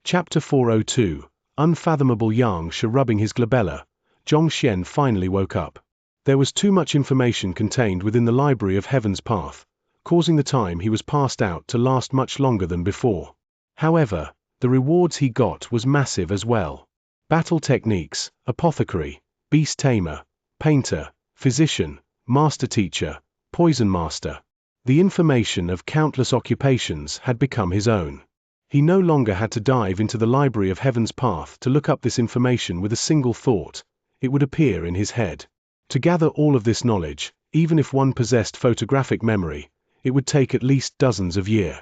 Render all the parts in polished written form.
Chapter 402, Unfathomable Xianxia rubbing his glabella. Xianxia finally woke up. There was too much information contained within the library of Heaven's Path, causing the time he was passed out to last much longer than before. However, the rewards he got was massive as well. Battle techniques, apothecary, beast tamer, painter, physician, master teacher, poison master. The information of countless occupations had become his own. He no longer had to dive into the library of Heaven's Path to look up this information with a single thought. It would appear in his head. To gather all of this knowledge, even if one possessed photographic memory, it would take at least dozens of years.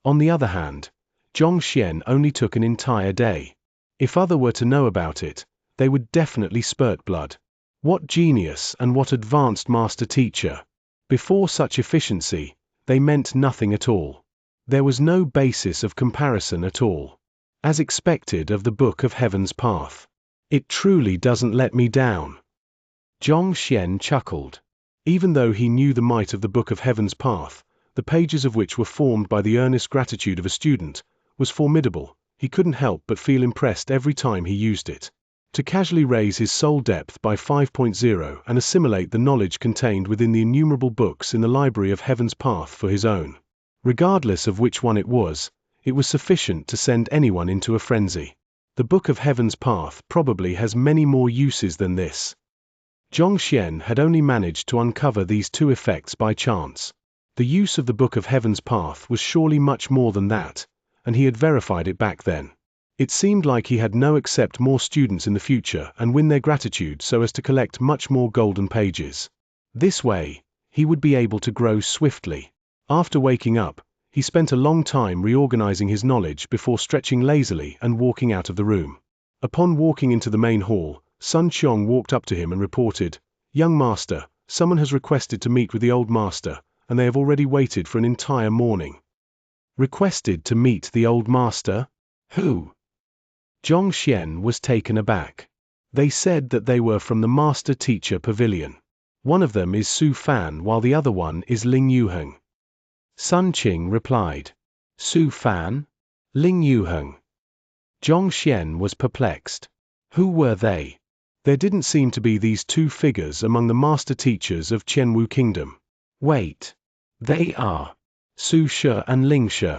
On the other hand, Xianxia only took an entire day. If others were to know about it, they would definitely spurt blood. What genius and what advanced master teacher! Before such efficiency, they meant nothing at all. There was no basis of comparison at all. As expected of the Book of Heaven's Path. It truly doesn't let me down. Xianxia chuckled. Even though he knew the might of the Book of Heaven's Path, the pages of which were formed by the earnest gratitude of a student, was formidable, he couldn't help but feel impressed every time he used it. To casually raise his soul depth by 5.0 and assimilate the knowledge contained within the innumerable books in the library of Heaven's Path for his own. Regardless of which one it was sufficient to send anyone into a frenzy. The Book of Heaven's Path probably has many more uses than this. Xianxia had only managed to uncover these two effects by chance. The use of the Book of Heaven's Path was surely much more than that, and he had verified it back then. It seemed like he had no accept more students in the future and win their gratitude so as to collect much more golden pages. This way, he would be able to grow swiftly. After waking up, he spent a long time reorganizing his knowledge before stretching lazily and walking out of the room. Upon walking into the main hall, Sun Qiong walked up to him and reported, "Young master, someone has requested to meet with the old master, and they have already waited for an entire morning." Requested to meet the old master? Who? Xianxia was taken aback. They said that they were from the Master Teacher Pavilion. One of them is Su Fan while the other one is Ling Yuheng. Sun Qing replied. Su Fan? Ling Yuheng? Xianxia was perplexed. Who were they? There didn't seem to be these two figures among the master teachers of Qianwu Kingdom. Wait. They are Su Shi and Ling Shi.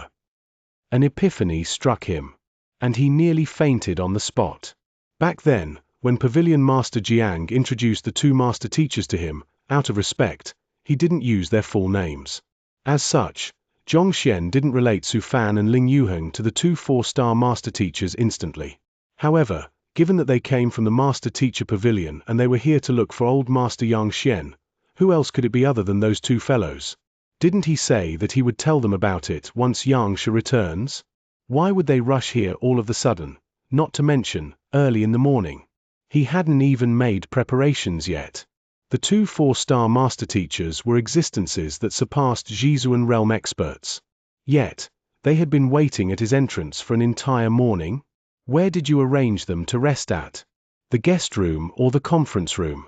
An epiphany struck him, and he nearly fainted on the spot. Back then, when Pavilion Master Jiang introduced the two master teachers to him, out of respect, he didn't use their full names. As such, Xianxia didn't relate Su Fan and Ling Yuheng to the two 4-star master teachers instantly. However, given that they came from the Master Teacher Pavilion and they were here to look for old Master Xianxia, who else could it be other than those two fellows? Didn't he say that he would tell them about it once Xianxia returns? Why would they rush here all of the sudden, not to mention, early in the morning? He hadn't even made preparations yet. The two 4-star master teachers were existences that surpassed Zhizuan realm experts. Yet, they had been waiting at his entrance for an entire morning? Where did you arrange them to rest at? The guest room or the conference room?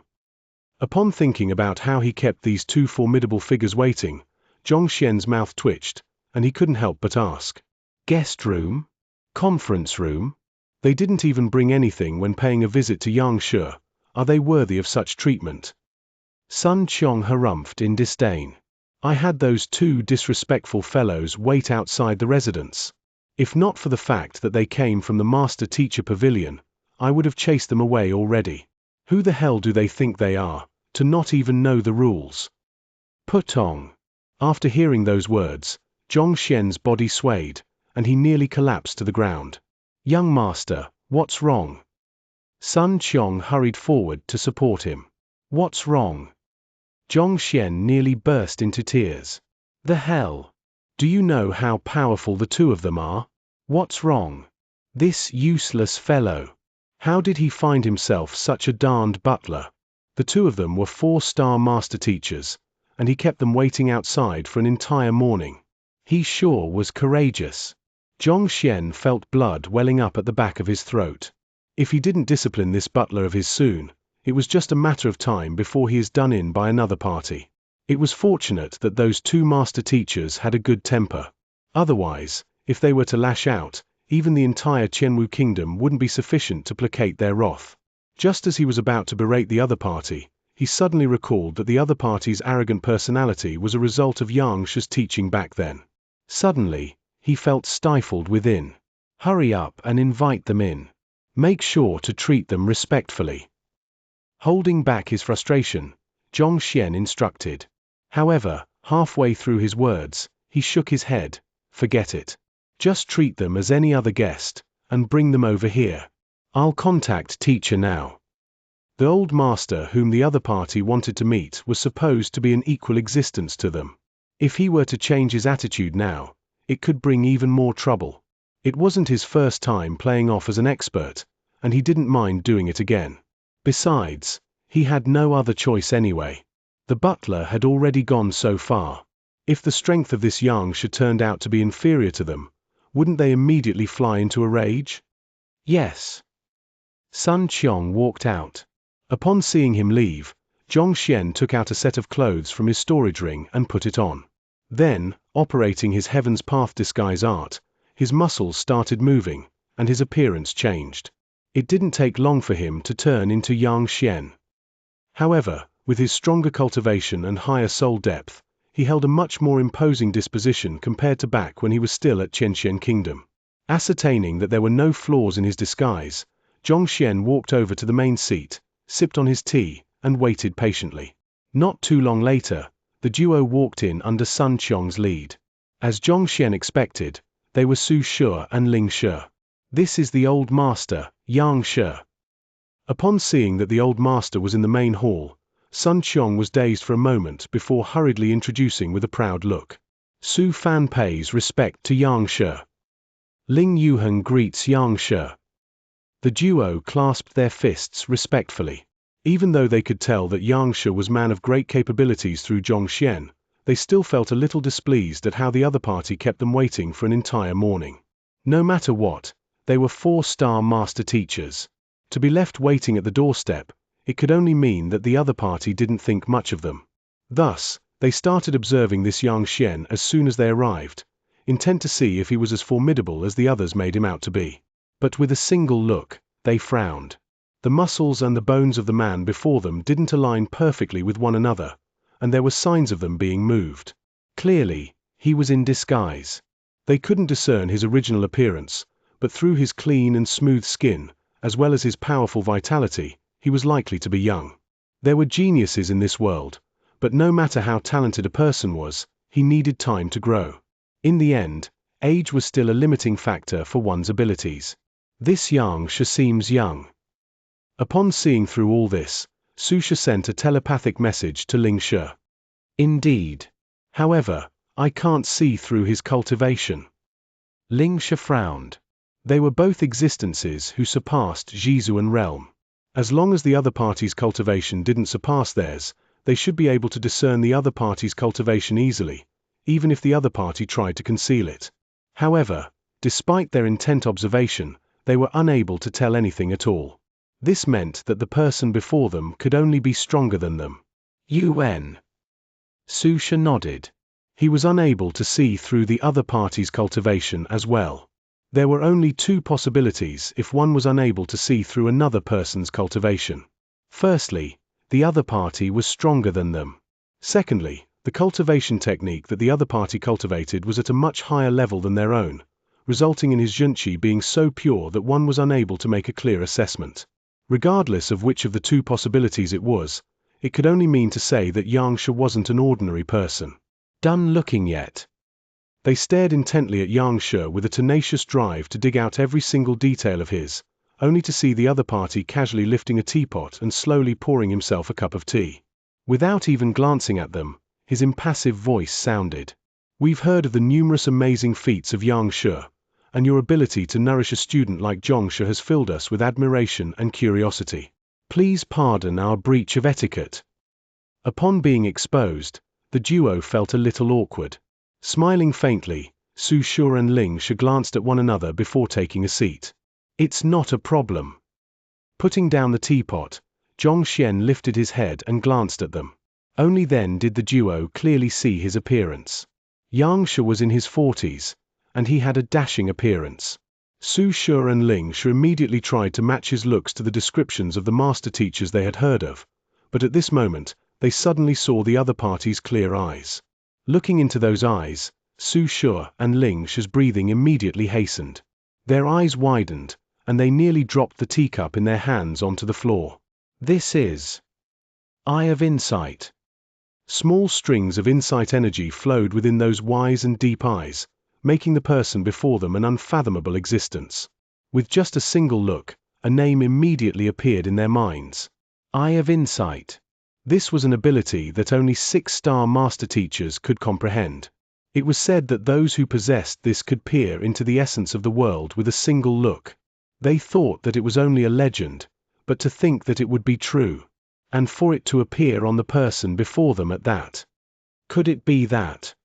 Upon thinking about how he kept these two formidable figures waiting, Xianxia's mouth twitched, and he couldn't help but ask. Guest room? Conference room? They didn't even bring anything when paying a visit to Xianxia. Are they worthy of such treatment? Sun Qiong harumphed in disdain. I had those two disrespectful fellows wait outside the residence. If not for the fact that they came from the Master Teacher Pavilion, I would have chased them away already. Who the hell do they think they are, to not even know the rules? Putong. After hearing those words, Xianxia's body swayed, and he nearly collapsed to the ground. Young master, what's wrong? Sun Qiong hurried forward to support him. What's wrong? Xianxia nearly burst into tears. The hell? Do you know how powerful the two of them are? What's wrong? This useless fellow. How did he find himself such a darned butler? The two of them were 4-star master teachers, and he kept them waiting outside for an entire morning. He sure was courageous. Xianxia felt blood welling up at the back of his throat. If he didn't discipline this butler of his soon, it was just a matter of time before he is done in by another party. It was fortunate that those two master teachers had a good temper. Otherwise, if they were to lash out, even the entire Qianwu kingdom wouldn't be sufficient to placate their wrath. Just as he was about to berate the other party, he suddenly recalled that the other party's arrogant personality was a result of Xianxia's teaching back then. Suddenly, he felt stifled within. Hurry up and invite them in. Make sure to treat them respectfully. Holding back his frustration, Xianxia instructed. However, halfway through his words, he shook his head. Forget it. Just treat them as any other guest, and bring them over here. I'll contact teacher now. The old master whom the other party wanted to meet was supposed to be an equal existence to them. If he were to change his attitude now, it could bring even more trouble. It wasn't his first time playing off as an expert, and he didn't mind doing it again. Besides, he had no other choice anyway. The butler had already gone so far. If the strength of this Xianxia turned out to be inferior to them, wouldn't they immediately fly into a rage? Yes. Sun Qiong walked out. Upon seeing him leave, Xianxia took out a set of clothes from his storage ring and put it on. Then, operating his Heaven's Path disguise art, his muscles started moving, and his appearance changed. It didn't take long for him to turn into Xianxia. However, with his stronger cultivation and higher soul depth, he held a much more imposing disposition compared to back when he was still at Xianxia Kingdom. Ascertaining that there were no flaws in his disguise, Xianxia walked over to the main seat, sipped on his tea, and waited patiently. Not too long later, the duo walked in under Sun Qiong's lead. As Xianxia expected, they were Su Shi and Ling Shi. This is the old master, Xianxia. Upon seeing that the old master was in the main hall, Sun Qiong was dazed for a moment before hurriedly introducing with a proud look. Su Fan pays respect to Xianxia. Ling Yuheng greets Xianxia. The duo clasped their fists respectfully. Even though they could tell that Xianxia was man of great capabilities through Xianxia, they still felt a little displeased at how the other party kept them waiting for an entire morning. No matter what, they were 4-star master teachers. To be left waiting at the doorstep, it could only mean that the other party didn't think much of them. Thus, they started observing this Xianxia as soon as they arrived, intent to see if he was as formidable as the others made him out to be. But with a single look, they frowned. The muscles and the bones of the man before them didn't align perfectly with one another, and there were signs of them being moved. Clearly, he was in disguise. They couldn't discern his original appearance, but through his clean and smooth skin, as well as his powerful vitality, he was likely to be young. There were geniuses in this world, but no matter how talented a person was, he needed time to grow. In the end, age was still a limiting factor for one's abilities. This Xianxia seems young. Upon seeing through all this, Su Shi sent a telepathic message to Ling Shi. Indeed. However, I can't see through his cultivation. Ling Shi frowned. They were both existences who surpassed Zhizuan realm. As long as the other party's cultivation didn't surpass theirs, they should be able to discern the other party's cultivation easily, even if the other party tried to conceal it. However, despite their intent observation, they were unable to tell anything at all. This meant that the person before them could only be stronger than them. UN. Su Shi nodded. He was unable to see through the other party's cultivation as well. There were only two possibilities if one was unable to see through another person's cultivation. Firstly, the other party was stronger than them. Secondly, the cultivation technique that the other party cultivated was at a much higher level than their own, resulting in his Zhenqi being so pure that one was unable to make a clear assessment. Regardless of which of the two possibilities it was, it could only mean to say that Xianxia wasn't an ordinary person. Done looking yet? They stared intently at Xianxia with a tenacious drive to dig out every single detail of his, only to see the other party casually lifting a teapot and slowly pouring himself a cup of tea. Without even glancing at them, his impassive voice sounded. We've heard of the numerous amazing feats of Xianxia, and your ability to nourish a student like Xianxia has filled us with admiration and curiosity. Please pardon our breach of etiquette. Upon being exposed, the duo felt a little awkward. Smiling faintly, Su Shi and Ling Shi glanced at one another before taking a seat. It's not a problem. Putting down the teapot, Xianxia lifted his head and glanced at them. Only then did the duo clearly see his appearance. Xianxia was in his 40s, and he had a dashing appearance. Su Shi and Ling Shi immediately tried to match his looks to the descriptions of the master teachers they had heard of, but at this moment, they suddenly saw the other party's clear eyes. Looking into those eyes, Su Shi and Ling Shi's breathing immediately hastened. Their eyes widened, and they nearly dropped the teacup in their hands onto the floor. This is Eye of Insight. Small strings of insight energy flowed within those wise and deep eyes, making the person before them an unfathomable existence. With just a single look, a name immediately appeared in their minds. Eye of Insight. This was an ability that only 6-star master teachers could comprehend. It was said that those who possessed this could peer into the essence of the world with a single look. They thought that it was only a legend, but to think that it would be true, and for it to appear on the person before them at that. Could it be that?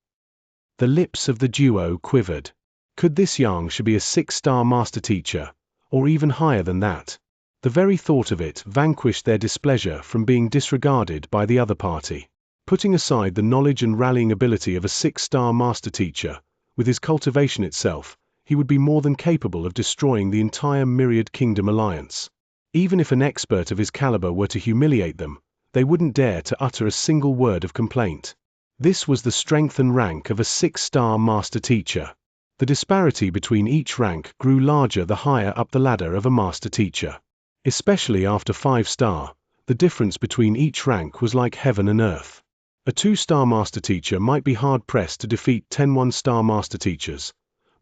The lips of the duo quivered. Could this Xianxia be a 6-star master teacher, or even higher than that? The very thought of it vanquished their displeasure from being disregarded by the other party. Putting aside the knowledge and rallying ability of a 6-star master teacher, with his cultivation itself, he would be more than capable of destroying the entire Myriad Kingdom alliance. Even if an expert of his caliber were to humiliate them, they wouldn't dare to utter a single word of complaint. This was the strength and rank of a 6-star master teacher. The disparity between each rank grew larger the higher up the ladder of a master teacher. Especially after 5-star, the difference between each rank was like heaven and earth. A 2-star master teacher might be hard-pressed to defeat 10 1-star master teachers,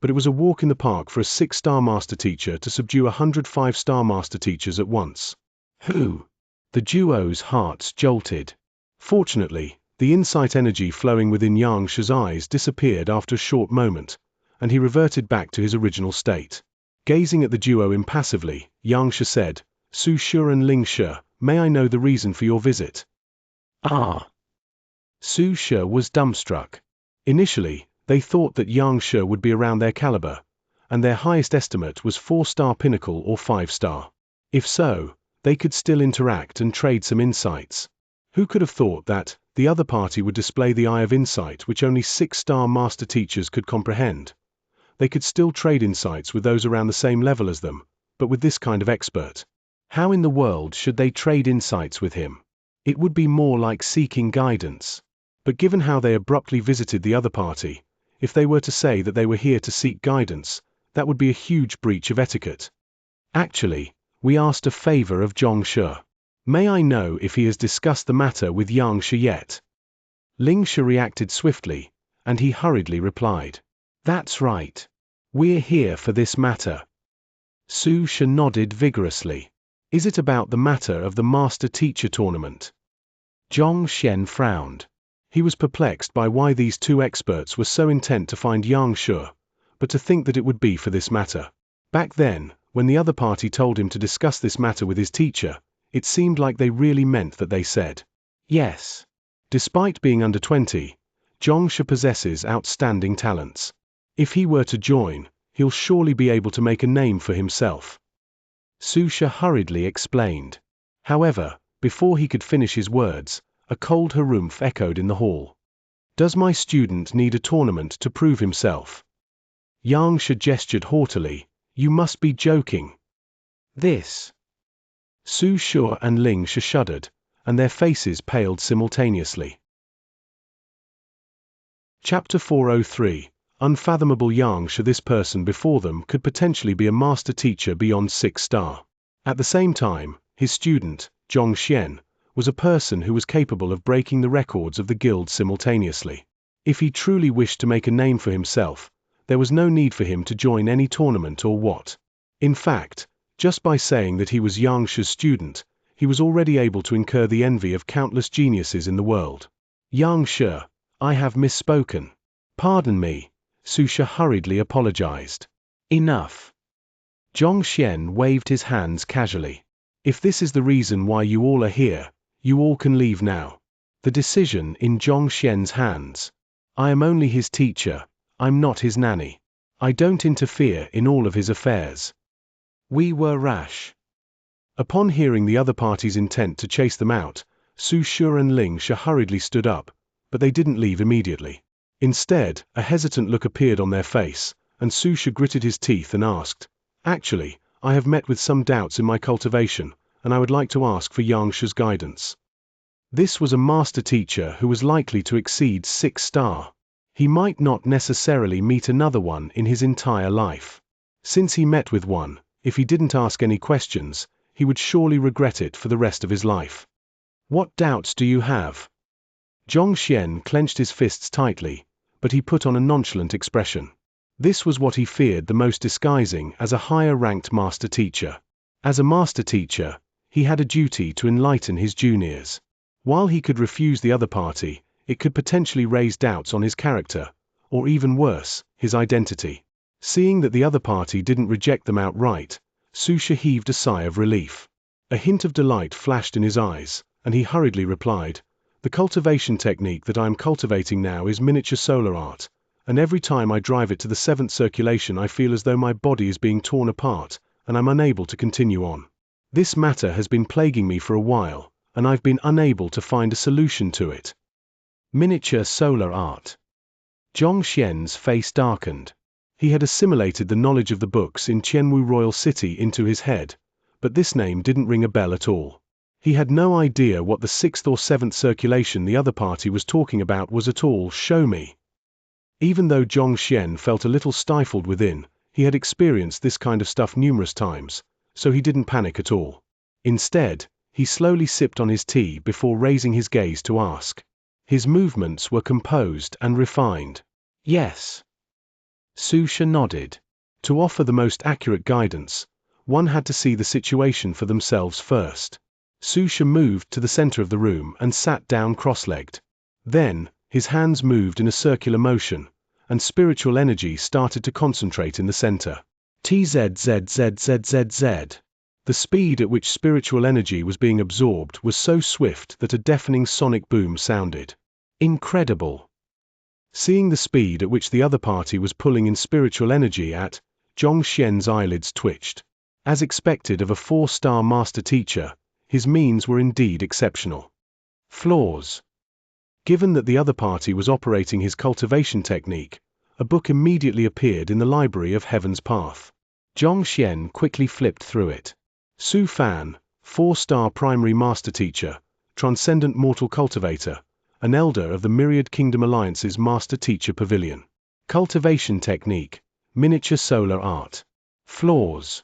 but it was a walk in the park for a 6-star master teacher to subdue 100 5-star master teachers at once. Who? The duo's hearts jolted. Fortunately, the insight energy flowing within Xianxia's eyes disappeared after a short moment, and he reverted back to his original state. Gazing at the duo impassively, Xianxia said, Su Shi and Ling Shi, may I know the reason for your visit? Ah! Su Shi was dumbstruck. Initially, they thought that Xianxia would be around their caliber, and their highest estimate was 4-star pinnacle or 5-star. If so, they could still interact and trade some insights. Who could have thought that the other party would display the Eye of Insight which only 6-star master teachers could comprehend? They could still trade insights with those around the same level as them, but with this kind of expert. How in the world should they trade insights with him? It would be more like seeking guidance. But given how they abruptly visited the other party, if they were to say that they were here to seek guidance, that would be a huge breach of etiquette. Actually, we asked a favor of Xianxia. May I know if he has discussed the matter with Xianxia yet? Ling Shi reacted swiftly, and he hurriedly replied. That's right. We're here for this matter. Su Shi nodded vigorously. Is it about the matter of the master-teacher tournament? Zhongxian frowned. He was perplexed by why these two experts were so intent to find Xianxia, but to think that it would be for this matter. Back then, when the other party told him to discuss this matter with his teacher, it seemed like they really meant that they said yes. Despite being under 20, Zhongxia possesses outstanding talents. If he were to join, he'll surely be able to make a name for himself. Su Shi hurriedly explained. However, before he could finish his words, a cold harumph echoed in the hall. Does my student need a tournament to prove himself? Xianxia gestured haughtily. You must be joking. This. Su Shi and Ling Shi shuddered, and their faces paled simultaneously. Chapter 403. Unfathomable Xianxia. This person before them could potentially be a master teacher beyond 6-star. At the same time, his student, Zhongxian, was a person who was capable of breaking the records of the guild simultaneously. If he truly wished to make a name for himself, there was no need for him to join any tournament or what. In fact, just by saying that he was Xianxia's student, he was already able to incur the envy of countless geniuses in the world. Xianxia, I have misspoken. Pardon me. Su Shi hurriedly apologized. Enough. Zhongxian waved his hands casually. If this is the reason why you all are here, you all can leave now. The decision in Zhongxian's hands. I am only his teacher, I'm not his nanny. I don't interfere in all of his affairs. We were rash. Upon hearing the other party's intent to chase them out, Su Shi and Ling Shi hurriedly stood up, but they didn't leave immediately. Instead, a hesitant look appeared on their face, and Su Shi gritted his teeth and asked, Actually, I have met with some doubts in my cultivation, and I would like to ask for Xianxia's guidance. This was a master teacher who was likely to exceed 6-star. He might not necessarily meet another one in his entire life. Since he met with one, if he didn't ask any questions, he would surely regret it for the rest of his life. What doubts do you have? Xianxia clenched his fists tightly, but he put on a nonchalant expression. This was what he feared the most, disguising as a higher-ranked master teacher. As a master teacher, he had a duty to enlighten his juniors. While he could refuse the other party, it could potentially raise doubts on his character, or even worse, his identity. Seeing that the other party didn't reject them outright, Xianxia heaved a sigh of relief. A hint of delight flashed in his eyes, and he hurriedly replied, "The cultivation technique that I am cultivating now is miniature solar art, and every time I drive it to the 7th circulation I feel as though my body is being torn apart, and I'm unable to continue on. This matter has been plaguing me for a while, and I've been unable to find a solution to it." Miniature solar art. Xianxia's face darkened. He had assimilated the knowledge of the books in Qianwu Royal City into his head, but this name didn't ring a bell at all. He had no idea what the 6th or 7th circulation the other party was talking about was at all. Show me. Even though Xianxia felt a little stifled within, he had experienced this kind of stuff numerous times, so he didn't panic at all. Instead, he slowly sipped on his tea before raising his gaze to ask. His movements were composed and refined. "Yes." Xianxia nodded. To offer the most accurate guidance, one had to see the situation for themselves first. Xianxia moved to the center of the room and sat down cross-legged. Then, his hands moved in a circular motion, and spiritual energy started to concentrate in the center. TZZZZZZ. The speed at which spiritual energy was being absorbed was so swift that a deafening sonic boom sounded. Incredible. Seeing the speed at which the other party was pulling in spiritual energy at, Xianxia's eyelids twitched. As expected of a 4-star master teacher, his means were indeed exceptional. Flaws. Given that the other party was operating his cultivation technique, a book immediately appeared in the library of Heaven's Path. Xianxia quickly flipped through it. Su Fan, 4-star primary master teacher, transcendent mortal cultivator, an elder of the Myriad Kingdom Alliance's Master Teacher Pavilion. Cultivation technique, miniature solar art. Flaws.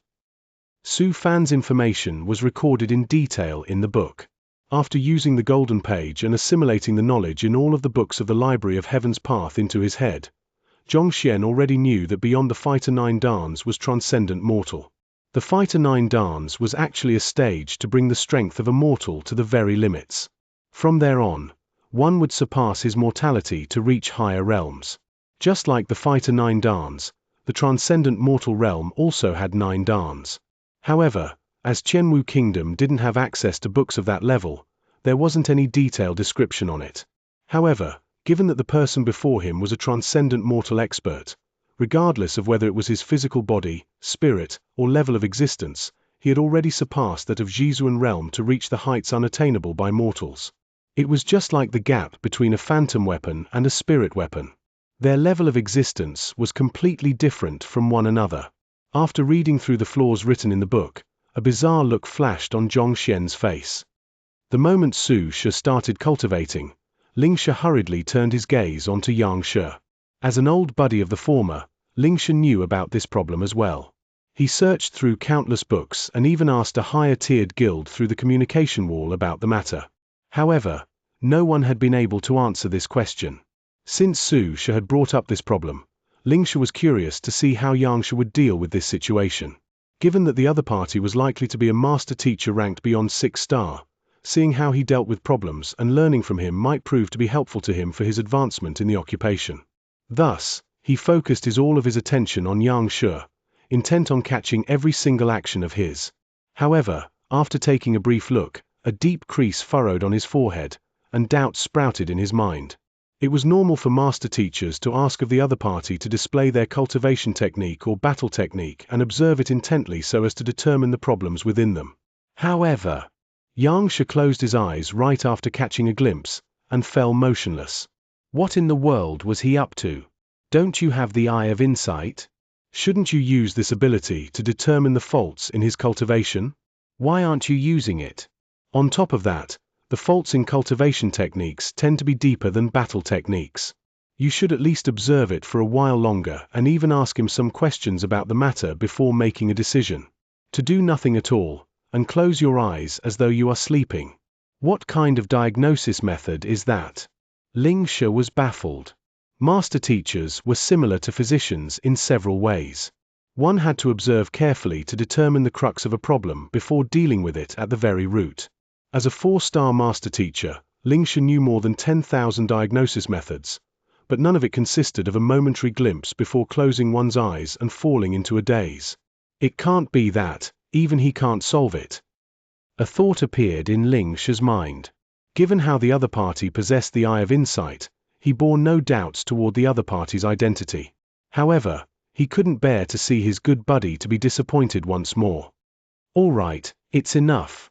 Su Fan's information was recorded in detail in the book. After using the golden page and assimilating the knowledge in all of the books of the Library of Heaven's Path into his head, Xianxia already knew that beyond the Fighter 9 dance was transcendent mortal. The Fighter 9 dance was actually a stage to bring the strength of a mortal to the very limits. From there on, one would surpass his mortality to reach higher realms. Just like the Fighter 9 dance, the transcendent mortal realm also had 9 dans. However, as Qianwu Kingdom didn't have access to books of that level, there wasn't any detailed description on it. However, given that the person before him was a transcendent mortal expert, regardless of whether it was his physical body, spirit, or level of existence, he had already surpassed that of Zhizuan realm to reach the heights unattainable by mortals. It was just like the gap between a phantom weapon and a spirit weapon. Their level of existence was completely different from one another. After reading through the flaws written in the book, a bizarre look flashed on Xianxia's face. The moment Xianxia started cultivating, Xianxia hurriedly turned his gaze onto Xianxia. As an old buddy of the former, Xianxia knew about this problem as well. He searched through countless books and even asked a higher-tiered guild through the communication wall about the matter. However, no one had been able to answer this question. Since Xianxia had brought up this problem, Xianxia was curious to see how Xianxia would deal with this situation. Given that the other party was likely to be a master teacher ranked beyond 6-star, seeing how he dealt with problems and learning from him might prove to be helpful to him for his advancement in the occupation. Thus, he focused all of his attention on Xianxia, intent on catching every single action of his. However, after taking a brief look, a deep crease furrowed on his forehead, and doubt sprouted in his mind. It was normal for master teachers to ask of the other party to display their cultivation technique or battle technique and observe it intently so as to determine the problems within them. However, Xianxia closed his eyes right after catching a glimpse, and fell motionless. What in the world was he up to? Don't you have the eye of insight? Shouldn't you use this ability to determine the faults in his cultivation? Why aren't you using it? On top of that, the faults in cultivation techniques tend to be deeper than battle techniques. You should at least observe it for a while longer and even ask him some questions about the matter before making a decision. To do nothing at all, and close your eyes as though you are sleeping. What kind of diagnosis method is that? Xianxia was baffled. Master teachers were similar to physicians in several ways. One had to observe carefully to determine the crux of a problem before dealing with it at the very root. As a 4-star master teacher, Xianxia knew more than 10,000 diagnosis methods, but none of it consisted of a momentary glimpse before closing one's eyes and falling into a daze. It can't be that, even he can't solve it. A thought appeared in Xianxia's mind. Given how the other party possessed the eye of insight, he bore no doubts toward the other party's identity. However, he couldn't bear to see his good buddy to be disappointed once more. All right, it's enough.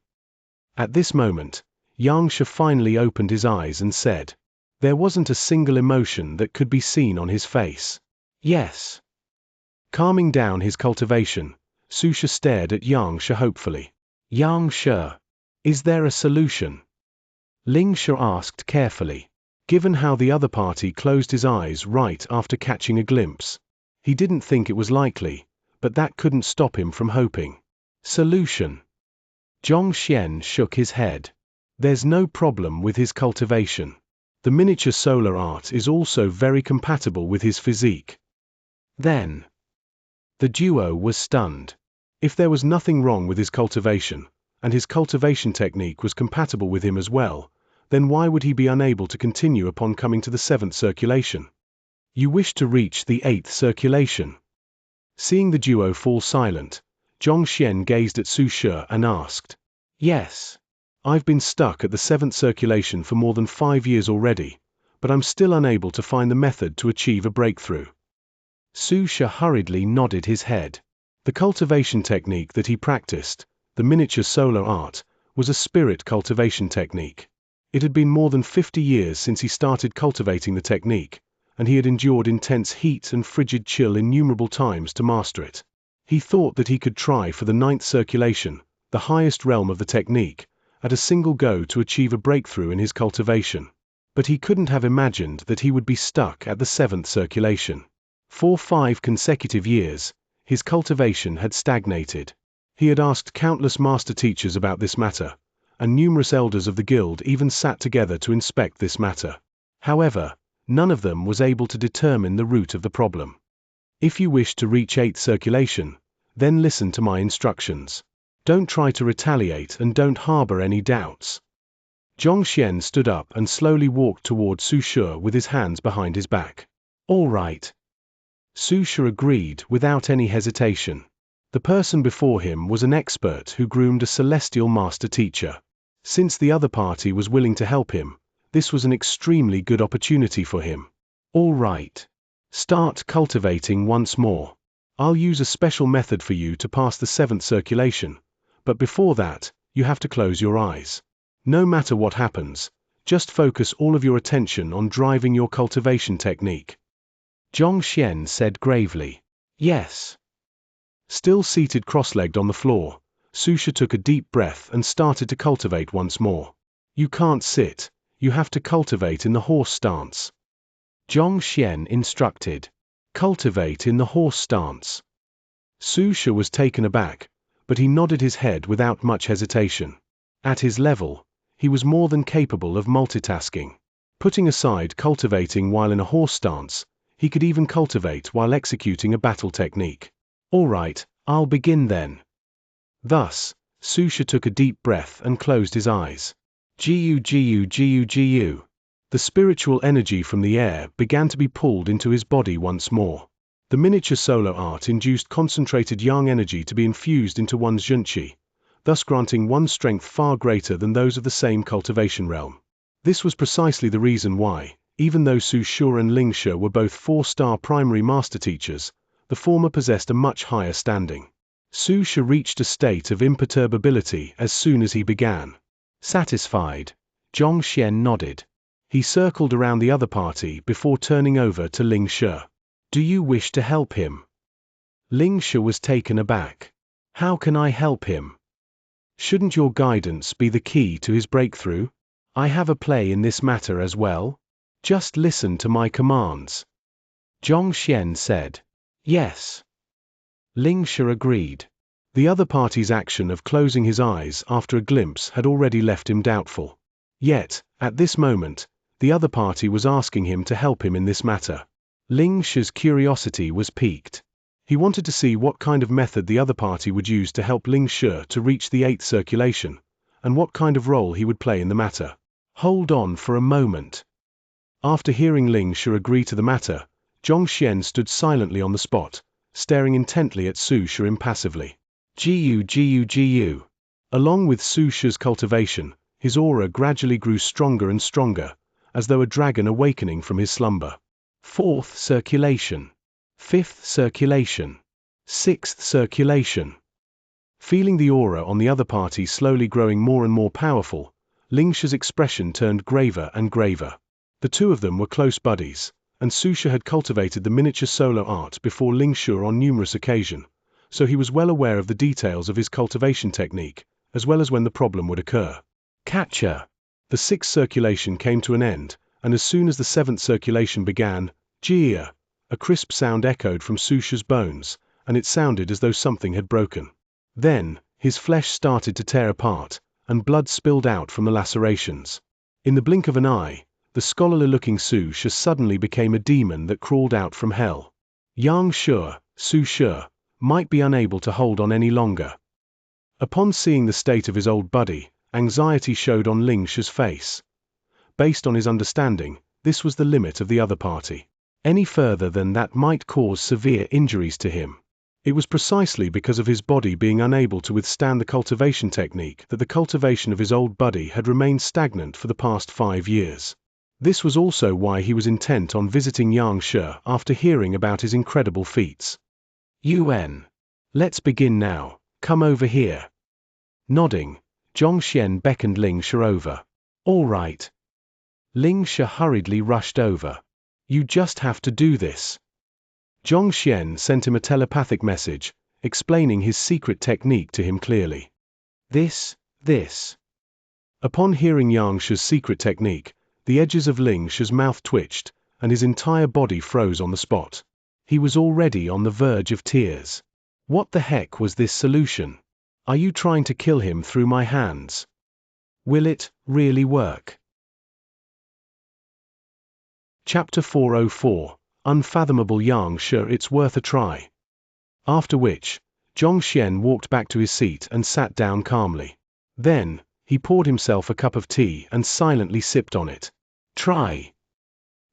At this moment, Xianxia finally opened his eyes and said. There wasn't a single emotion that could be seen on his face. Yes. Calming down his cultivation, Xianxia stared at Xianxia hopefully. Xianxia, is there a solution? Xianxia asked carefully. Given how the other party closed his eyes right after catching a glimpse, he didn't think it was likely, but that couldn't stop him from hoping. Solution. Xianxia shook his head. There's no problem with his cultivation. The miniature solar art is also very compatible with his physique. Then, the duo was stunned. If there was nothing wrong with his cultivation, and his cultivation technique was compatible with him as well, then why would he be unable to continue upon coming to the 7th circulation? You wish to reach the 8th circulation. Seeing the duo fall silent, Xianxia gazed at Xianxia and asked. Yes. I've been stuck at the 7th circulation for more than 5 years already, but I'm still unable to find the method to achieve a breakthrough. Xianxia hurriedly nodded his head. The cultivation technique that he practiced, the miniature solar art, was a spirit cultivation technique. It had been more than 50 years since he started cultivating the technique, and he had endured intense heat and frigid chill innumerable times to master it. He thought that he could try for the 9th circulation, the highest realm of the technique, at a single go to achieve a breakthrough in his cultivation. But he couldn't have imagined that he would be stuck at the 7th circulation. For 5 consecutive years, his cultivation had stagnated. He had asked countless master teachers about this matter, and numerous elders of the guild even sat together to inspect this matter. However, none of them was able to determine the root of the problem. If you wish to reach 8th circulation, then listen to my instructions. Don't try to retaliate and don't harbor any doubts. Xianxia stood up and slowly walked toward Xianxia with his hands behind his back. All right. Xianxia agreed without any hesitation. The person before him was an expert who groomed a celestial master teacher. Since the other party was willing to help him, this was an extremely good opportunity for him. All right. Start cultivating once more. I'll use a special method for you to pass the 7th circulation, but before that, you have to close your eyes. No matter what happens, just focus all of your attention on driving your cultivation technique. Xianxia said gravely. Yes. Still seated cross-legged on the floor, Xianxia took a deep breath and started to cultivate once more. You can't sit, you have to cultivate in the horse stance. Xianxia instructed. Cultivate in the horse stance. Xianxia was taken aback, but he nodded his head without much hesitation. At his level, he was more than capable of multitasking. Putting aside cultivating while in a horse stance, he could even cultivate while executing a battle technique. All right, I'll begin then. Thus, Xianxia took a deep breath and closed his eyes. Gu. The spiritual energy from the air began to be pulled into his body once more. The miniature solar art induced concentrated yang energy to be infused into one's Xianxia, thus granting one strength far greater than those of the same cultivation realm. This was precisely the reason why, even though Xianxia and Xianxia were both 4-star primary master teachers, the former possessed a much higher standing. Xianxia reached a state of imperturbability as soon as he began. Satisfied, Xianxia nodded. He circled around the other party before turning over to Xianxia. Do you wish to help him? Xianxia was taken aback. How can I help him? Shouldn't your guidance be the key to his breakthrough? I have a play in this matter as well. Just listen to my commands. Xianxia said. Yes. Xianxia agreed. The other party's action of closing his eyes after a glimpse had already left him doubtful. Yet, at this moment, the other party was asking him to help him in this matter. Xianxia's curiosity was piqued. He wanted to see what kind of method the other party would use to help Xianxia to reach the 8th circulation, and what kind of role he would play in the matter. Hold on for a moment. After hearing Xianxia agree to the matter, Xianxia stood silently on the spot, staring intently at Xianxia impassively. Gu. Along with Xianxia's cultivation, his aura gradually grew stronger and stronger, as though a dragon awakening from his slumber. 4th circulation. 5th circulation. 6th circulation. Feeling the aura on the other party slowly growing more and more powerful, Xianxia's expression turned graver and graver. The two of them were close buddies, and Xianxia had cultivated the miniature solo art before Xianxia on numerous occasions, so he was well aware of the details of his cultivation technique, as well as when the problem would occur. Catcher. The 6th circulation came to an end, and as soon as the 7th circulation began, Gia, a crisp sound echoed from Xianxia's bones, and it sounded as though something had broken. Then, his flesh started to tear apart, and blood spilled out from the lacerations. In the blink of an eye, the scholarly-looking Xianxia suddenly became a demon that crawled out from hell. Xianxia might be unable to hold on any longer. Upon seeing the state of his old buddy, anxiety showed on Xianxia's face. Based on his understanding, this was the limit of the other party. Any further than that might cause severe injuries to him. It was precisely because of his body being unable to withstand the cultivation technique that the cultivation of his old buddy had remained stagnant for the past 5 years. This was also why he was intent on visiting Xianxia after hearing about his incredible feats. Let's begin now, come over here. Nodding, Xianxia beckoned Xianxia over. All right. Xianxia hurriedly rushed over. You just have to do this. Xianxia sent him a telepathic message, explaining his secret technique to him clearly. This. Upon hearing Xianxia's secret technique, the edges of Xianxia's mouth twitched, and his entire body froze on the spot. He was already on the verge of tears. What the heck was this solution? Are you trying to kill him through my hands? Will it really work? Chapter 404, Unfathomable Xianxia, It's Worth a Try. After which, Xianxia walked back to his seat and sat down calmly. Then, he poured himself a cup of tea and silently sipped on it. Try.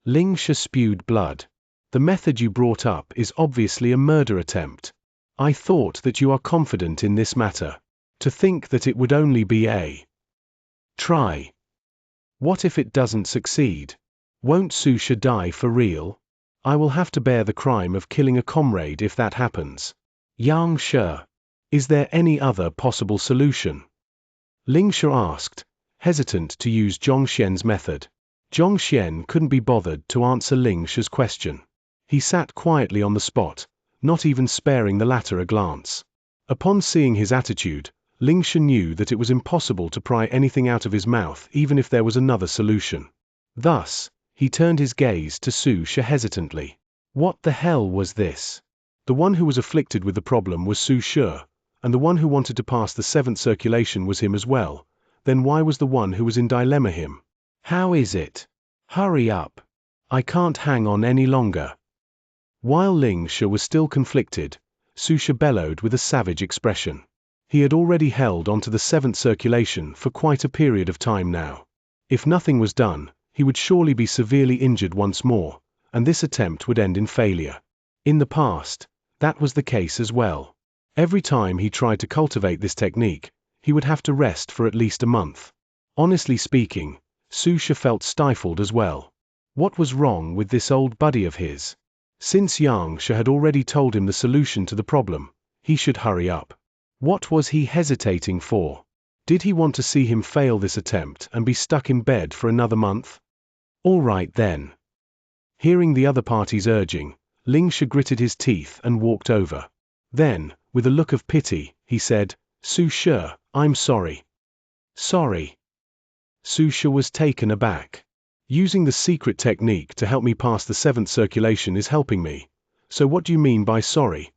Xianxia spewed blood. The method you brought up is obviously a murder attempt. I thought that you are confident in this matter. To think that it would only be a try. What if it doesn't succeed? Won't Xianxia die for real? I will have to bear the crime of killing a comrade if that happens. Xianxia, is there any other possible solution? Xianxia asked, hesitant to use Xianxia's method. Xianxia couldn't be bothered to answer Xianxia's question. He sat quietly on the spot, not even sparing the latter a glance. Upon seeing his attitude, Xianxia knew that it was impossible to pry anything out of his mouth even if there was another solution. Thus, he turned his gaze to Xianxia hesitantly. What the hell was this? The one who was afflicted with the problem was Xianxia, and the one who wanted to pass the 7th circulation was him as well. Then why was the one who was in dilemma him? How is it? Hurry up. I can't hang on any longer. While Xianxia was still conflicted, Xianxia bellowed with a savage expression. He had already held onto the 7th circulation for quite a period of time now. If nothing was done, he would surely be severely injured once more, and this attempt would end in failure. In the past, that was the case as well. Every time he tried to cultivate this technique, he would have to rest for at least a month. Honestly speaking, Xianxia felt stifled as well. What was wrong with this old buddy of his? Since Xianxia had already told him the solution to the problem, he should hurry up. What was he hesitating for? Did he want to see him fail this attempt and be stuck in bed for another month? All right then. Hearing the other party's urging, Xianxia gritted his teeth and walked over. Then, with a look of pity, he said, "Xianxia, I'm sorry." "Sorry?" Xianxia was taken aback. "Using the secret technique to help me pass the 7th circulation is helping me. So what do you mean by sorry?"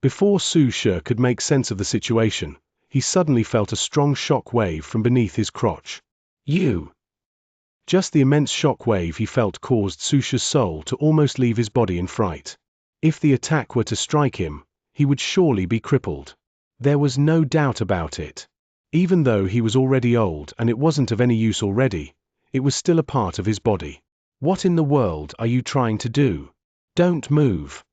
Before Xianxia could make sense of the situation, he suddenly felt a strong shock wave from beneath his crotch. "You!" Just the immense shock wave he felt caused Xianxia's soul to almost leave his body in fright. If the attack were to strike him, he would surely be crippled. There was no doubt about it. Even though he was already old and it wasn't of any use already, it was still a part of his body. "What in the world are you trying to do? Don't move."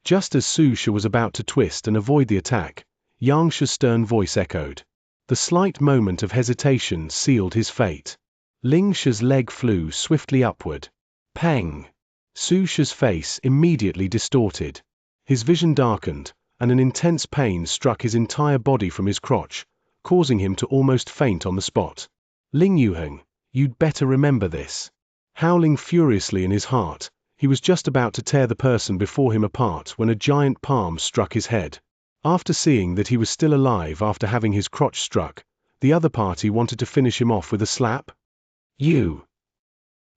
Just as Xianxia was about to twist and avoid the attack, Xianxia's stern voice echoed. The slight moment of hesitation sealed his fate. Xia's leg flew swiftly upward. Pang! Xia's face immediately distorted. His vision darkened, and an intense pain struck his entire body from his crotch, causing him to almost faint on the spot. "Ling Yuheng, you'd better remember this." Howling furiously in his heart, he was just about to tear the person before him apart when a giant palm struck his head. After seeing that he was still alive after having his crotch struck, the other party wanted to finish him off with a slap. "You!"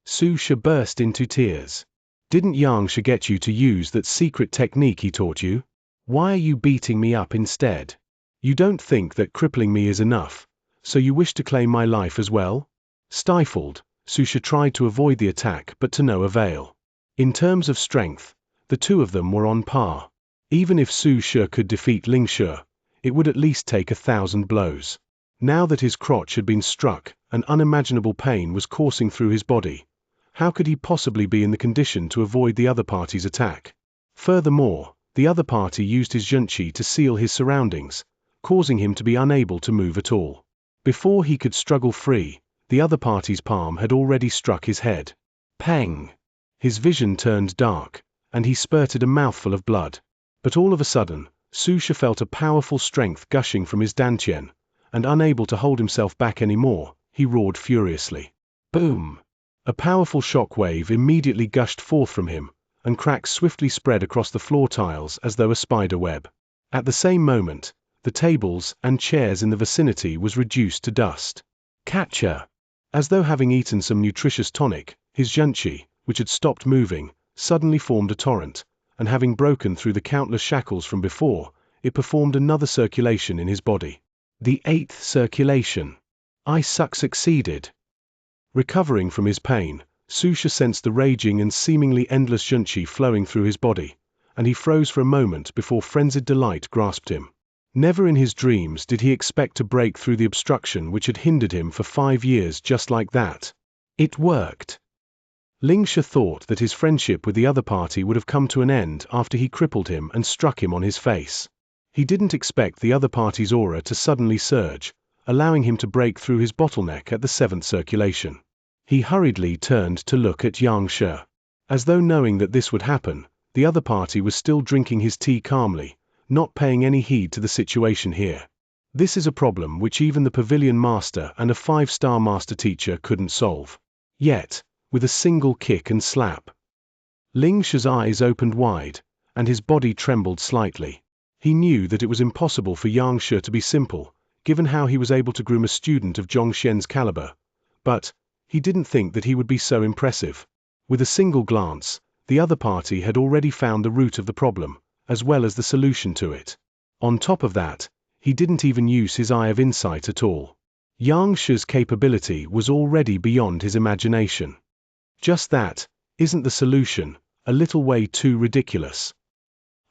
Xianxia burst into tears. "Didn't Xianxia get you to use that secret technique he taught you? Why are you beating me up instead? You don't think that crippling me is enough, so you wish to claim my life as well?" Stifled, Xianxia tried to avoid the attack but to no avail. In terms of strength, the two of them were on par. Even if Xianxia could defeat Xianxia, it would at least take 1,000 blows. Now that his crotch had been struck, an unimaginable pain was coursing through his body. How could he possibly be in the condition to avoid the other party's attack? Furthermore, the other party used his Xianxia to seal his surroundings, causing him to be unable to move at all. Before he could struggle free, the other party's palm had already struck his head. Pang! His vision turned dark, and he spurted a mouthful of blood. But all of a sudden, Xianxia felt a powerful strength gushing from his dantian, and unable to hold himself back anymore, he roared furiously. Boom! A powerful shock wave immediately gushed forth from him, and cracks swiftly spread across the floor tiles as though a spider web. At the same moment, the tables and chairs in the vicinity was reduced to dust. Catcher! As though having eaten some nutritious tonic, his Xianxia, which had stopped moving, suddenly formed a torrent, and having broken through the countless shackles from before, it performed another circulation in his body. The 8th circulation. I succeeded. Recovering from his pain, Xianxia sensed the raging and seemingly endless Xianxia flowing through his body, and he froze for a moment before frenzied delight grasped him. Never in his dreams did he expect to break through the obstruction which had hindered him for 5 years just like that. It worked. Xianxia thought that his friendship with the other party would have come to an end after he crippled him and struck him on his face. He didn't expect the other party's aura to suddenly surge, allowing him to break through his bottleneck at the 7th circulation. He hurriedly turned to look at Xianxia. As though knowing that this would happen, the other party was still drinking his tea calmly, not paying any heed to the situation here. This is a problem which even the pavilion master and a 5-star master teacher couldn't solve. Yet, with a single kick and slap, Xia's eyes opened wide, and his body trembled slightly. He knew that it was impossible for Xianxia to be simple, given how he was able to groom a student of Zhongxian's caliber, but he didn't think that he would be so impressive. With a single glance, the other party had already found the root of the problem, as well as the solution to it. On top of that, he didn't even use his eye of insight at all. Xiaxia's capability was already beyond his imagination. Just that, isn't the solution, a little way too ridiculous?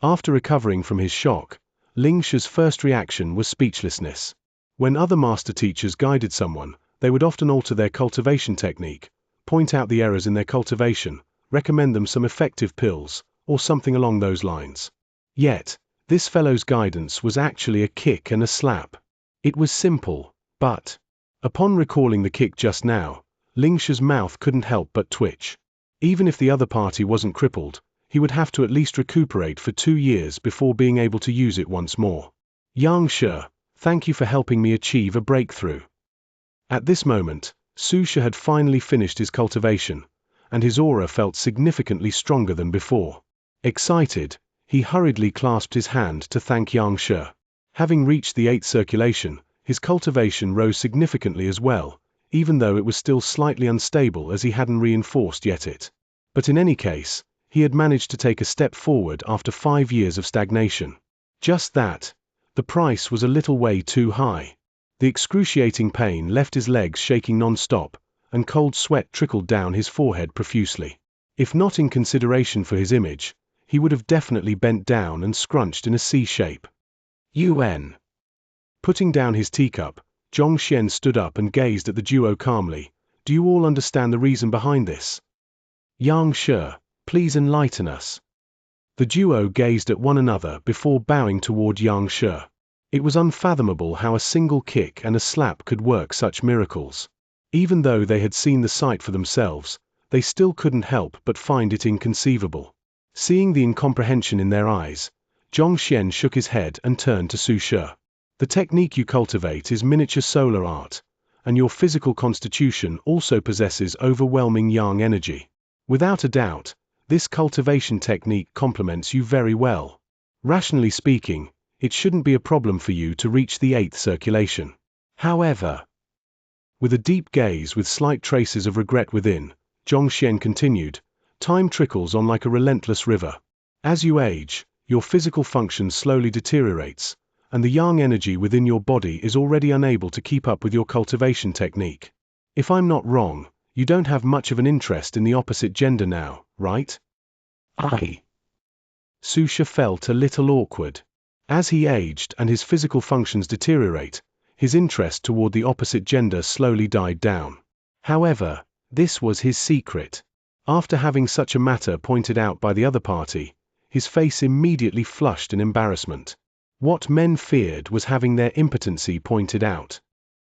After recovering from his shock, Xia's first reaction was speechlessness. When other master teachers guided someone, they would often alter their cultivation technique, point out the errors in their cultivation, recommend them some effective pills, or something along those lines. Yet, this fellow's guidance was actually a kick and a slap. It was simple, but upon recalling the kick just now, Xia's mouth couldn't help but twitch. Even if the other party wasn't crippled, he would have to at least recuperate for 2 years before being able to use it once more. Xianxia, thank you for helping me achieve a breakthrough. At this moment, Xianxia had finally finished his cultivation, and his aura felt significantly stronger than before. Excited, He hurriedly clasped his hand to thank Xianxia. Having reached the 8th circulation, his cultivation rose significantly as well, even though it was still slightly unstable as he hadn't reinforced yet it. But in any case, he had managed to take a step forward after 5 years of stagnation. Just that. The price was a little way too high. The excruciating pain left his legs shaking non-stop, and cold sweat trickled down his forehead profusely. If not in consideration for his image, he would have definitely bent down and scrunched in a C shape. UN. Putting down his teacup, Xianxia stood up and gazed at the duo calmly. Do you all understand the reason behind this? Xianxia, please enlighten us. The duo gazed at one another before bowing toward Xianxia. It was unfathomable how a single kick and a slap could work such miracles. Even though they had seen the sight for themselves, they still couldn't help but find it inconceivable. Seeing the incomprehension in their eyes, Xianxia shook his head and turned to Xianxia. The technique you cultivate is miniature solar art, and your physical constitution also possesses overwhelming yang energy. Without a doubt, this cultivation technique complements you very well. Rationally speaking, it shouldn't be a problem for you to reach the 8th circulation. However, with a deep gaze with slight traces of regret within, Xianxia continued, time trickles on like a relentless river. As you age, your physical function slowly deteriorates, and the yang energy within your body is already unable to keep up with your cultivation technique. If I'm not wrong, you don't have much of an interest in the opposite gender now, right? Xianxia felt a little awkward. As he aged and his physical functions deteriorate, his interest toward the opposite gender slowly died down. However, this was his secret. After having such a matter pointed out by the other party, his face immediately flushed in embarrassment. What men feared was having their impotency pointed out.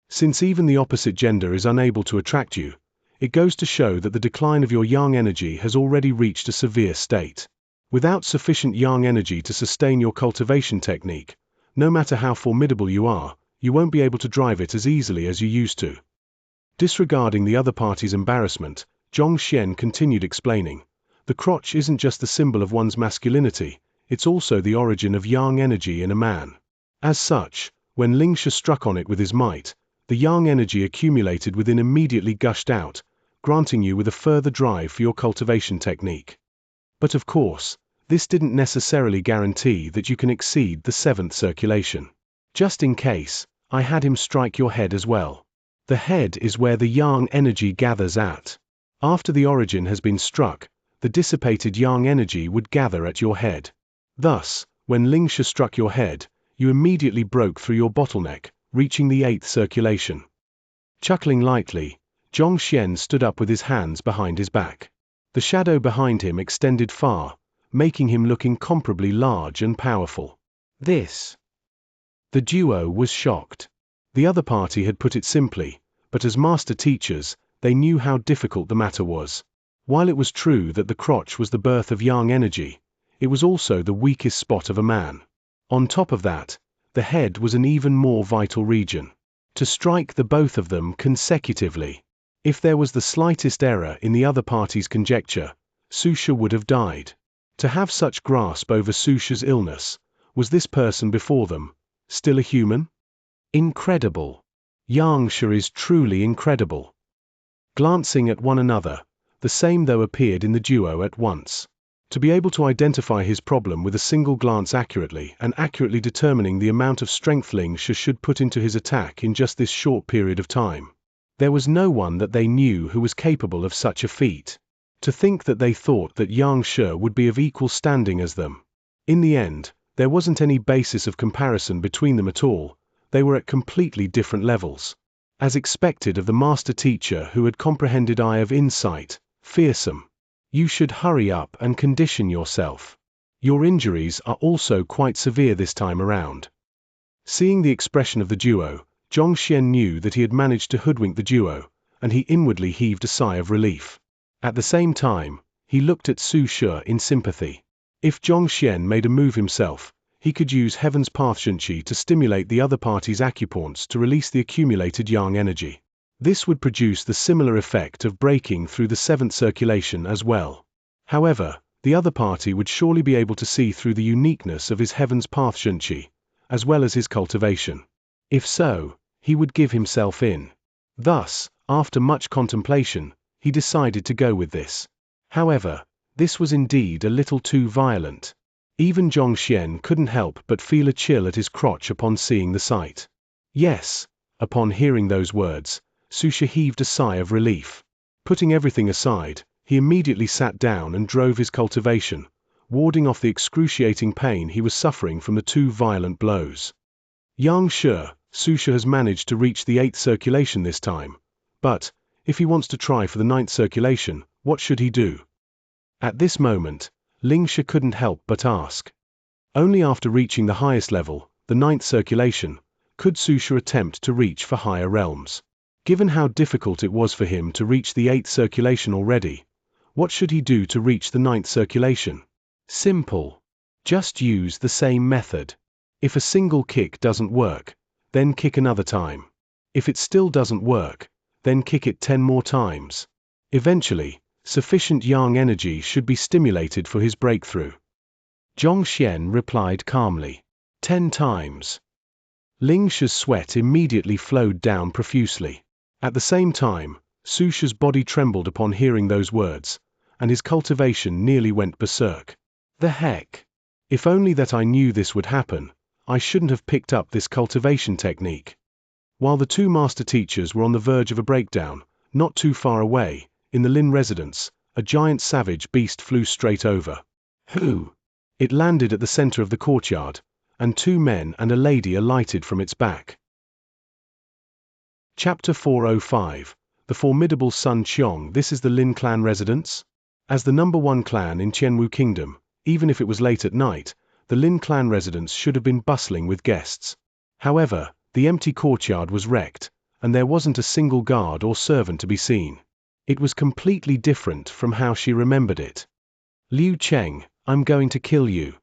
Since even the opposite gender is unable to attract you, it goes to show that the decline of your yang energy has already reached a severe state. Without sufficient yang energy to sustain your cultivation technique, no matter how formidable you are, you won't be able to drive it as easily as you used to. Disregarding the other party's embarrassment, Xianxia continued explaining, the crotch isn't just the symbol of one's masculinity, it's also the origin of yang energy in a man. As such, when Xianxia struck on it with his might, the yang energy accumulated within immediately gushed out, granting you with a further drive for your cultivation technique. But of course, this didn't necessarily guarantee that you can exceed the 7th circulation. Just in case, I had him strike your head as well. The head is where the yang energy gathers at. After the origin has been struck, the dissipated yang energy would gather at your head. Thus, when Xianxia struck your head, you immediately broke through your bottleneck, reaching the 8th circulation. Chuckling lightly, Xianxia stood up with his hands behind his back. The shadow behind him extended far, making him look incomparably large and powerful. This. The duo was shocked. The other party had put it simply, but as master teachers, they knew how difficult the matter was. While it was true that the crotch was the birth of yang energy, it was also the weakest spot of a man. On top of that, the head was an even more vital region. To strike the both of them consecutively. If there was the slightest error in the other party's conjecture, Xianxia would have died. To have such grasp over Xianxia's illness, was this person before them still a human? Incredible. Xianxia is truly incredible. Glancing at one another, the same though appeared in the duo at once. To be able to identify his problem with a single glance accurately and accurately determining the amount of strength Xianxia should put into his attack in just this short period of time. There was no one that they knew who was capable of such a feat. To think that they thought that Xianxia would be of equal standing as them. In the end, there wasn't any basis of comparison between them at all, they were at completely different levels. As expected of the master teacher who had comprehended eye of insight, fearsome. You should hurry up and condition yourself. Your injuries are also quite severe this time around. Seeing the expression of the duo, Xianxia knew that he had managed to hoodwink the duo, and he inwardly heaved a sigh of relief. At the same time, he looked at Xianxia in sympathy. If Xianxia made a move himself, he could use Heaven's Path Xianxia to stimulate the other party's acupoints to release the accumulated yang energy. This would produce the similar effect of breaking through the 7th circulation as well. However, the other party would surely be able to see through the uniqueness of his Heaven's Path Xianxia, as well as his cultivation. If so, he would give himself in. Thus, after much contemplation, he decided to go with this. However, this was indeed a little too violent. Even Xianxia couldn't help but feel a chill at his crotch upon seeing the sight. Yes, upon hearing those words, Xianxia heaved a sigh of relief. Putting everything aside, he immediately sat down and drove his cultivation, warding off the excruciating pain he was suffering from the two violent blows. Xianxia, Xianxia has managed to reach the 8th circulation this time, but, if he wants to try for the 9th circulation, what should he do? At this moment, Xianxia couldn't help but ask. Only after reaching the highest level, the 9th circulation, could Xianxia attempt to reach for higher realms. Given how difficult it was for him to reach the 8th circulation already, what should he do to reach the 9th circulation? Simple. Just use the same method. If a single kick doesn't work, then kick another time. If it still doesn't work, then kick it 10 more times. Eventually, sufficient yang energy should be stimulated for his breakthrough. Xianxia replied calmly. 10 times. Xianxia's sweat immediately flowed down profusely. At the same time, Xianxia's body trembled upon hearing those words, and his cultivation nearly went berserk. The heck! If only that I knew this would happen, I shouldn't have picked up this cultivation technique. While the two master teachers were on the verge of a breakdown, not too far away, in the Lin residence, a giant savage beast flew straight over. Who? It landed at the center of the courtyard, and 2 men and a lady alighted from its back. Chapter 405. The Formidable Sun Qiong. This is the Lin clan residence? As the #1 clan in Qianwu Kingdom, even if it was late at night, the Lin clan residence should have been bustling with guests. However, the empty courtyard was wrecked, and there wasn't a single guard or servant to be seen. It was completely different from how she remembered it. Liu Cheng, I'm going to kill you.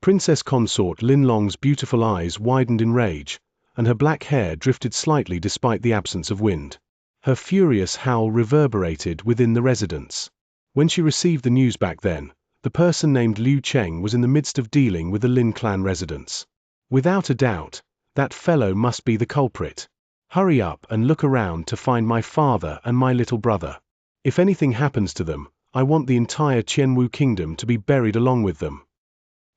Princess Consort Lin Long's beautiful eyes widened in rage, and her black hair drifted slightly despite the absence of wind. Her furious howl reverberated within the residence. When she received the news back then, the person named Liu Cheng was in the midst of dealing with the Lin clan residence. Without a doubt, that fellow must be the culprit. Hurry up and look around to find my father and my little brother. If anything happens to them, I want the entire Qianwu Kingdom to be buried along with them.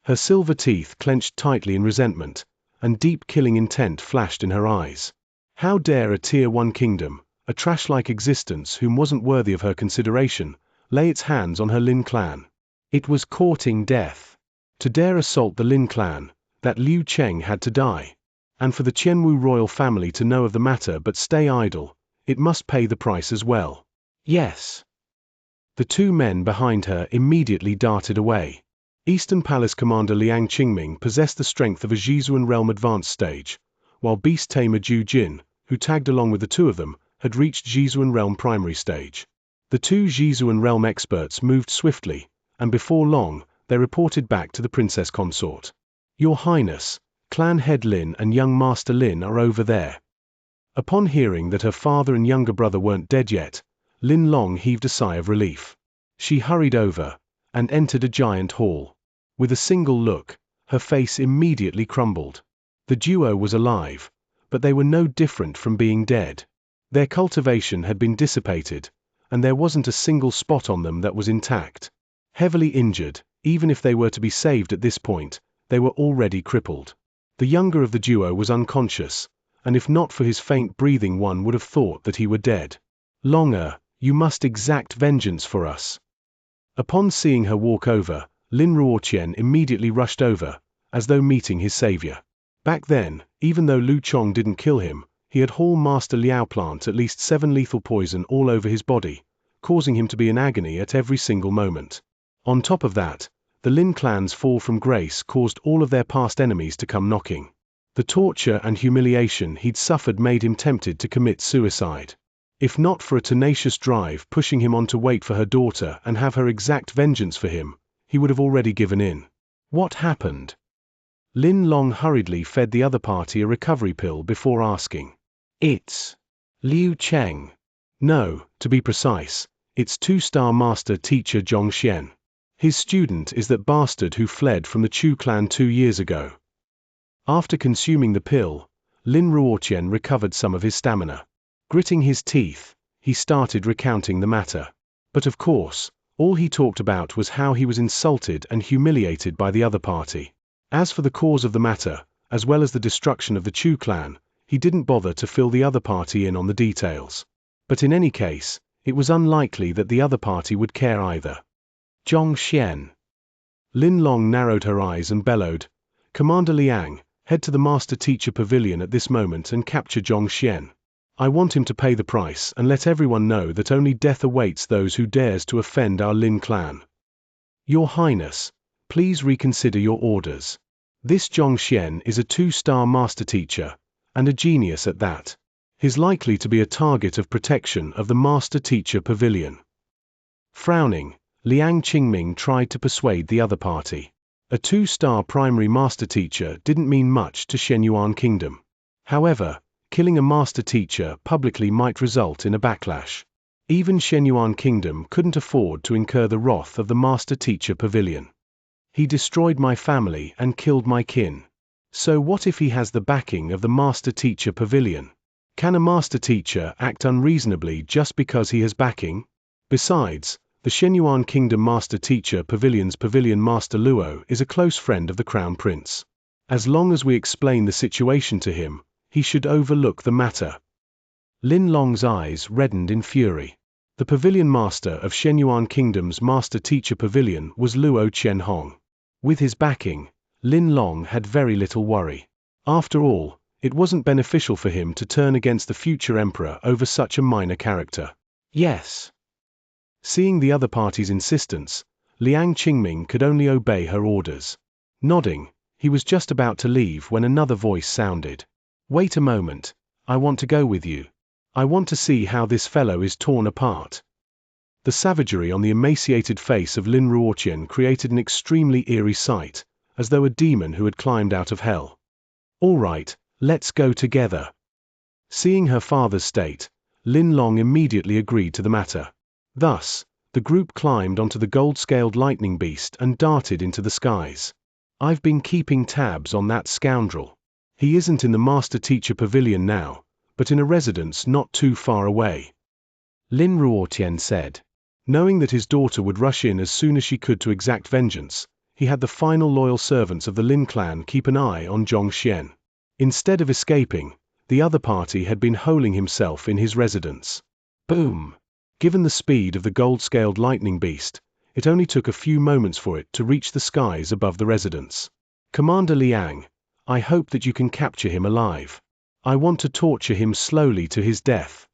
Her silver teeth clenched tightly in resentment, and deep killing intent flashed in her eyes. How dare a Tier 1 kingdom, a trash-like existence whom wasn't worthy of her consideration, lay its hands on her Lin clan? It was courting death. To dare assault the Lin clan, that Liu Cheng had to die. And for the Qianwu royal family to know of the matter but stay idle, it must pay the price as well. Yes. The 2 men behind her immediately darted away. Eastern Palace Commander Liang Qingming possessed the strength of a Zhizuan Realm Advanced Stage, while Beast Tamer Zhu Jin, who tagged along with the 2 of them, had reached Zhizuan Realm Primary Stage. The 2 Zhizuan Realm experts moved swiftly, and before long, they reported back to the Princess Consort. Your Highness, Clan Head Lin and young Master Lin are over there. Upon hearing that her father and younger brother weren't dead yet, Lin Long heaved a sigh of relief. She hurried over, and entered a giant hall. With a single look, her face immediately crumbled. The duo was alive, but they were no different from being dead. Their cultivation had been dissipated, and there wasn't a single spot on them that was intact. Heavily injured, even if they were to be saved at this point, they were already crippled. The younger of the duo was unconscious, and if not for his faint breathing one would have thought that he were dead. Longer, you must exact vengeance for us. Upon seeing her walk over, Lin Ruoqian immediately rushed over, as though meeting his savior. Back then, even though Lu Chong didn't kill him, he had Hall Master Liao plant at least 7 lethal poison all over his body, causing him to be in agony at every single moment. On top of that, the Lin clan's fall from grace caused all of their past enemies to come knocking. The torture and humiliation he'd suffered made him tempted to commit suicide. If not for a tenacious drive pushing him on to wait for her daughter and have her exact vengeance for him, he would have already given in. What happened? Lin Long hurriedly fed the other party a recovery pill before asking. It's Liu Cheng. No, to be precise, it's 2-star master teacher Xianxia. His student is that bastard who fled from the Chu clan 2 years ago. After consuming the pill, Lin Ruotian recovered some of his stamina. Gritting his teeth, he started recounting the matter. But of course, all he talked about was how he was insulted and humiliated by the other party. As for the cause of the matter, as well as the destruction of the Chu clan, he didn't bother to fill the other party in on the details. But in any case, it was unlikely that the other party would care either. Xianxia. Lin Long narrowed her eyes and bellowed, "Commander Liang, head to the Master Teacher Pavilion at this moment and capture Xianxia. I want him to pay the price and let everyone know that only death awaits those who dares to offend our Lin clan. Your Highness, please reconsider your orders. This Xianxia is a 2-star master teacher, and a genius at that. He's likely to be a target of protection of the Master Teacher Pavilion." Frowning, Liang Qingming tried to persuade the other party. A 2-star primary master teacher didn't mean much to Shenyuan Kingdom. However, killing a master teacher publicly might result in a backlash. Even Shenyuan Kingdom couldn't afford to incur the wrath of the Master Teacher Pavilion. He destroyed my family and killed my kin. So what if he has the backing of the Master Teacher Pavilion? Can a master teacher act unreasonably just because he has backing? Besides, the Shenyuan Kingdom Master Teacher Pavilion's Pavilion Master Luo is a close friend of the Crown Prince. As long as we explain the situation to him, he should overlook the matter. Lin Long's eyes reddened in fury. The Pavilion Master of Shenyuan Kingdom's Master Teacher Pavilion was Luo Qianhong. With his backing, Lin Long had very little worry. After all, it wasn't beneficial for him to turn against the future emperor over such a minor character. Yes. Seeing the other party's insistence, Liang Qingming could only obey her orders. Nodding, he was just about to leave when another voice sounded. "Wait a moment, I want to go with you. I want to see how this fellow is torn apart." The savagery on the emaciated face of Lin Ruotian created an extremely eerie sight, as though a demon who had climbed out of hell. "All right, let's go together." Seeing her father's state, Lin Long immediately agreed to the matter. Thus, the group climbed onto the gold-scaled lightning beast and darted into the skies. "I've been keeping tabs on that scoundrel. He isn't in the Master Teacher Pavilion now, but in a residence not too far away," Lin Ruotian said. Knowing that his daughter would rush in as soon as she could to exact vengeance, he had the final loyal servants of the Lin clan keep an eye on Xianxia. Instead of escaping, the other party had been holing himself in his residence. Boom! Given the speed of the gold-scaled lightning beast, it only took a few moments for it to reach the skies above the residence. "Commander Liang, I hope that you can capture him alive. I want to torture him slowly to his death."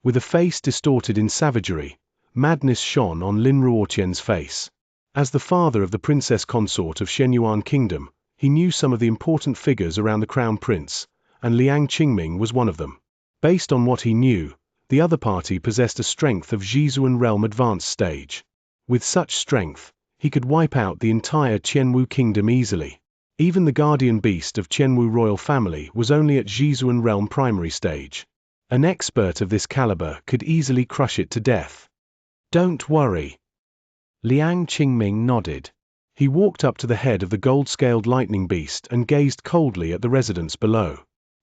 With a face distorted in savagery, madness shone on Lin Ruotian's face. As the father of the princess consort of Shenyuan Kingdom, he knew some of the important figures around the crown prince, and Liang Qingming was one of them. Based on what he knew, the other party possessed a strength of Zhizuan Realm Advanced Stage. With such strength, he could wipe out the entire Qianwu Kingdom easily. Even the guardian beast of Qianwu royal family was only at Zhizuan Realm Primary Stage. An expert of this caliber could easily crush it to death. "Don't worry." Liang Qingming nodded. He walked up to the head of the gold-scaled lightning beast and gazed coldly at the residents below.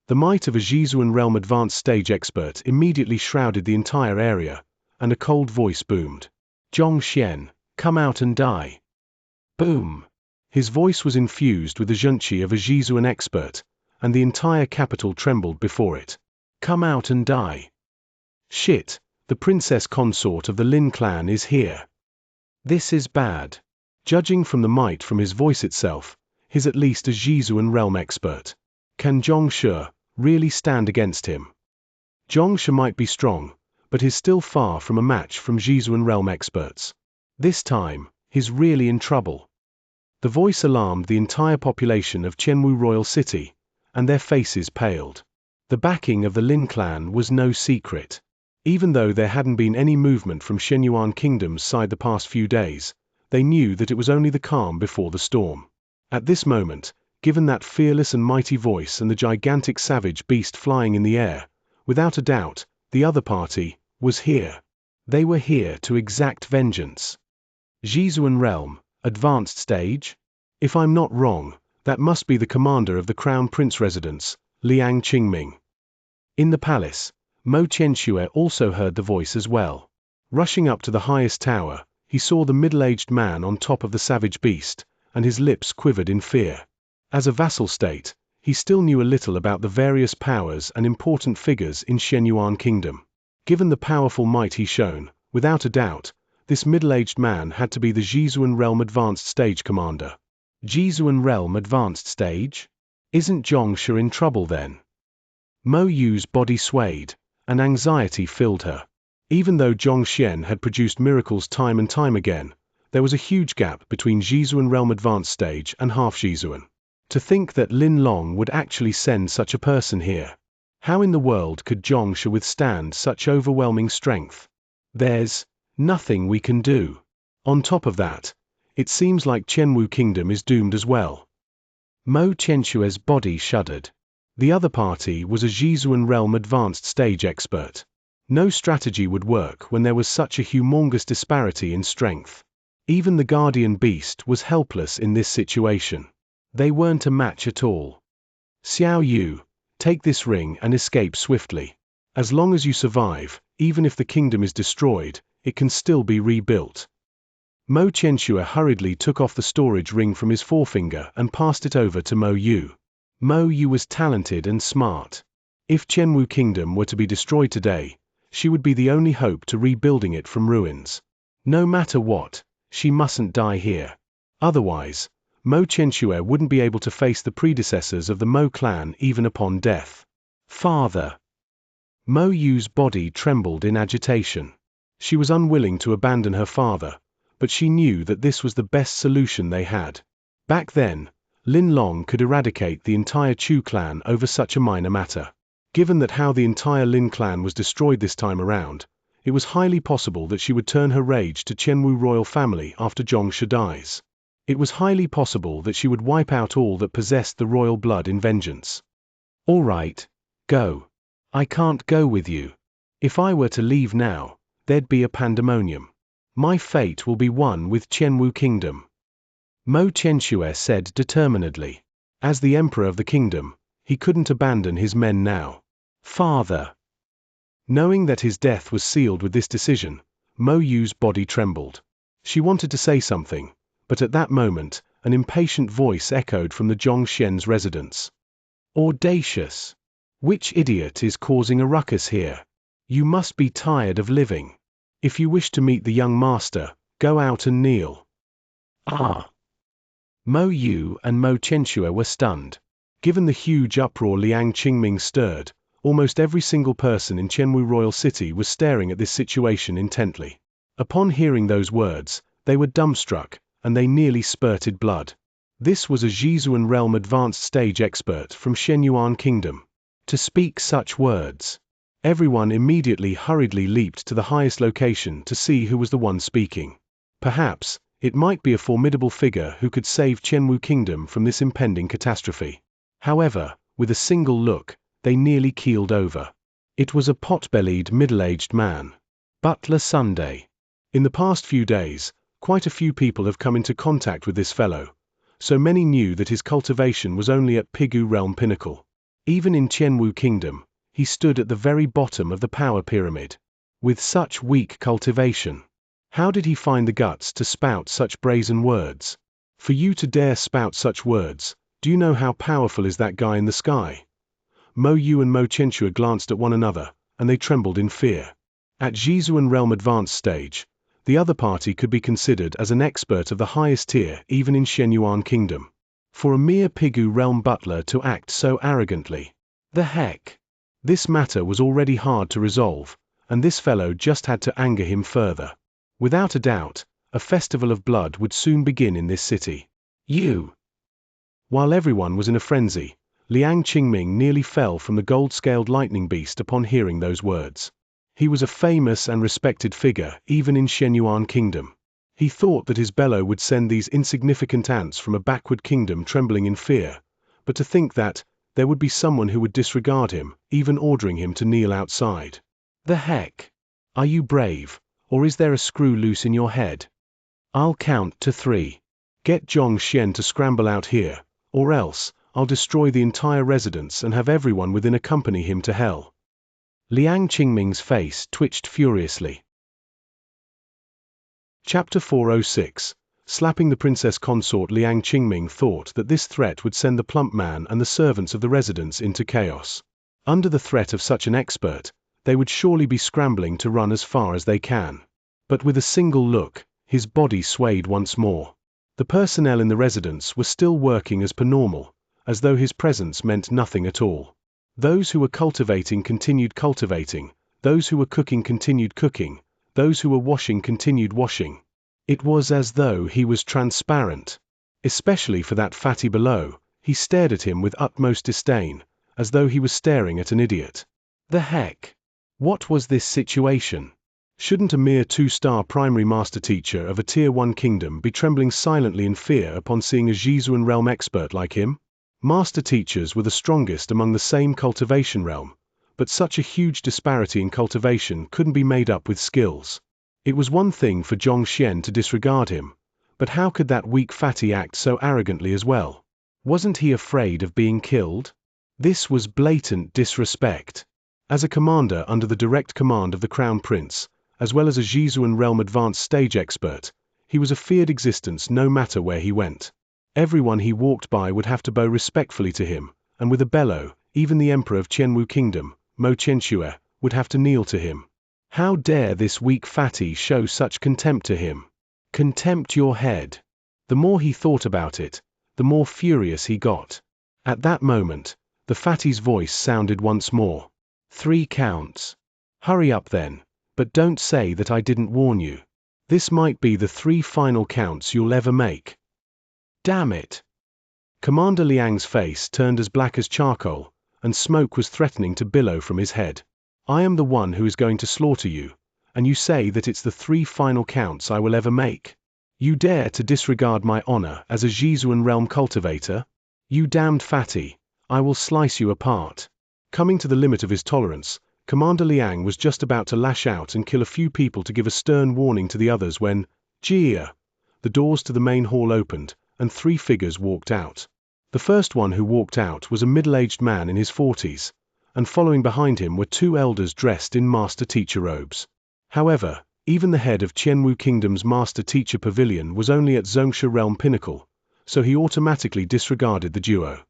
The might of a Zhizuan Realm Advanced Stage expert immediately shrouded the entire area, and a cold voice boomed. "Xianxia, come out and die." Boom! His voice was infused with the Xianxia of a Zhizuan expert, and the entire capital trembled before it. "Come out and die." "Shit, the princess consort of the Lin clan is here. This is bad." Judging from the might from his voice itself, he's at least a Zhizuan realm expert. Can Xianxia really stand against him? Xianxia might be strong, but he's still far from a match from Zhizuan realm experts. This time, he's really in trouble. The voice alarmed the entire population of Qianwu Royal City, and their faces paled. The backing of the Lin clan was no secret. Even though there hadn't been any movement from Shenyuan Kingdom's side the past few days, they knew that it was only the calm before the storm. At this moment, given that fearless and mighty voice and the gigantic savage beast flying in the air, without a doubt, the other party was here. They were here to exact vengeance. Xizuan Realm, Advanced Stage? If I'm not wrong, that must be the commander of the Crown Prince residence, Liang Qingming. In the palace, Mo Qianxue also heard the voice as well. Rushing up to the highest tower, he saw the middle-aged man on top of the savage beast, and his lips quivered in fear. As a vassal state, he still knew a little about the various powers and important figures in Shenyuan Kingdom. Given the powerful might he shown, without a doubt, this middle-aged man had to be the Xizuan Realm Advanced Stage commander. Xizuan Realm Advanced Stage? Isn't Xianxia in trouble then? Mo Yu's body swayed, and anxiety filled her. Even though Zhongxian had produced miracles time and time again, there was a huge gap between Xizuan Realm Advanced Stage and half Xizuan. To think that Lin Long would actually send such a person here. How in the world could Xianxia withstand such overwhelming strength? There's nothing we can do. On top of that, it seems like Qianwu Kingdom is doomed as well. Mo Qianxue's body shuddered. The other party was a Xizuan Realm Advanced Stage expert. No strategy would work when there was such a humongous disparity in strength. Even the Guardian Beast was helpless in this situation. They weren't a match at all. Xiao Yu, take this ring and escape swiftly. As long as you survive, even if the kingdom is destroyed, it can still be rebuilt. Mo Qianxue hurriedly took off the storage ring from his forefinger and passed it over to Mo Yu. Mo Yu was talented and smart. If Qianwu Kingdom were to be destroyed today, she would be the only hope to rebuilding it from ruins. No matter what, she mustn't die here. Otherwise, Mo Qianxue wouldn't be able to face the predecessors of the Mo clan even upon death. Father. Mo Yu's body trembled in agitation. She was unwilling to abandon her father, but she knew that this was the best solution they had. Back then, Lin Long could eradicate the entire Chu clan over such a minor matter. Given that how the entire Lin clan was destroyed this time around, it was highly possible that she would turn her rage to Qianwu royal family after Xianxia dies. It was highly possible that she would wipe out all that possessed the royal blood in vengeance. All right, go. I can't go with you. If I were to leave now, there'd be a pandemonium. My fate will be one with Qianwu Kingdom. Mo Qianxue said determinedly. As the emperor of the kingdom, he couldn't abandon his men now. Father. Knowing that his death was sealed with this decision, Mo Yu's body trembled. She wanted to say something, but at that moment, an impatient voice echoed from the Zhongxian's residence. Audacious. Which idiot is causing a ruckus here? You must be tired of living. If you wish to meet the young master, go out and kneel. Ah! Mo Yu and Mo Qianxue were stunned. Given the huge uproar Liang Qingming stirred, almost every single person in Qianwu Royal City was staring at this situation intently. Upon hearing those words, they were dumbstruck, and they nearly spurted blood. This was a Xizuan Realm Advanced Stage expert from Shenyuan Kingdom. To speak such words. Everyone immediately hurriedly leaped to the highest location to see who was the one speaking. Perhaps, it might be a formidable figure who could save Qianwu Kingdom from this impending catastrophe. However, with a single look, they nearly keeled over. It was a pot-bellied middle-aged man. Butler Sunday. In the past few days, quite a few people have come into contact with this fellow, so many knew that his cultivation was only at Pigu Realm pinnacle. Even in Qianwu Kingdom, he stood at the very bottom of the power pyramid. With such weak cultivation, how did he find the guts to spout such brazen words? For you to dare spout such words, do you know how powerful is that guy in the sky? Mo Yu and Mo Qianxue glanced at one another, and they trembled in fear. At Xizuan Realm Advanced Stage, the other party could be considered as an expert of the highest tier even in Shenyuan Kingdom. For a mere Pigu Realm butler to act so arrogantly. The heck? This matter was already hard to resolve, and this fellow just had to anger him further. Without a doubt, a festival of blood would soon begin in this city. You! While everyone was in a frenzy, Liang Qingming nearly fell from the gold-scaled lightning beast upon hearing those words. He was a famous and respected figure even in Shenyuan Kingdom. He thought that his bellow would send these insignificant ants from a backward kingdom trembling in fear, but to think that there would be someone who would disregard him, even ordering him to kneel outside. The heck? Are you brave, or is there a screw loose in your head? I'll count to 3. Get Xianxia to scramble out here, or else I'll destroy the entire residence and have everyone within accompany him to hell. Liang Qingming's face twitched furiously. Chapter 406. Slapping the princess consort. Liang Qingming thought that this threat would send the plump man and the servants of the residence into chaos. Under the threat of such an expert, they would surely be scrambling to run as far as they can. But with a single look, his body swayed once more. The personnel in the residence were still working as per normal, as though his presence meant nothing at all. Those who were cultivating continued cultivating, those who were cooking continued cooking, those who were washing continued washing. It was as though he was transparent. Especially for that fatty below, he stared at him with utmost disdain, as though he was staring at an idiot. The heck? What was this situation? Shouldn't a mere 2-star primary master teacher of a Tier 1 kingdom be trembling silently in fear upon seeing a Xianxia realm expert like him? Master teachers were the strongest among the same cultivation realm, but such a huge disparity in cultivation couldn't be made up with skills. It was one thing for Xianxia to disregard him, but how could that weak fatty act so arrogantly as well? Wasn't he afraid of being killed? This was blatant disrespect. As a commander under the direct command of the Crown Prince, as well as a Xianxia realm advanced stage expert, he was a feared existence no matter where he went. Everyone he walked by would have to bow respectfully to him, and with a bellow, even the emperor of Qianwu Kingdom, Mo Xianxia, would have to kneel to him. How dare this weak fatty show such contempt to him? Contempt your head. The more he thought about it, the more furious he got. At that moment, the fatty's voice sounded once more. 3 counts. Hurry up then, but don't say that I didn't warn you. This might be the 3 final counts you'll ever make. Damn it. Commander Liang's face turned as black as charcoal, and smoke was threatening to billow from his head. I am the one who is going to slaughter you, and you say that it's the 3 final counts I will ever make. You dare to disregard my honor as a Xianxia realm cultivator? You damned fatty, I will slice you apart. Coming to the limit of his tolerance, Commander Liang was just about to lash out and kill a few people to give a stern warning to the others when, Jia! The doors to the main hall opened, and 3 figures walked out. The first one who walked out was a middle-aged man in his 40s, and following behind him were 2 elders dressed in master teacher robes. However, even the head of Qianwu Kingdom's master teacher pavilion was only at Xianxia realm pinnacle, so he automatically disregarded the duo.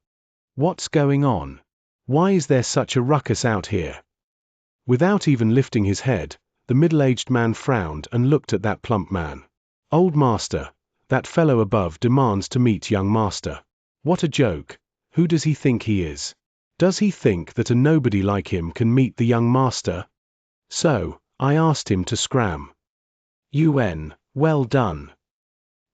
What's going on? Why is there such a ruckus out here? Without even lifting his head, the middle-aged man frowned and looked at that plump man. Old master, that fellow above demands to meet young master. What a joke. Who does he think he is? Does he think that a nobody like him can meet the young master? So, I asked him to scram. Well done.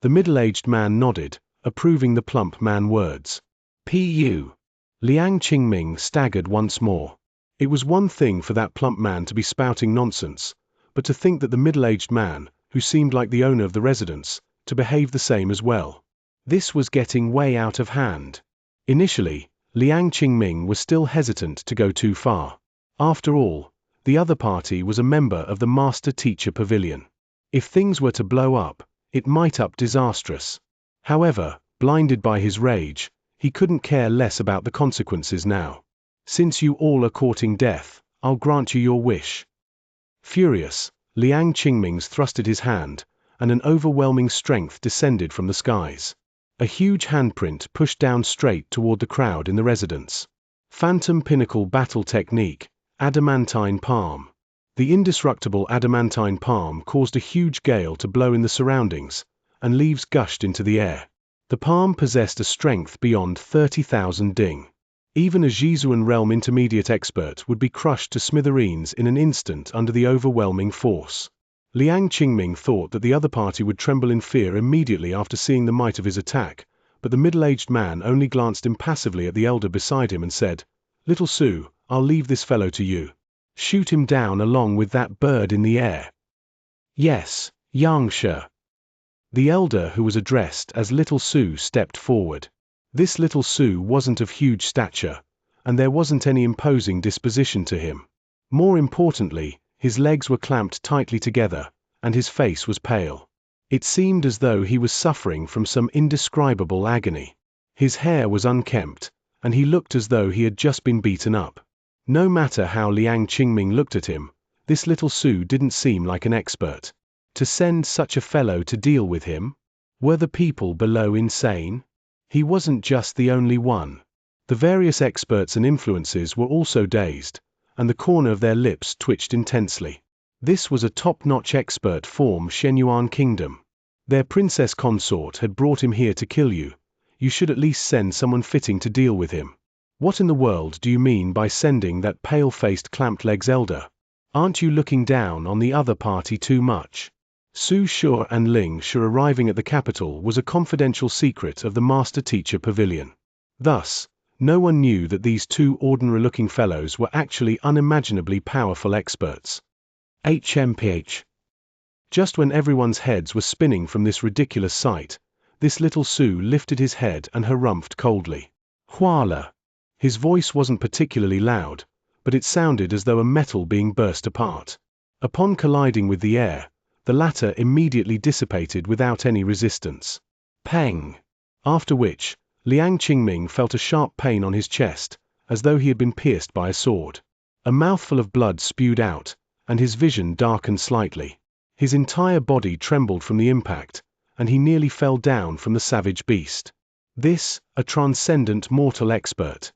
The middle-aged man nodded, approving the plump man's words. Pu. Liang Qingming staggered once more. It was one thing for that plump man to be spouting nonsense, but to think that the middle-aged man, who seemed like the owner of the residence, to behave the same as well. This was getting way out of hand. Initially, Liang Qingming was still hesitant to go too far. After all, the other party was a member of the Master Teacher Pavilion. If things were to blow up, it might up disastrous. However, blinded by his rage, he couldn't care less about the consequences now. Since you all are courting death, I'll grant you your wish. Furious, Liang Qingming thrusted his hand, and an overwhelming strength descended from the skies. A huge handprint pushed down straight toward the crowd in the residence. Phantom Pinnacle Battle Technique, Adamantine Palm. The indestructible adamantine palm caused a huge gale to blow in the surroundings, and leaves gushed into the air. The palm possessed a strength beyond 30,000 ding. Even a Xianxia realm intermediate expert would be crushed to smithereens in an instant under the overwhelming force. Liang Qingming thought that the other party would tremble in fear immediately after seeing the might of his attack, but the middle-aged man only glanced impassively at the elder beside him and said, "Little Su, I'll leave this fellow to you. Shoot him down along with that bird in the air." "Yes, Xianxia." The elder who was addressed as Little Su stepped forward. This Little Su wasn't of huge stature, and there wasn't any imposing disposition to him. More importantly, his legs were clamped tightly together, and his face was pale. It seemed as though he was suffering from some indescribable agony. His hair was unkempt, and he looked as though he had just been beaten up. No matter how Liang Qingming looked at him, this little Su didn't seem like an expert. To send such a fellow to deal with him? Were the people below insane? He wasn't just the only one. The various experts and influences were also dazed, and the corner of their lips twitched intensely. This was a top-notch expert from Shenyuan Kingdom. Their princess consort had brought him here to kill you. You should at least send someone fitting to deal with him. What in the world do you mean by sending that pale-faced clamped-legs elder? Aren't you looking down on the other party too much? Su Shu and Ling Shu arriving at the capital was a confidential secret of the master-teacher pavilion. Thus, no one knew that these two ordinary-looking fellows were actually unimaginably powerful experts. HMPH. Just when everyone's heads were spinning from this ridiculous sight, this little Su lifted his head and harumphed coldly. Huala. His voice wasn't particularly loud, but it sounded as though a metal being burst apart. Upon colliding with the air, the latter immediately dissipated without any resistance. Pang! After which, Liang Qingming felt a sharp pain on his chest, as though he had been pierced by a sword. A mouthful of blood spewed out, and his vision darkened slightly. His entire body trembled from the impact, and he nearly fell down from the savage beast. This, a transcendent mortal expert.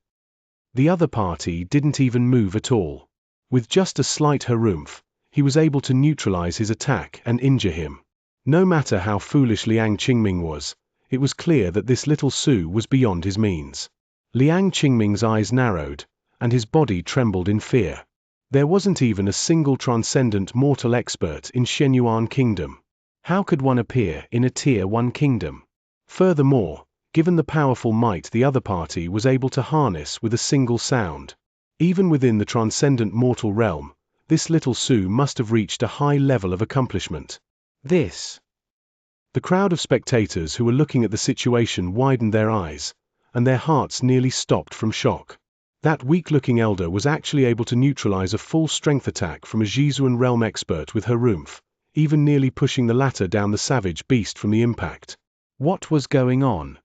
The other party didn't even move at all. With just a slight harumph, he was able to neutralize his attack and injure him. No matter how foolish Liang Qingming was, it was clear that this little Su was beyond his means. Liang Qingming's eyes narrowed, and his body trembled in fear. There wasn't even a single transcendent mortal expert in Shenyuan Kingdom. How could one appear in a Tier 1 kingdom? Furthermore, given the powerful might the other party was able to harness with a single sound. Even within the transcendent mortal realm, this little Su must have reached a high level of accomplishment. The crowd of spectators who were looking at the situation widened their eyes, and their hearts nearly stopped from shock. That weak-looking elder was actually able to neutralize a full-strength attack from a Jizuan realm expert with harumph, even nearly pushing the latter down the savage beast from the impact. What was going on?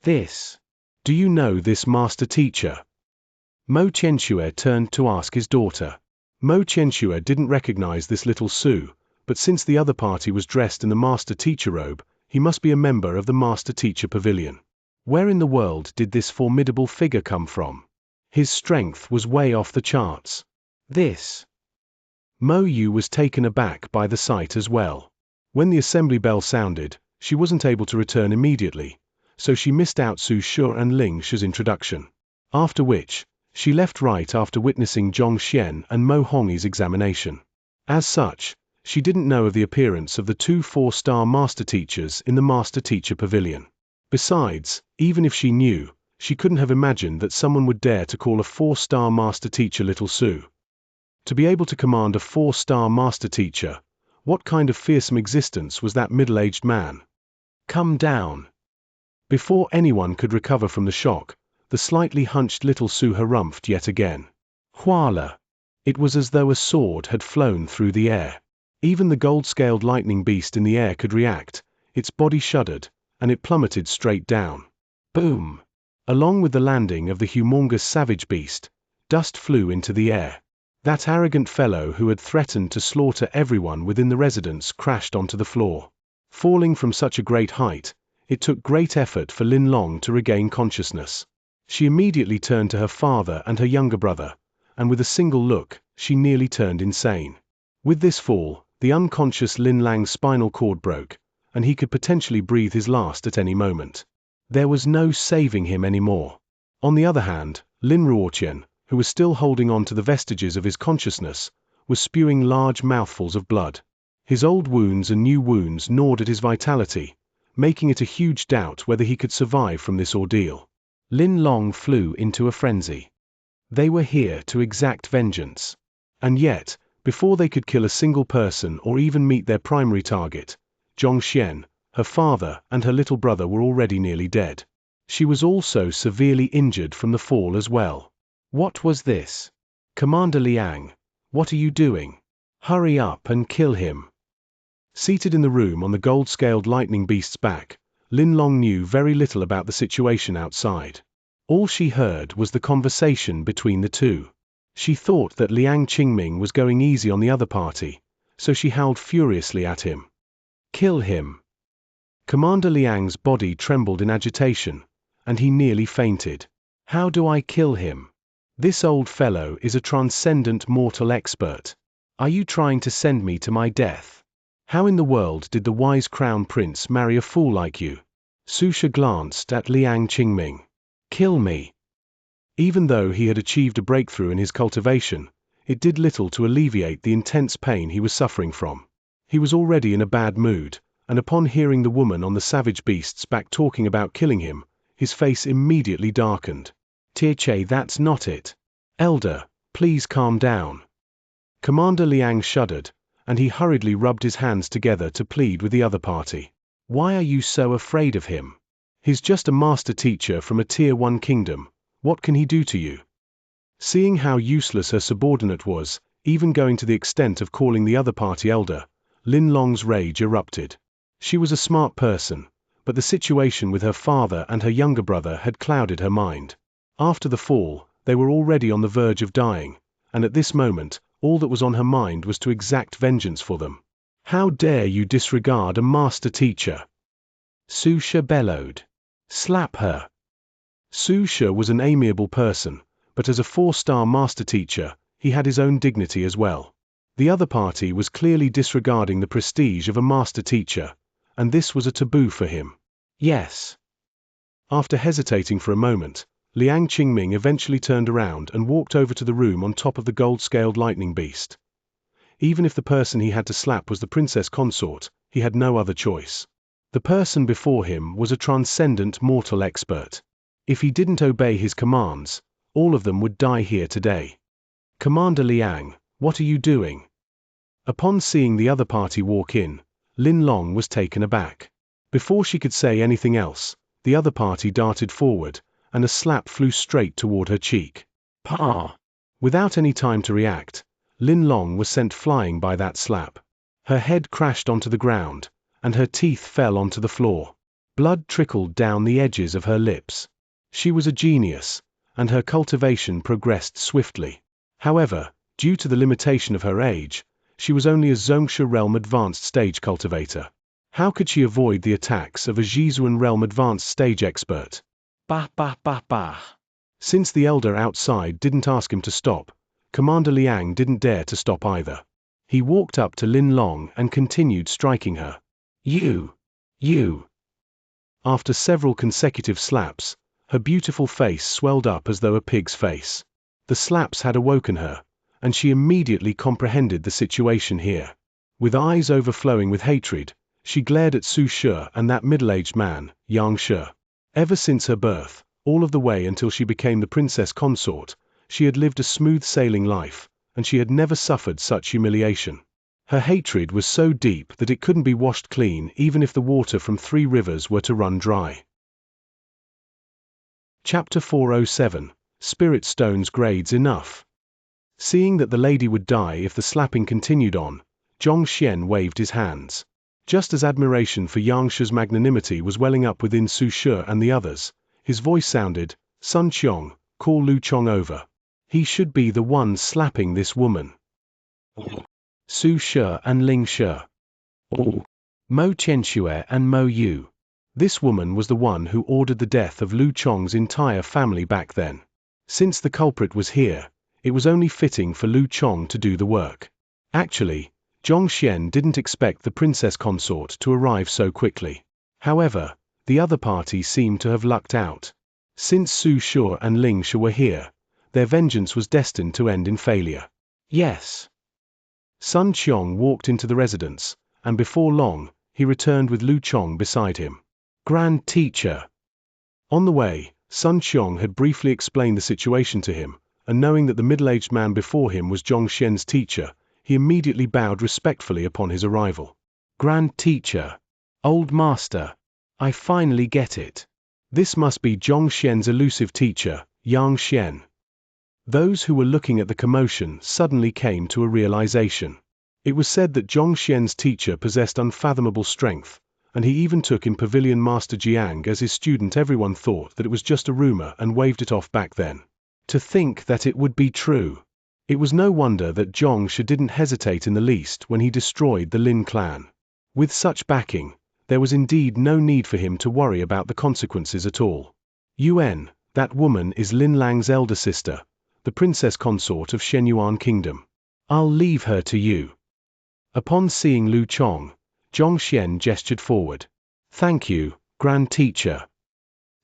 Do you know this master teacher? Mo Qianxia turned to ask his daughter. Mo Qianxia didn't recognize this little Su, but since the other party was dressed in the master teacher robe, he must be a member of the master teacher pavilion. Where in the world did this formidable figure come from? His strength was way off the charts. Mo Yu was taken aback by the sight as well. When the assembly bell sounded, she wasn't able to return immediately, so she missed out Su Shu and Ling Shu's introduction. After which, she left right after witnessing Zhong Xian and Mo Hongyi's examination. As such, she didn't know of the appearance of the two 4-star master teachers in the master teacher pavilion. Besides, even if she knew, she couldn't have imagined that someone would dare to call a 4-star master teacher little Su. To be able to command a 4-star master teacher, what kind of fearsome existence was that middle-aged man? Come down. Before anyone could recover from the shock, the slightly hunched little Su harumphed yet again. Huala! It was as though a sword had flown through the air. Even the gold-scaled lightning beast in the air could react, its body shuddered, and it plummeted straight down. Boom! Along with the landing of the humongous savage beast, dust flew into the air. That arrogant fellow who had threatened to slaughter everyone within the residence crashed onto the floor. Falling from such a great height, it took great effort for Lin Long to regain consciousness. She immediately turned to her father and her younger brother, and with a single look, she nearly turned insane. With this fall, the unconscious Lin Lang's spinal cord broke, and he could potentially breathe his last at any moment. There was no saving him anymore. On the other hand, Lin Ruotian, who was still holding on to the vestiges of his consciousness, was spewing large mouthfuls of blood. His old wounds and new wounds gnawed at his vitality, making it a huge doubt whether he could survive from this ordeal. Lin Long flew into a frenzy. They were here to exact vengeance. And yet, before they could kill a single person or even meet their primary target, Zhong Xian, her father and her little brother were already nearly dead. She was also severely injured from the fall as well. What was this? Commander Liang, what are you doing? Hurry up and kill him. Seated in the room on the gold-scaled lightning beast's back, Lin Long knew very little about the situation outside. All she heard was the conversation between the two. She thought that Liang Qingming was going easy on the other party, so she howled furiously at him. "Kill him!" Commander Liang's body trembled in agitation, and he nearly fainted. "How do I kill him? This old fellow is a transcendent mortal expert. Are you trying to send me to my death? How in the world did the wise crown prince marry a fool like you?" Xianxia glanced at Liang Qingming. "Kill me." Even though he had achieved a breakthrough in his cultivation, it did little to alleviate the intense pain he was suffering from. He was already in a bad mood, and upon hearing the woman on the savage beast's back talking about killing him, his face immediately darkened. "Tieche, that's not it. Elder, please calm down." Commander Liang shuddered, and he hurriedly rubbed his hands together to plead with the other party. "Why are you so afraid of him? He's just a master teacher from a Tier 1 kingdom. What can he do to you?" Seeing how useless her subordinate was, even going to the extent of calling the other party elder, Lin Long's rage erupted. She was a smart person, but the situation with her father and her younger brother had clouded her mind. After the fall, they were already on the verge of dying, and at this moment, all that was on her mind was to exact vengeance for them. "How dare you disregard a master teacher?" Xianxia bellowed. "Slap her!" Xianxia was an amiable person, but as a 4-star master teacher, he had his own dignity as well. The other party was clearly disregarding the prestige of a master teacher, and this was a taboo for him. "Yes." After hesitating for a moment, Liang Qingming eventually turned around and walked over to the room on top of the gold-scaled lightning beast. Even if the person he had to slap was the princess consort, he had no other choice. The person before him was a transcendent mortal expert. If he didn't obey his commands, all of them would die here today. "Commander Liang, what are you doing?" Upon seeing the other party walk in, Lin Long was taken aback. Before she could say anything else, the other party darted forward, and a slap flew straight toward her cheek. "Pah!" Without any time to react, Lin Long was sent flying by that slap. Her head crashed onto the ground, and her teeth fell onto the floor. Blood trickled down the edges of her lips. She was a genius, and her cultivation progressed swiftly. However, due to the limitation of her age, she was only a Xianxia realm advanced stage cultivator. How could she avoid the attacks of a Zhizuan realm advanced stage expert? Bah bah bah bah. Since the elder outside didn't ask him to stop, Commander Liang didn't dare to stop either. He walked up to Lin Long and continued striking her. You! After several consecutive slaps, her beautiful face swelled up as though a pig's face. The slaps had awoken her, and she immediately comprehended the situation here. With eyes overflowing with hatred, she glared at Xianxia and that middle-aged man, Xianxia. Ever since her birth, all of the way until she became the princess consort, she had lived a smooth-sailing life, and she had never suffered such humiliation. Her hatred was so deep that it couldn't be washed clean even if the water from 3 rivers were to run dry. Chapter 407, Spirit Stones Grades Enough. Seeing that the lady would die if the slapping continued on, Zhongxian waved his hands. Just as admiration for Xianxia's magnanimity was welling up within Xianxia and the others, his voice sounded, "Sun Qiong, call Lu Chong over. He should be the one slapping this woman." Xianxia and Ling Shi. Mo Qianxue and Mo Yu. This woman was the one who ordered the death of Lu Chong's entire family back then. Since the culprit was here, it was only fitting for Lu Chong to do the work. Actually, Zhongxian didn't expect the princess consort to arrive so quickly. However, the other party seemed to have lucked out. Since Xianxia and Ling Shi were here, their vengeance was destined to end in failure. Yes. Sun Qiong walked into the residence, and before long, he returned with Lu Chong beside him. Grand Teacher. On the way, Sun Qiong had briefly explained the situation to him, and knowing that the middle-aged man before him was Zhongxian's teacher, he immediately bowed respectfully upon his arrival. Grand Teacher. Old Master. I finally get it. This must be Zhongxian's elusive teacher, Xianxia. Those who were looking at the commotion suddenly came to a realization. It was said that Zhongxian's teacher possessed unfathomable strength, and he even took in Pavilion Master Jiang as his student. Everyone thought that it was just a rumor and waved it off back then. To think that it would be true. It was no wonder that Zhongxia didn't hesitate in the least when he destroyed the Lin clan. With such backing, there was indeed no need for him to worry about the consequences at all. Yuan, that woman is Lin Lang's elder sister, the princess consort of Shenyuan Kingdom. I'll leave her to you. Upon seeing Lu Chong, Zhongxian gestured forward. Thank you, Grand Teacher.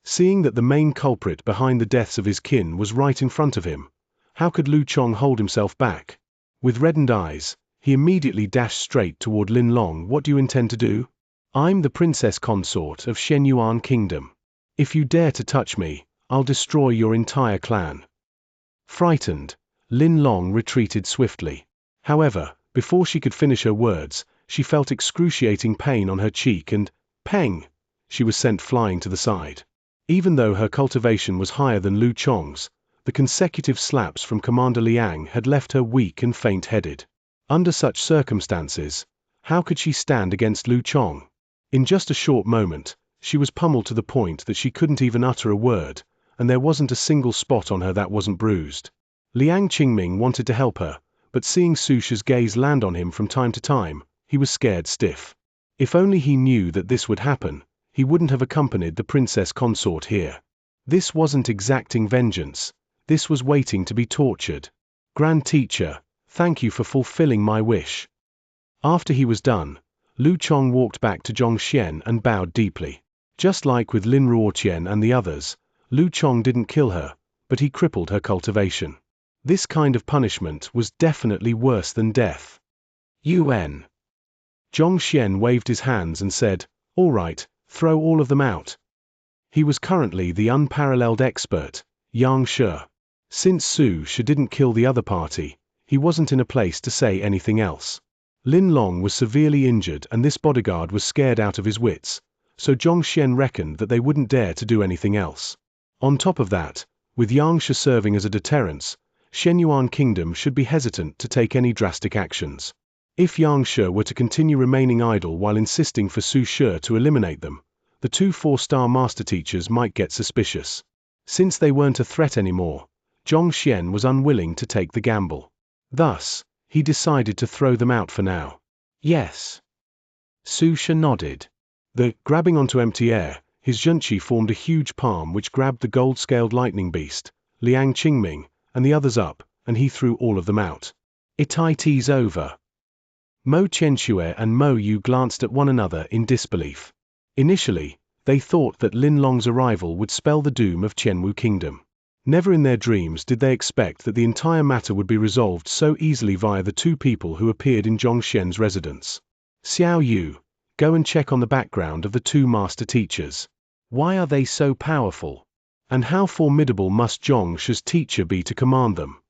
Seeing that the main culprit behind the deaths of his kin was right in front of him, how could Lu Chong hold himself back? With reddened eyes, he immediately dashed straight toward Lin Long. What do you intend to do? I'm the princess consort of Shenyuan Kingdom. If you dare to touch me, I'll destroy your entire clan. Frightened, Lin Long retreated swiftly. However, before she could finish her words, she felt excruciating pain on her cheek and, peng, she was sent flying to the side. Even though her cultivation was higher than Lu Chong's, the consecutive slaps from Commander Liang had left her weak and faint-headed. Under such circumstances, how could she stand against Lu Chong? In just a short moment, she was pummeled to the point that she couldn't even utter a word, and there wasn't a single spot on her that wasn't bruised. Liang Qingming wanted to help her, but seeing Su Shi's gaze land on him from time to time, he was scared stiff. If only he knew that this would happen, he wouldn't have accompanied the princess consort here. This wasn't exacting vengeance, this was waiting to be tortured. Grand Teacher, thank you for fulfilling my wish. After he was done, Lu Chong walked back to Zhongxian and bowed deeply. Just like with Lin Ruoqian and the others, Lu Chong didn't kill her, but he crippled her cultivation. This kind of punishment was definitely worse than death. Yuan. Zhongxian waved his hands and said, all right, throw all of them out. He was currently the unparalleled expert, Xianxia. Since Su Shi didn't kill the other party, he wasn't in a place to say anything else. Lin Long was severely injured and this bodyguard was scared out of his wits, so Zhongxian reckoned that they wouldn't dare to do anything else. On top of that, with Xianxia serving as a deterrence, Shenyuan Kingdom should be hesitant to take any drastic actions. If Xianxia were to continue remaining idle while insisting for Su Shi to eliminate them, the two 4-star master teachers might get suspicious. Since they weren't a threat anymore, Zhongxian was unwilling to take the gamble. Thus, he decided to throw them out for now. Yes. Su Shi nodded. Grabbing onto empty air, his Xianxia formed a huge palm which grabbed the gold-scaled lightning beast, Liang Qingming, and the others up, and he threw all of them out. It's over. Mo Qianxue and Mo Yu glanced at one another in disbelief. Initially, they thought that Lin Long's arrival would spell the doom of Qianwu Kingdom. Never in their dreams did they expect that the entire matter would be resolved so easily via the two people who appeared in Zhongxian's residence. Xiao Yu, go and check on the background of the two master teachers. Why are they so powerful? And how formidable must Zhongxia's teacher be to command them?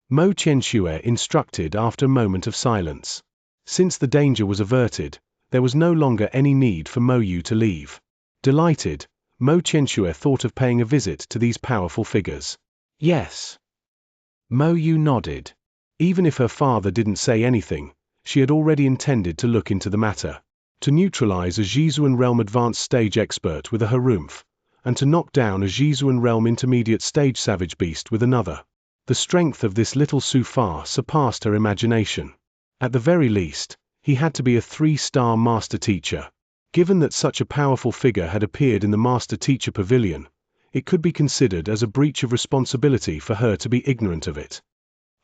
Mo Qianxue instructed after a moment of silence. Since the danger was averted, there was no longer any need for Mo Yu to leave. Delighted, Mo Qianxue thought of paying a visit to these powerful figures. Yes. Mo Yu nodded. Even if her father didn't say anything, she had already intended to look into the matter. To neutralize a Zhizuan realm advanced stage expert with a harumph, and to knock down a Zhizuan realm intermediate stage savage beast with another. The strength of this little Su far surpassed her imagination. At the very least, he had to be a 3-star master teacher. Given that such a powerful figure had appeared in the master teacher pavilion, it could be considered as a breach of responsibility for her to be ignorant of it.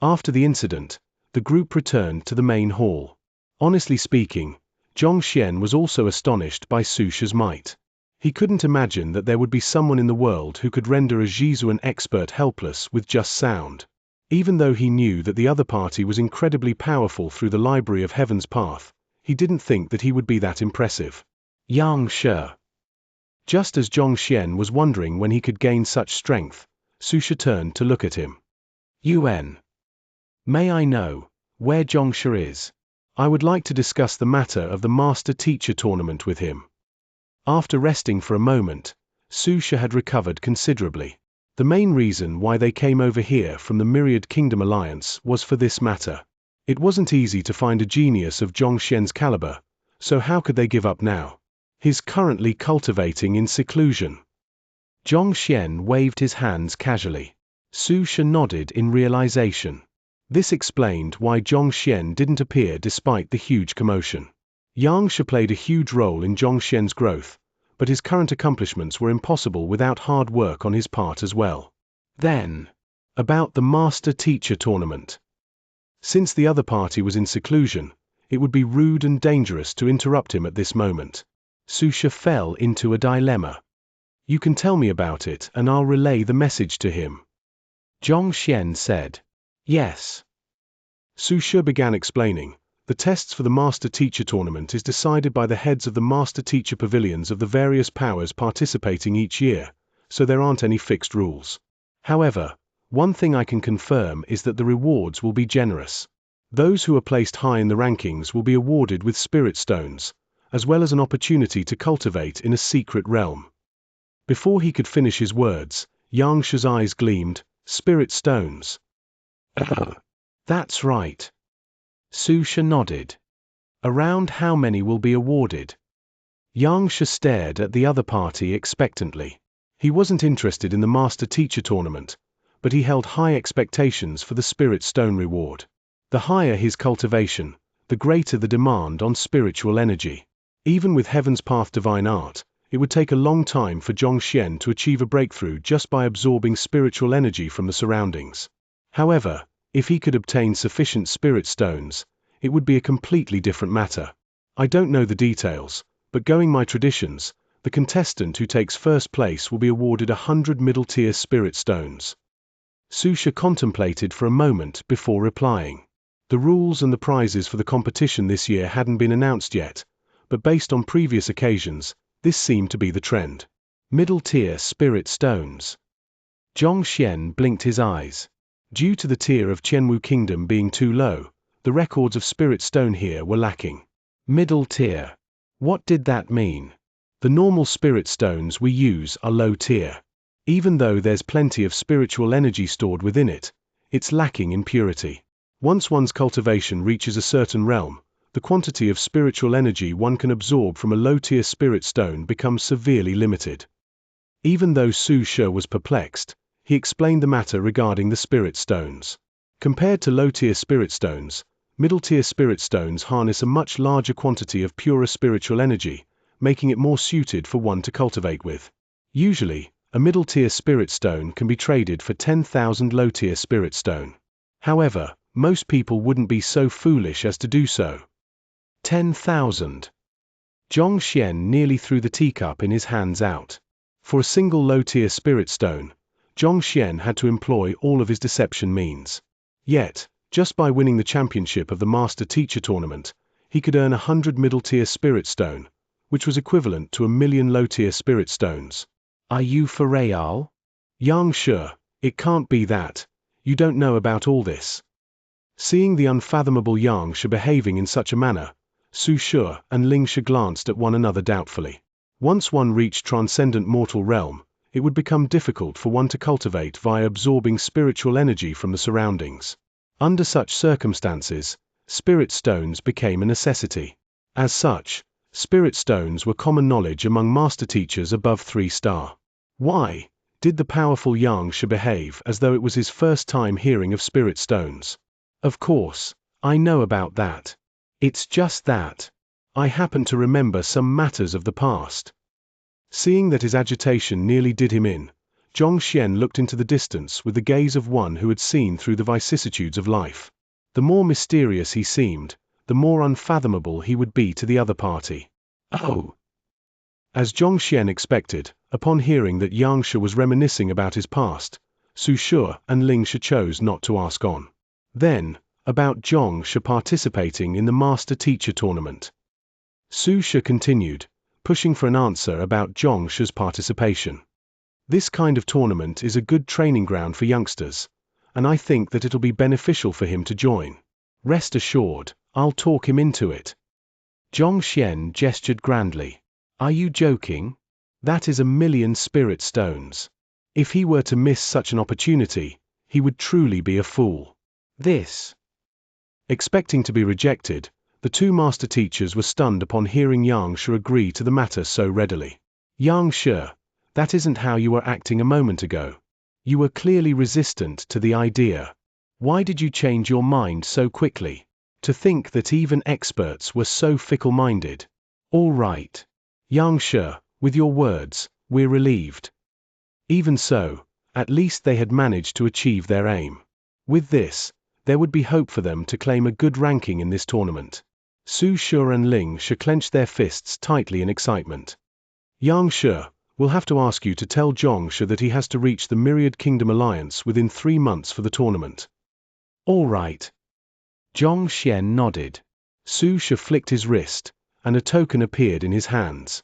After the incident, the group returned to the main hall. Honestly speaking, Zhongxian was also astonished by Su Shi's might. He couldn't imagine that there would be someone in the world who could render a Zhizuan expert helpless with just sound. Even though he knew that the other party was incredibly powerful through the Library of Heaven's Path, he didn't think that he would be that impressive. Xianxia. Just as Zhongxian was wondering when he could gain such strength, Su Shi turned to look at him. Yuan. May I know where Xianxia is? I would like to discuss the matter of the master-teacher tournament with him. After resting for a moment, Su Shi had recovered considerably. The main reason why they came over here from the Myriad Kingdom Alliance was for this matter. It wasn't easy to find a genius of Xianxia's caliber, so how could they give up now? He's currently cultivating in seclusion. Xianxia waved his hands casually. Xianxia nodded in realization. This explained why Xianxia didn't appear despite the huge commotion. Xianxia played a huge role in Xianxia's growth, but his current accomplishments were impossible without hard work on his part as well. Then, about the Master-Teacher tournament. Since the other party was in seclusion, it would be rude and dangerous to interrupt him at this moment. Xianxia fell into a dilemma. You can tell me about it and I'll relay the message to him. Xianxia said. Yes. Xianxia began explaining. The tests for the Master-Teacher tournament is decided by the heads of the Master-Teacher pavilions of the various powers participating each year, so there aren't any fixed rules. However, one thing I can confirm is that the rewards will be generous. Those who are placed high in the rankings will be awarded with spirit stones, as well as an opportunity to cultivate in a secret realm. Before he could finish his words, Xianxia's eyes gleamed. Spirit stones. That's right. Xianxia nodded. Around how many will be awarded? Xianxia stared at the other party expectantly. He wasn't interested in the Master-Teacher tournament, but he held high expectations for the Spirit Stone reward. The higher his cultivation, the greater the demand on spiritual energy. Even with Heaven's Path Divine Art, it would take a long time for Xianxia to achieve a breakthrough just by absorbing spiritual energy from the surroundings. However, if he could obtain sufficient spirit stones, it would be a completely different matter. I don't know the details, but going by traditions, the contestant who takes first place will be awarded 100 middle-tier spirit stones. Xianxia contemplated for a moment before replying. The rules and the prizes for the competition this year hadn't been announced yet, but based on previous occasions, this seemed to be the trend. Middle-tier spirit stones. Xianxia blinked his eyes. Due to the tier of Qianwu Kingdom being too low, the records of spirit stone here were lacking. Middle tier. What did that mean? The normal spirit stones we use are low tier. Even though there's plenty of spiritual energy stored within it, it's lacking in purity. Once one's cultivation reaches a certain realm, the quantity of spiritual energy one can absorb from a low-tier spirit stone becomes severely limited. Even though Xianxia was perplexed, he explained the matter regarding the spirit stones. Compared to low-tier spirit stones, middle-tier spirit stones harness a much larger quantity of purer spiritual energy, making it more suited for one to cultivate with. Usually, a middle-tier spirit stone can be traded for 10,000 low-tier spirit stone. However, most people wouldn't be so foolish as to do so. 10,000. Xianxia nearly threw the teacup in his hands out. For a single low-tier spirit stone, Xianxia had to employ all of his deception means. Yet, just by winning the championship of the Master-Teacher tournament, he could earn 100 middle-tier spirit stone, which was equivalent to 1,000,000 low-tier spirit stones. Are you for real? Xianxia, it can't be that. You don't know about all this. Seeing the unfathomable Xianxia behaving in such a manner, Xianxia and Lingxia glanced at one another doubtfully. Once one reached transcendent mortal realm, it would become difficult for one to cultivate via absorbing spiritual energy from the surroundings. Under such circumstances, spirit stones became a necessity. As such, spirit stones were common knowledge among master teachers above 3-star. Why did the powerful Xianxia behave as though it was his first time hearing of spirit stones? Of course, I know about that. It's just that I happen to remember some matters of the past. Seeing that his agitation nearly did him in, Xianxia looked into the distance with the gaze of one who had seen through the vicissitudes of life. The more mysterious he seemed, the more unfathomable he would be to the other party. Oh! As Xianxia expected, upon hearing that Xianxia was reminiscing about his past, Xianxia and Lingxia chose not to ask on. Then, about Xianxia participating in the Master-Teacher tournament. Xianxia continued, pushing for an answer about Xianxia's participation. This kind of tournament is a good training ground for youngsters, and I think that it'll be beneficial for him to join. Rest assured, I'll talk him into it. Xianxia gestured grandly. Are you joking? That is 1,000,000 spirit stones. If he were to miss such an opportunity, he would truly be a fool. This Expecting to be rejected, the two master teachers were stunned upon hearing Xianxia agree to the matter so readily. Xianxia, that isn't how you were acting a moment ago. You were clearly resistant to the idea. Why did you change your mind so quickly? To think that even experts were so fickle-minded. All right. Xianxia, with your words, we're relieved. Even so, at least they had managed to achieve their aim. With this, there would be hope for them to claim a good ranking in this tournament. Su Shi and Ling Shi clenched their fists tightly in excitement. Xianxia, we'll have to ask you to tell Xianxia that he has to reach the Myriad Kingdom Alliance within 3 months for the tournament. All right. Xianxia nodded. Su Shi flicked his wrist, and a token appeared in his hands.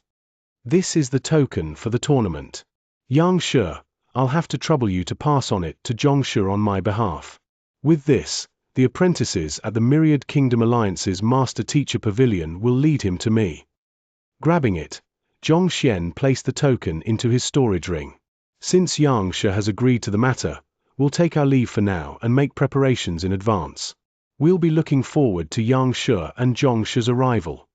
This is the token for the tournament. Xianxia, I'll have to trouble you to pass on it to Xianxia on my behalf. With this, the apprentices at the Myriad Kingdom Alliance's Master Teacher Pavilion will lead him to me. Grabbing it, Xianxia placed the token into his storage ring. Since Xianxia has agreed to the matter, we'll take our leave for now and make preparations in advance. We'll be looking forward to Xianxia and Xianxia's arrival.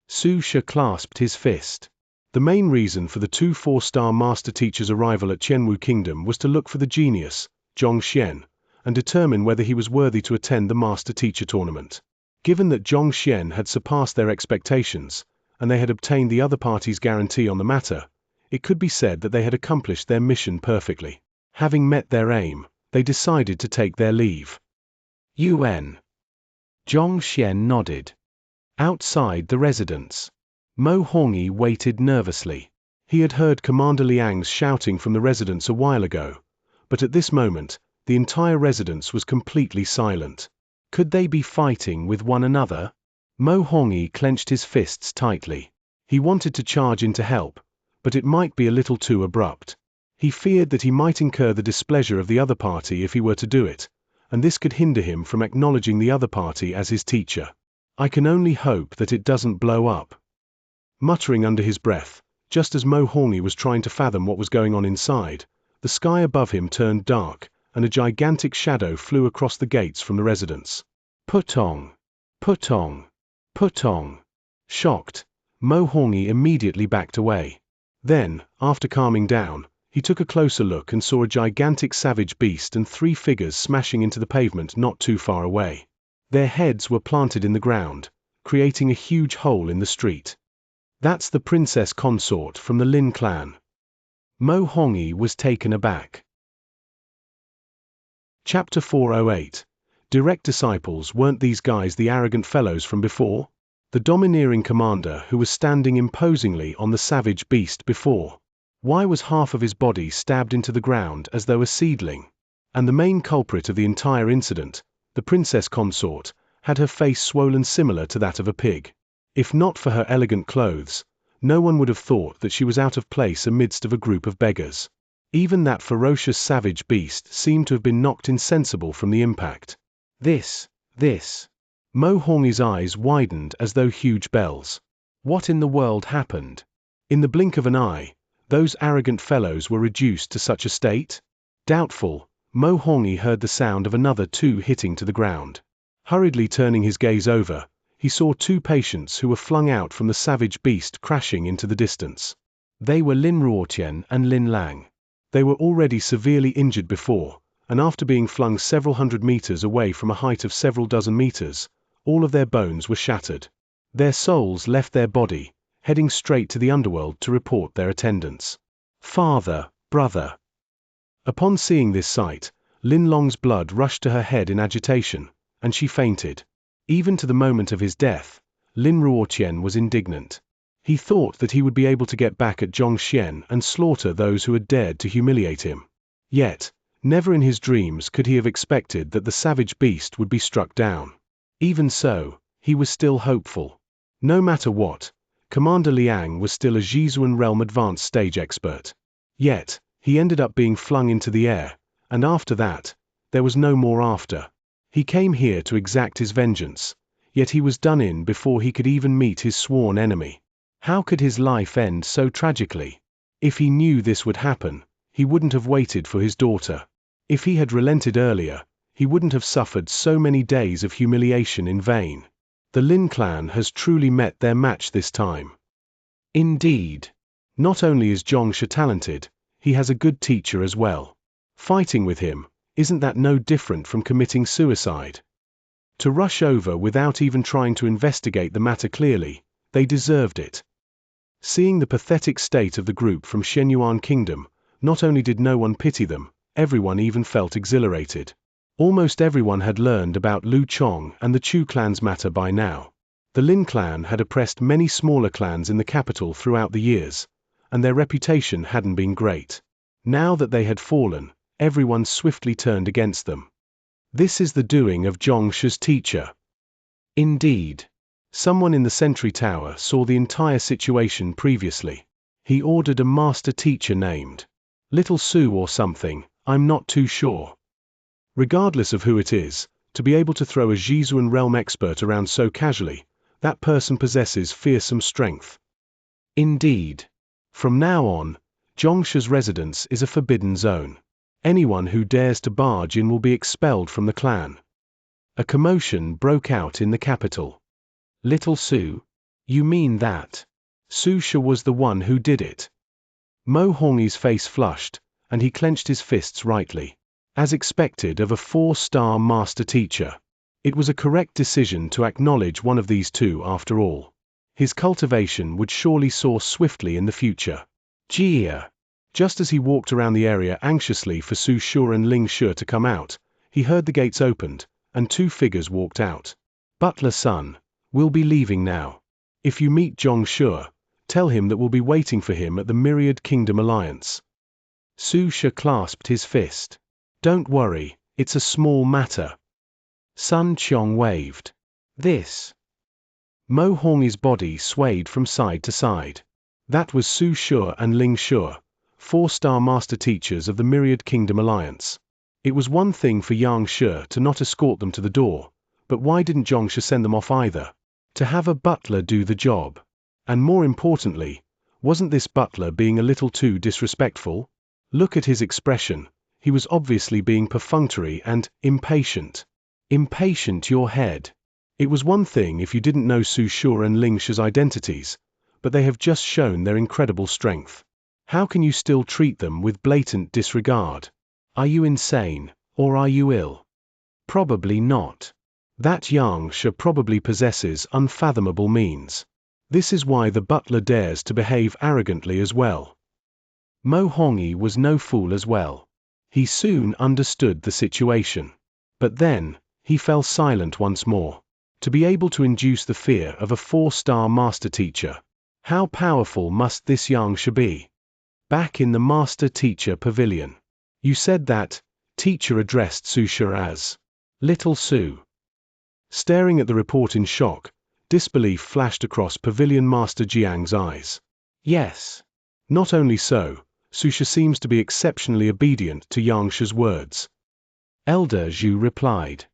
Su Shi clasped his fist. The main reason for the 2 4-star master teachers' arrival at Qianwu Kingdom was to look for the genius, Xianxia, and determine whether he was worthy to attend the master teacher tournament. Given that Xianxia had surpassed their expectations, and they had obtained the other party's guarantee on the matter, it could be said that they had accomplished their mission perfectly. Having met their aim, they decided to take their leave. UN. Xianxia nodded. Outside the residence, Mo Hongyi waited nervously. He had heard Commander Liang's shouting from the residence a while ago, but at this moment, the entire residence was completely silent. Could they be fighting with one another? Mo Hongyi clenched his fists tightly. He wanted to charge in to help, but it might be a little too abrupt. He feared that he might incur the displeasure of the other party if he were to do it, and this could hinder him from acknowledging the other party as his teacher. I can only hope that it doesn't blow up. Muttering under his breath, just as Mo Hongyi was trying to fathom what was going on inside, the sky above him turned dark, and a gigantic shadow flew across the gates from the residence. Putong! Putong! Putong! Shocked, Mo Hongyi immediately backed away. Then, after calming down, he took a closer look and saw a gigantic savage beast and 3 figures smashing into the pavement not too far away. Their heads were planted in the ground, creating a huge hole in the street. That's the princess consort from the Lin clan. Mo Hongyi was taken aback. Chapter 408. Direct disciples. Weren't these guys the arrogant fellows from before? The domineering commander who was standing imposingly on the savage beast before. Why was half of his body stabbed into the ground as though a seedling? And the main culprit of the entire incident, the princess consort, had her face swollen similar to that of a pig. If not for her elegant clothes, no one would have thought that she was out of place amidst of a group of beggars. Even that ferocious savage beast seemed to have been knocked insensible from the impact. This. Mo Hongyi's eyes widened as though huge bells. What in the world happened? In the blink of an eye, those arrogant fellows were reduced to such a state? Doubtful, Mo Hongyi heard the sound of another 2 hitting to the ground. Hurriedly turning his gaze over, he saw 2 patients who were flung out from the savage beast crashing into the distance. They were Lin Ruotian and Lin Lang. They were already severely injured before, and after being flung several hundred meters away from a height of several dozen meters, all of their bones were shattered. Their souls left their body, heading straight to the underworld to report their attendance. Father, brother. Upon seeing this sight, Lin Long's blood rushed to her head in agitation, and she fainted. Even to the moment of his death, Lin Ruotian was indignant. He thought that he would be able to get back at Xianxia and slaughter those who had dared to humiliate him. Yet, never in his dreams could he have expected that the savage beast would be struck down. Even so, he was still hopeful. No matter what, Commander Liang was still a Zhizuan realm advanced stage expert. Yet, he ended up being flung into the air, and after that, there was no more after. He came here to exact his vengeance, yet he was done in before he could even meet his sworn enemy. How could his life end so tragically? If he knew this would happen, he wouldn't have waited for his daughter. If he had relented earlier, he wouldn't have suffered so many days of humiliation in vain. The Lin clan has truly met their match this time. Indeed. Not only is Xianxia talented, he has a good teacher as well. Fighting with him, isn't that no different from committing suicide? To rush over without even trying to investigate the matter clearly, they deserved it. Seeing the pathetic state of the group from Xianyuan Kingdom, not only did no one pity them, everyone even felt exhilarated. Almost everyone had learned about Lu Chong and the Chu clan's matter by now. The Lin clan had oppressed many smaller clans in the capital throughout the years, and their reputation hadn't been great. Now that they had fallen, everyone swiftly turned against them. This is the doing of Xianxia's teacher. Indeed. Someone in the sentry tower saw the entire situation previously. He ordered a master teacher named Little Su or something, I'm not too sure. Regardless of who it is, to be able to throw a Zhizuan realm expert around so casually, that person possesses fearsome strength. Indeed. From now on, Xianxia's residence is a forbidden zone. Anyone who dares to barge in will be expelled from the clan. A commotion broke out in the capital. Little Su? You mean that Su Xia was the one who did it? Mo Hongyi's face flushed, and he clenched his fists rightly. As expected of a 4-star master teacher, it was a correct decision to acknowledge one of these two after all. His cultivation would surely soar swiftly in the future. Jia. Just as he walked around the area anxiously for Su Xia and Ling Xia to come out, he heard the gates opened, and 2 figures walked out. Butler son, we'll be leaving now. If you meet Xianxia, tell him that we'll be waiting for him at the Myriad Kingdom Alliance. Su Xia clasped his fist. Don't worry, it's a small matter. Sun Qiong waved. This. Mo Hongyi's body swayed from side to side. That was Su Xia and Ling Xia, 4-star master teachers of the Myriad Kingdom Alliance. It was one thing for Xianxia to not escort them to the door, but why didn't Xianxia send them off either? To have a butler do the job. And more importantly, wasn't this butler being a little too disrespectful? Look at his expression. He was obviously being perfunctory and impatient. Impatient your head. It was one thing if you didn't know Su Xia and Ling Xia's identities, but they have just shown their incredible strength. How can you still treat them with blatant disregard? Are you insane, or are you ill? Probably not. That Xianxia probably possesses unfathomable means. This is why the butler dares to behave arrogantly as well. Mo Hongyi was no fool as well. He soon understood the situation. But then, he fell silent once more. To be able to induce the fear of a 4-star master teacher. How powerful must this Xianxia be? Back in the master teacher pavilion. You said that, teacher addressed Su Xia as Little Su. Staring at the report in shock, disbelief flashed across Pavilion Master Jiang's eyes. Yes. Not only so, Su Xia seems to be exceptionally obedient to Xianxia's words. Elder Zhu replied.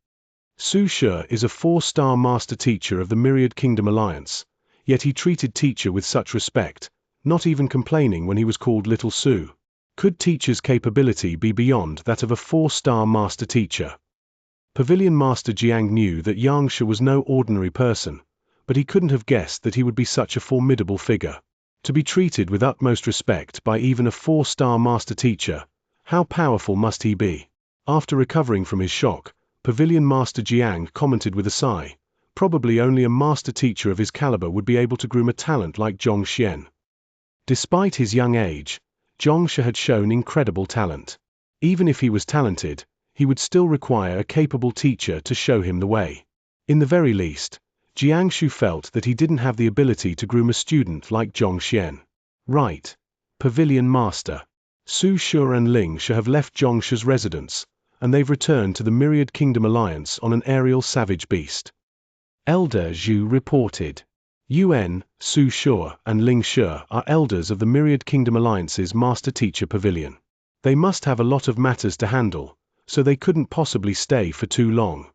Su Xia is a 4-star master teacher of the Myriad Kingdom Alliance, yet he treated teacher with such respect, not even complaining when he was called Little Su. Could teacher's capability be beyond that of a 4-star master teacher? Pavilion Master Jiang knew that Xianxia was no ordinary person, but he couldn't have guessed that he would be such a formidable figure. To be treated with utmost respect by even a 4-star master teacher, how powerful must he be? After recovering from his shock, Pavilion Master Jiang commented with a sigh, probably only a master teacher of his caliber would be able to groom a talent like Zhongxian. Despite his young age, Xianxia had shown incredible talent. Even if he was talented, he would still require a capable teacher to show him the way. In the very least, Jiangshu felt that he didn't have the ability to groom a student like Zhongxian. Right. Pavilion Master. Su Xia and Ling Xia have left Zhongxia's residence, and they've returned to the Myriad Kingdom Alliance on an aerial savage beast. Elder Zhu reported. UN, Su Xia, and Ling Xia are elders of the Myriad Kingdom Alliance's Master Teacher Pavilion. They must have a lot of matters to handle, so they couldn't possibly stay for too long.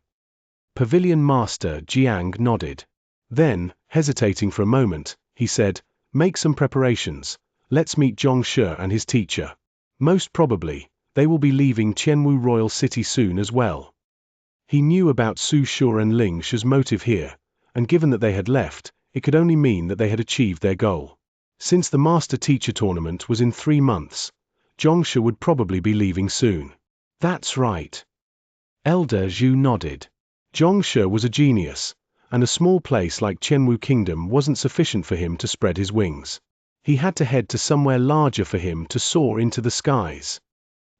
Pavilion Master Jiang nodded. Then, hesitating for a moment, he said, "Make some preparations. Let's meet Zhongxia and his teacher. Most probably, they will be leaving Qianwu Royal City soon as well." He knew about Su Shu and Ling Shi's motive here, and given that they had left, it could only mean that they had achieved their goal. Since the master-teacher tournament was in 3 months, Xianxia would probably be leaving soon. That's right. Elder Zhu nodded. Xianxia was a genius, and a small place like Qianwu Kingdom wasn't sufficient for him to spread his wings. He had to head to somewhere larger for him to soar into the skies.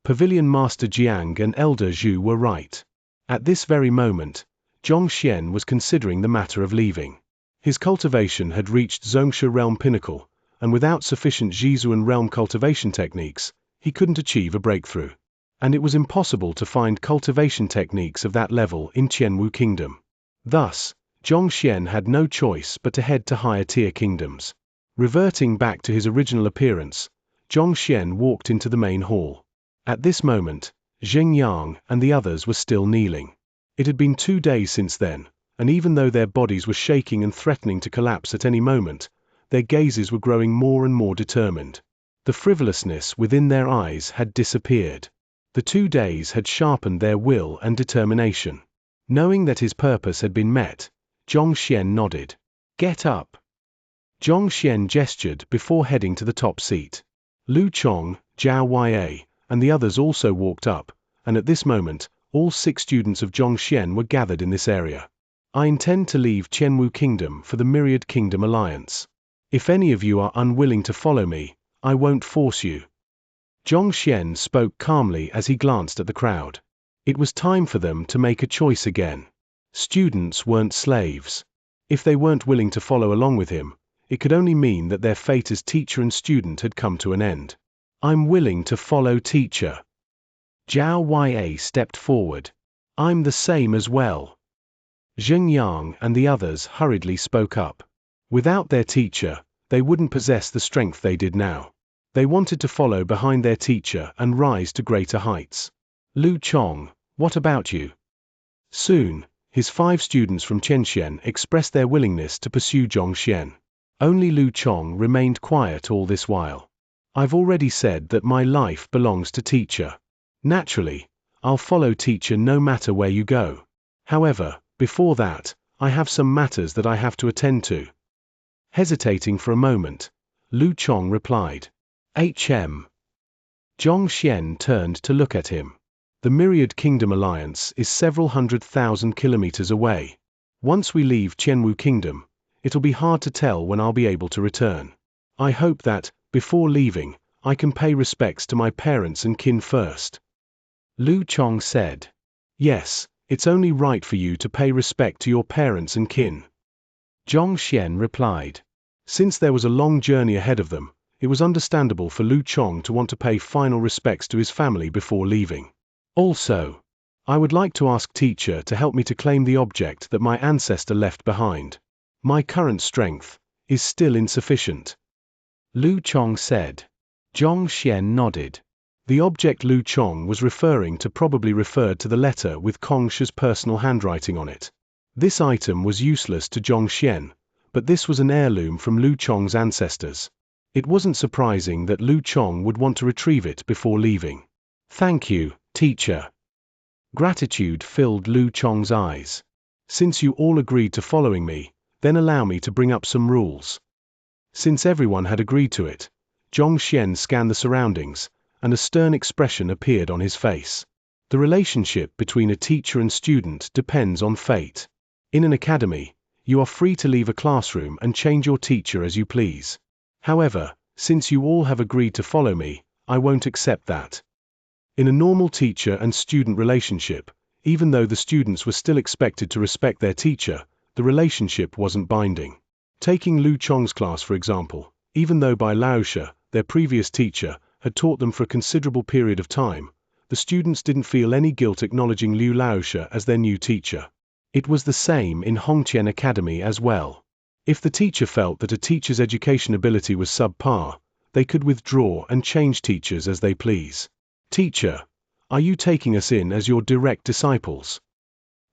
Pavilion Master Jiang and Elder Zhu were right. At this very moment, Zhongxian was considering the matter of leaving. His cultivation had reached Xianxia realm pinnacle, and without sufficient Zhizuan realm cultivation techniques, he couldn't achieve a breakthrough. And it was impossible to find cultivation techniques of that level in Qianwu Kingdom. Thus, Zhongxian had no choice but to head to higher tier kingdoms. Reverting back to his original appearance, Zhongxian walked into the main hall. At this moment, Xianxia and the others were still kneeling. It had been 2 days since then, and even though their bodies were shaking and threatening to collapse at any moment, their gazes were growing more and more determined. The frivolousness within their eyes had disappeared. The 2 days had sharpened their will and determination. Knowing that his purpose had been met, Zhongxian nodded. Get up. Zhongxian gestured before heading to the top seat. Lu Chong, Zhao Ya, and the others also walked up, and at this moment, all 6 students of Zhongxian were gathered in this area. I intend to leave Qianwu Kingdom for the Myriad Kingdom Alliance. If any of you are unwilling to follow me, I won't force you. Zhongxian spoke calmly as he glanced at the crowd. It was time for them to make a choice again. Students weren't slaves. If they weren't willing to follow along with him, it could only mean that their fate as teacher and student had come to an end. I'm willing to follow teacher. Zhao Ya stepped forward. I'm the same as well. Xianxia and the others hurriedly spoke up. Without their teacher, they wouldn't possess the strength they did now. They wanted to follow behind their teacher and rise to greater heights. Lu Chong, what about you? Soon, his 5 students from Qianxian expressed their willingness to pursue Zhongxian. Only Lu Chong remained quiet all this while. I've already said that my life belongs to teacher. Naturally, I'll follow teacher no matter where you go. However, before that, I have some matters that I have to attend to. Hesitating for a moment, Lu Chong replied. Zhongxian turned to look at him. The Myriad Kingdom Alliance is several 100,000 kilometers away. Once we leave Qianwu Kingdom, it'll be hard to tell when I'll be able to return. I hope that, before leaving, I can pay respects to my parents and kin first. Lu Chong said. Yes, it's only right for you to pay respect to your parents and kin. Zhongxian replied. Since there was a long journey ahead of them, it was understandable for Lu Chong to want to pay final respects to his family before leaving. Also, I would like to ask teacher to help me to claim the object that my ancestor left behind. My current strength is still insufficient. Lu Chong said. Zhongxian nodded. The object Lu Chong was referring to probably referred to the letter with Kong Shi's personal handwriting on it. This item was useless to Zhongxian, but this was an heirloom from Lu Chong's ancestors. It wasn't surprising that Lu Chong would want to retrieve it before leaving. Thank you, teacher. Gratitude filled Lu Chong's eyes. Since you all agreed to following me, then allow me to bring up some rules. Since everyone had agreed to it, Zhongxian scanned the surroundings, and a stern expression appeared on his face. The relationship between a teacher and student depends on fate. In an academy, you are free to leave a classroom and change your teacher as you please. However, since you all have agreed to follow me, I won't accept that. In a normal teacher and student relationship, even though the students were still expected to respect their teacher, the relationship wasn't binding. Taking Lu Chong's class for example, even though Bai Laoshi, their previous teacher, had taught them for a considerable period of time, the students didn't feel any guilt acknowledging Liu Laoshi as their new teacher. It was the same in Hongqian Academy as well. If the teacher felt that a teacher's education ability was subpar, they could withdraw and change teachers as they please. Teacher, are you taking us in as your direct disciples?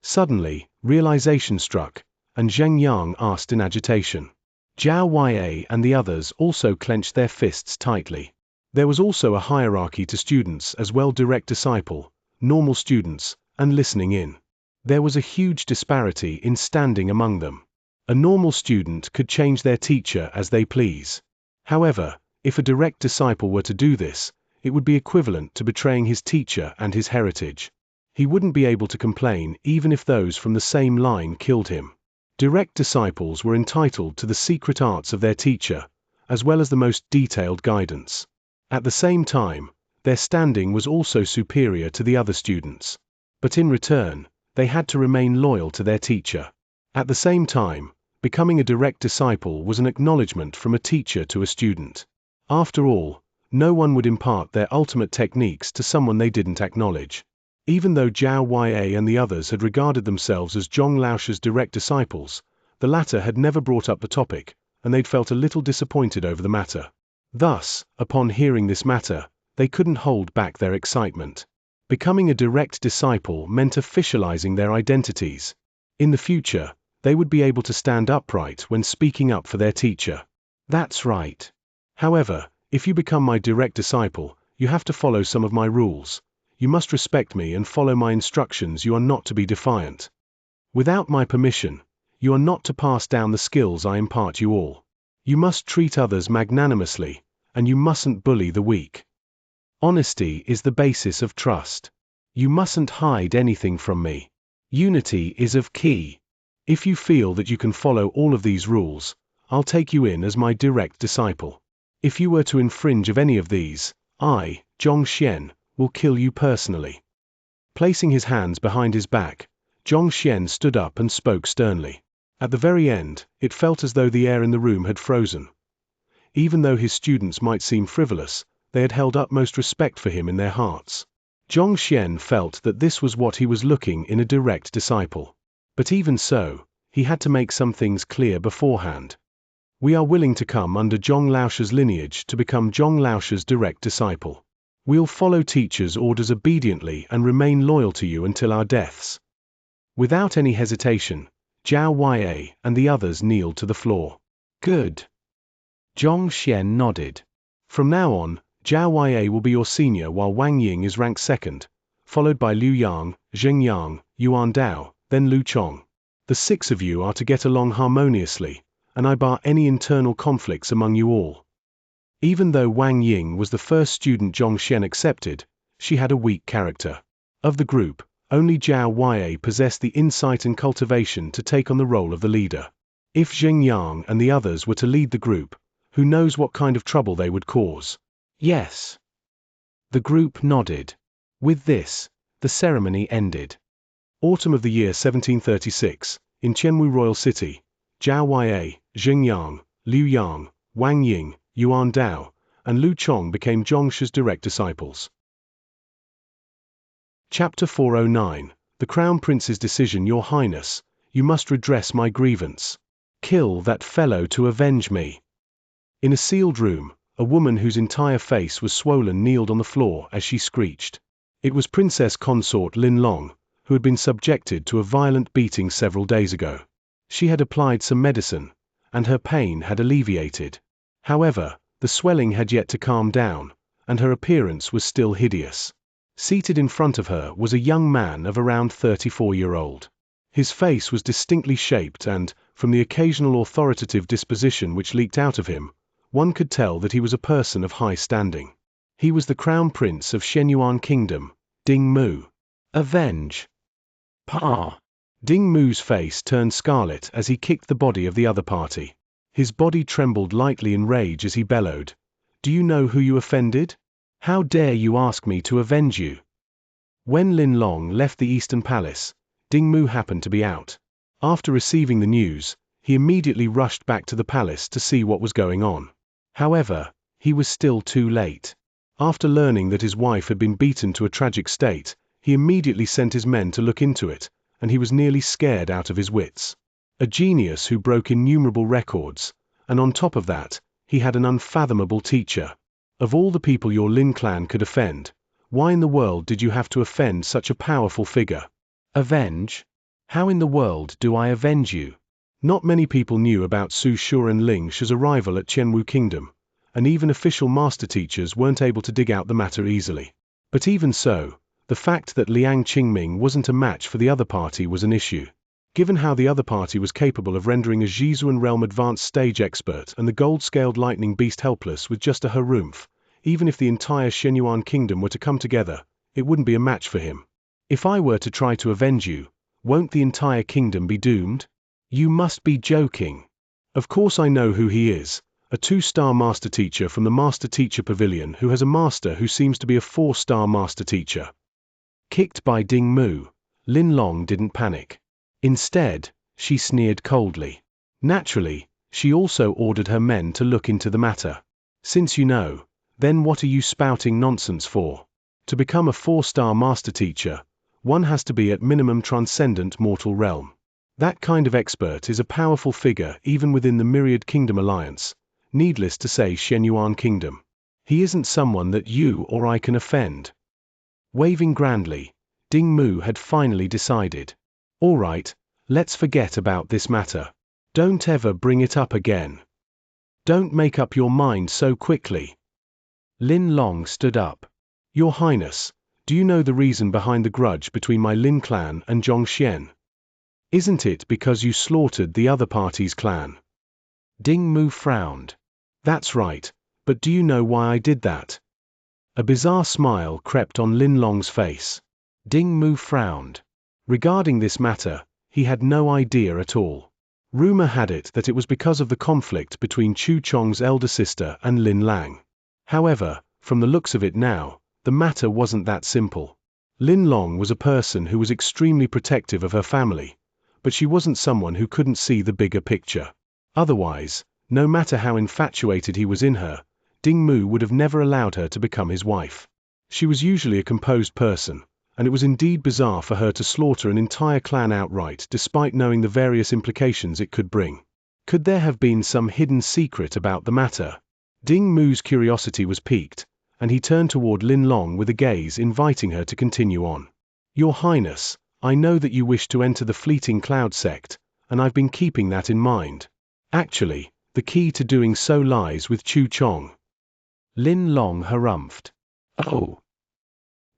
Suddenly, realization struck, and Xianxia asked in agitation. Zhao Ya and the others also clenched their fists tightly. There was also a hierarchy to students as well: direct disciple, normal students, and listening in. There was a huge disparity in standing among them. A normal student could change their teacher as they please. However, if a direct disciple were to do this, it would be equivalent to betraying his teacher and his heritage. He wouldn't be able to complain even if those from the same line killed him. Direct disciples were entitled to the secret arts of their teacher, as well as the most detailed guidance. At the same time, their standing was also superior to the other students. But in return, they had to remain loyal to their teacher. At the same time, becoming a direct disciple was an acknowledgement from a teacher to a student. After all, no one would impart their ultimate techniques to someone they didn't acknowledge. Even though Xianxia and the others had regarded themselves as Zhong Laosh's direct disciples, the latter had never brought up the topic, and they'd felt a little disappointed over the matter. Thus, upon hearing this matter, they couldn't hold back their excitement. Becoming a direct disciple meant officializing their identities. In the future, they would be able to stand upright when speaking up for their teacher. That's right. However, if you become my direct disciple, you have to follow some of my rules. You must respect me and follow my instructions. You are not to be defiant. Without my permission, you are not to pass down the skills I impart you all. You must treat others magnanimously, and you mustn't bully the weak. Honesty is the basis of trust. You mustn't hide anything from me. Unity is of key. If you feel that you can follow all of these rules, I'll take you in as my direct disciple. If you were to infringe of any of these, I, Xianxia, will kill you personally. Placing his hands behind his back, Xianxia stood up and spoke sternly. At the very end, it felt as though the air in the room had frozen. Even though his students might seem frivolous, they had held utmost respect for him in their hearts. Xianxia felt that this was what he was looking in a direct disciple. But even so, he had to make some things clear beforehand. We are willing to come under Zhong Laosh's lineage to become Zhong Laosh's direct disciple. We'll follow teachers' orders obediently and remain loyal to you until our deaths. Without any hesitation, Xianxia and the others kneeled to the floor. Good. Xianxia nodded. From now on, Xianxia will be your senior while Wang Ying is ranked second, followed by Liu Yang, Zheng Yang, Yuan Dao, then Lu Chong. The 6 of you are to get along harmoniously, and I bar any internal conflicts among you all. Even though Wang Ying was the first student Xianxia accepted, she had a weak character. Of the group, only Xianxia possessed the insight and cultivation to take on the role of the leader. If Zheng Yang and the others were to lead the group, who knows what kind of trouble they would cause? Yes. The group nodded. With this, the ceremony ended. Autumn of the year 1736, in Qianwu Royal City, Xianxia, Zheng Yang, Liu Yang, Wang Ying, Yuan Dao, and Lu Chong became Zhongshi's direct disciples. Chapter 409, The Crown Prince's Decision. Your Highness, you must redress my grievance. Kill that fellow to avenge me. In a sealed room, a woman whose entire face was swollen kneeled on the floor as she screeched. It was Princess Consort Lin Long, who had been subjected to a violent beating several days ago. She had applied some medicine, and her pain had alleviated. However, the swelling had yet to calm down, and her appearance was still hideous. Seated in front of her was a young man of around 34-year-old. His face was distinctly shaped and, from the occasional authoritative disposition which leaked out of him, one could tell that he was a person of high standing. He was the Crown Prince of Shenyuan Kingdom, Ding Mu. Avenge. Pa! Ding Mu's face turned scarlet as he kicked the body of the other party. His body trembled lightly in rage as he bellowed, "Do you know who you offended? How dare you ask me to avenge you?" When Lin Long left the Eastern Palace, Ding Mu happened to be out. After receiving the news, he immediately rushed back to the palace to see what was going on. However, he was still too late. After learning that his wife had been beaten to a tragic state, he immediately sent his men to look into it, and he was nearly scared out of his wits. A genius who broke innumerable records, and on top of that, he had an unfathomable teacher. Of all the people your Lin clan could offend, why in the world did you have to offend such a powerful figure? Avenge? How in the world do I avenge you? Not many people knew about Su Shu and Ling Shi's arrival at Qianwu Kingdom, and even official master teachers weren't able to dig out the matter easily. But even so, The fact that Liang Qingming wasn't a match for the other party was an issue. Given how the other party was capable of rendering a Zhizuan realm advanced stage expert and the gold-scaled lightning beast helpless with just a harumph, even if the entire Shenyuan kingdom were to come together, it wouldn't be a match for him. If I were to try to avenge you, won't the entire kingdom be doomed? You must be joking. Of course I know who he is, a 2-star master teacher from the Master Teacher Pavilion who has a master who seems to be a 4-star master teacher. Kicked by Ding Mu, Lin Long didn't panic. Instead, she sneered coldly. Naturally, she also ordered her men to look into the matter. Since you know, then what are you spouting nonsense for? To become a 4-star master teacher, one has to be at minimum transcendent mortal realm. That kind of expert is a powerful figure even within the Myriad Kingdom Alliance, needless to say Shenyuan Kingdom. He isn't someone that you or I can offend. Waving grandly, Ding Mu had finally decided. All right, let's forget about this matter. Don't ever bring it up again. Don't make up your mind so quickly. Lin Long stood up. Your Highness, do you know the reason behind the grudge between my Lin clan and Zhongxian? Isn't it because you slaughtered the other party's clan? Ding Mu frowned. That's right, but do you know why I did that? A bizarre smile crept on Lin Long's face. Ding Mu frowned. Regarding this matter, he had no idea at all. Rumor had it that it was because of the conflict between Chu Chong's elder sister and Lin Lang. However, from the looks of it now, the matter wasn't that simple. Lin Long was a person who was extremely protective of her family, but she wasn't someone who couldn't see the bigger picture. Otherwise, no matter how infatuated he was in her, Ding Mu would have never allowed her to become his wife. She was usually a composed person, and it was indeed bizarre for her to slaughter an entire clan outright despite knowing the various implications it could bring. Could there have been some hidden secret about the matter? Ding Mu's curiosity was piqued, and he turned toward Lin Long with a gaze inviting her to continue on. Your Highness, I know that you wish to enter the Fleeting Cloud sect, and I've been keeping that in mind. Actually, the key to doing so lies with Chu Chong. Lin Long harumphed. Oh.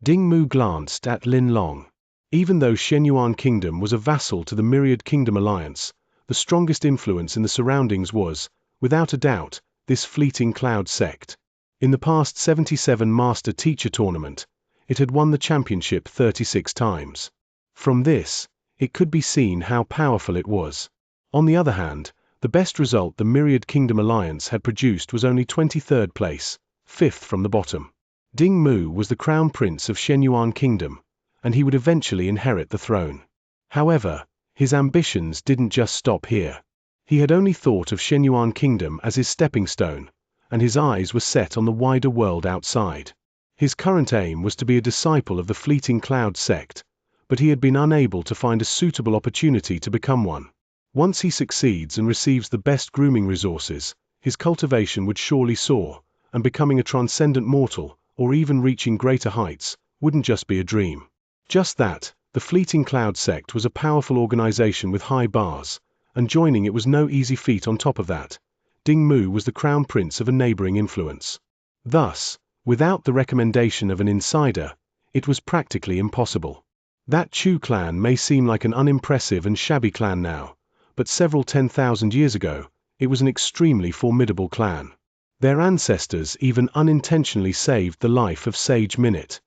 Ding Mu glanced at Lin Long. Even though Shenyuan Kingdom was a vassal to the Myriad Kingdom Alliance, the strongest influence in the surroundings was, without a doubt, this Fleeting Cloud sect. In the past 77 Master Teacher Tournament, it had won the championship 36 times. From this, it could be seen how powerful it was. On the other hand, the best result the Myriad Kingdom Alliance had produced was only 23rd place, 5th from the bottom. Ding Mu was the crown prince of Shenyuan Kingdom, and he would eventually inherit the throne. However, his ambitions didn't just stop here. He had only thought of Shenyuan Kingdom as his stepping stone, and his eyes were set on the wider world outside. His current aim was to be a disciple of the Fleeting Cloud sect, but he had been unable to find a suitable opportunity to become one. Once he succeeds and receives the best grooming resources, his cultivation would surely soar, and becoming a transcendent mortal, or even reaching greater heights, wouldn't just be a dream. Just that, the Fleeting Cloud sect was a powerful organization with high bars, and joining it was no easy feat. On top of that, Ding Mu was the crown prince of a neighboring influence. Thus, without the recommendation of an insider, it was practically impossible. That Chu clan may seem like an unimpressive and shabby clan now, but several 10,000 years ago, it was an extremely formidable clan. Their ancestors even unintentionally saved the life of Sage Minute.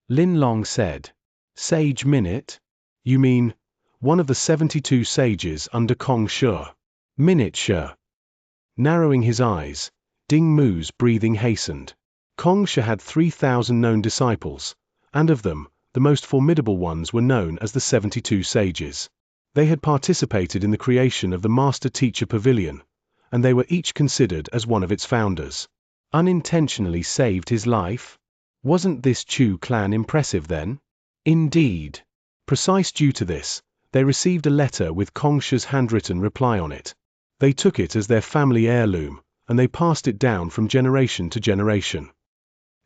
Lin Long said, Sage Minute? You mean, one of the 72 sages under Kong Shi? Minute Shi. Narrowing his eyes, Ding Mu's breathing hastened. Kong Shi had 3,000 known disciples, and of them, the most formidable ones were known as the 72 sages. They had participated in the creation of the Master Teacher Pavilion, and they were each considered as one of its founders. Unintentionally saved his life? Wasn't this Chu clan impressive then? Indeed. Precise due to this, they received a letter with Kong Shi's handwritten reply on it. They took it as their family heirloom, and they passed it down from generation to generation.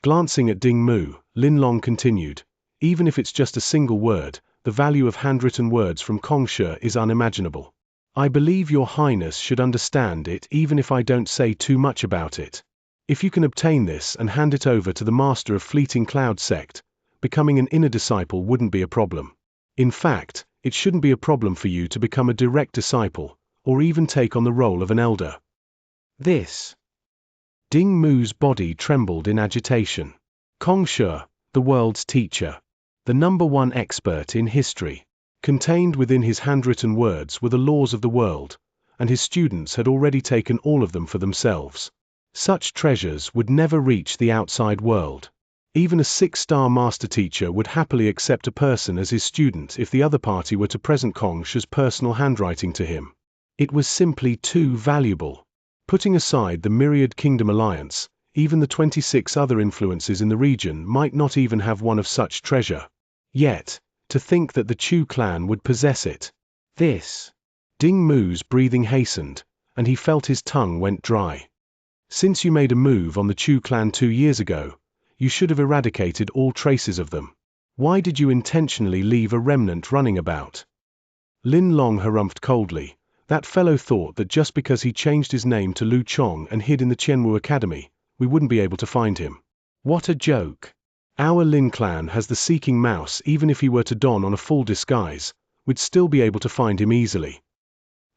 Glancing at Ding Mu, Lin Long continued, even if it's just a single word, the value of handwritten words from Kong Shi is unimaginable. I believe your Highness should understand it even if I don't say too much about it. If you can obtain this and hand it over to the Master of Fleeting Cloud sect, becoming an inner disciple wouldn't be a problem. In fact, it shouldn't be a problem for you to become a direct disciple, or even take on the role of an elder. This. Ding Mu's body trembled in agitation. Kong Shi, the world's teacher, the #1 expert in history. Contained within his handwritten words were the laws of the world, and his students had already taken all of them for themselves. Such treasures would never reach the outside world. Even a 6-star master teacher would happily accept a person as his student if the other party were to present Kong Shi's personal handwriting to him. It was simply too valuable. Putting aside the Myriad Kingdom Alliance, even the 26 other influences in the region might not even have one of such treasure. Yet, to think that the Chu clan would possess it. This. Ding Mu's breathing hastened, and he felt his tongue went dry. Since you made a move on the Chu clan 2 years ago, you should have eradicated all traces of them. Why did you intentionally leave a remnant running about? Lin Long harumphed coldly. That fellow thought that just because he changed his name to Lu Chong and hid in the Qianwu Academy, we wouldn't be able to find him. What a joke. Our Lin clan has the seeking mouse. Even if he were to don on a full disguise, we'd still be able to find him easily.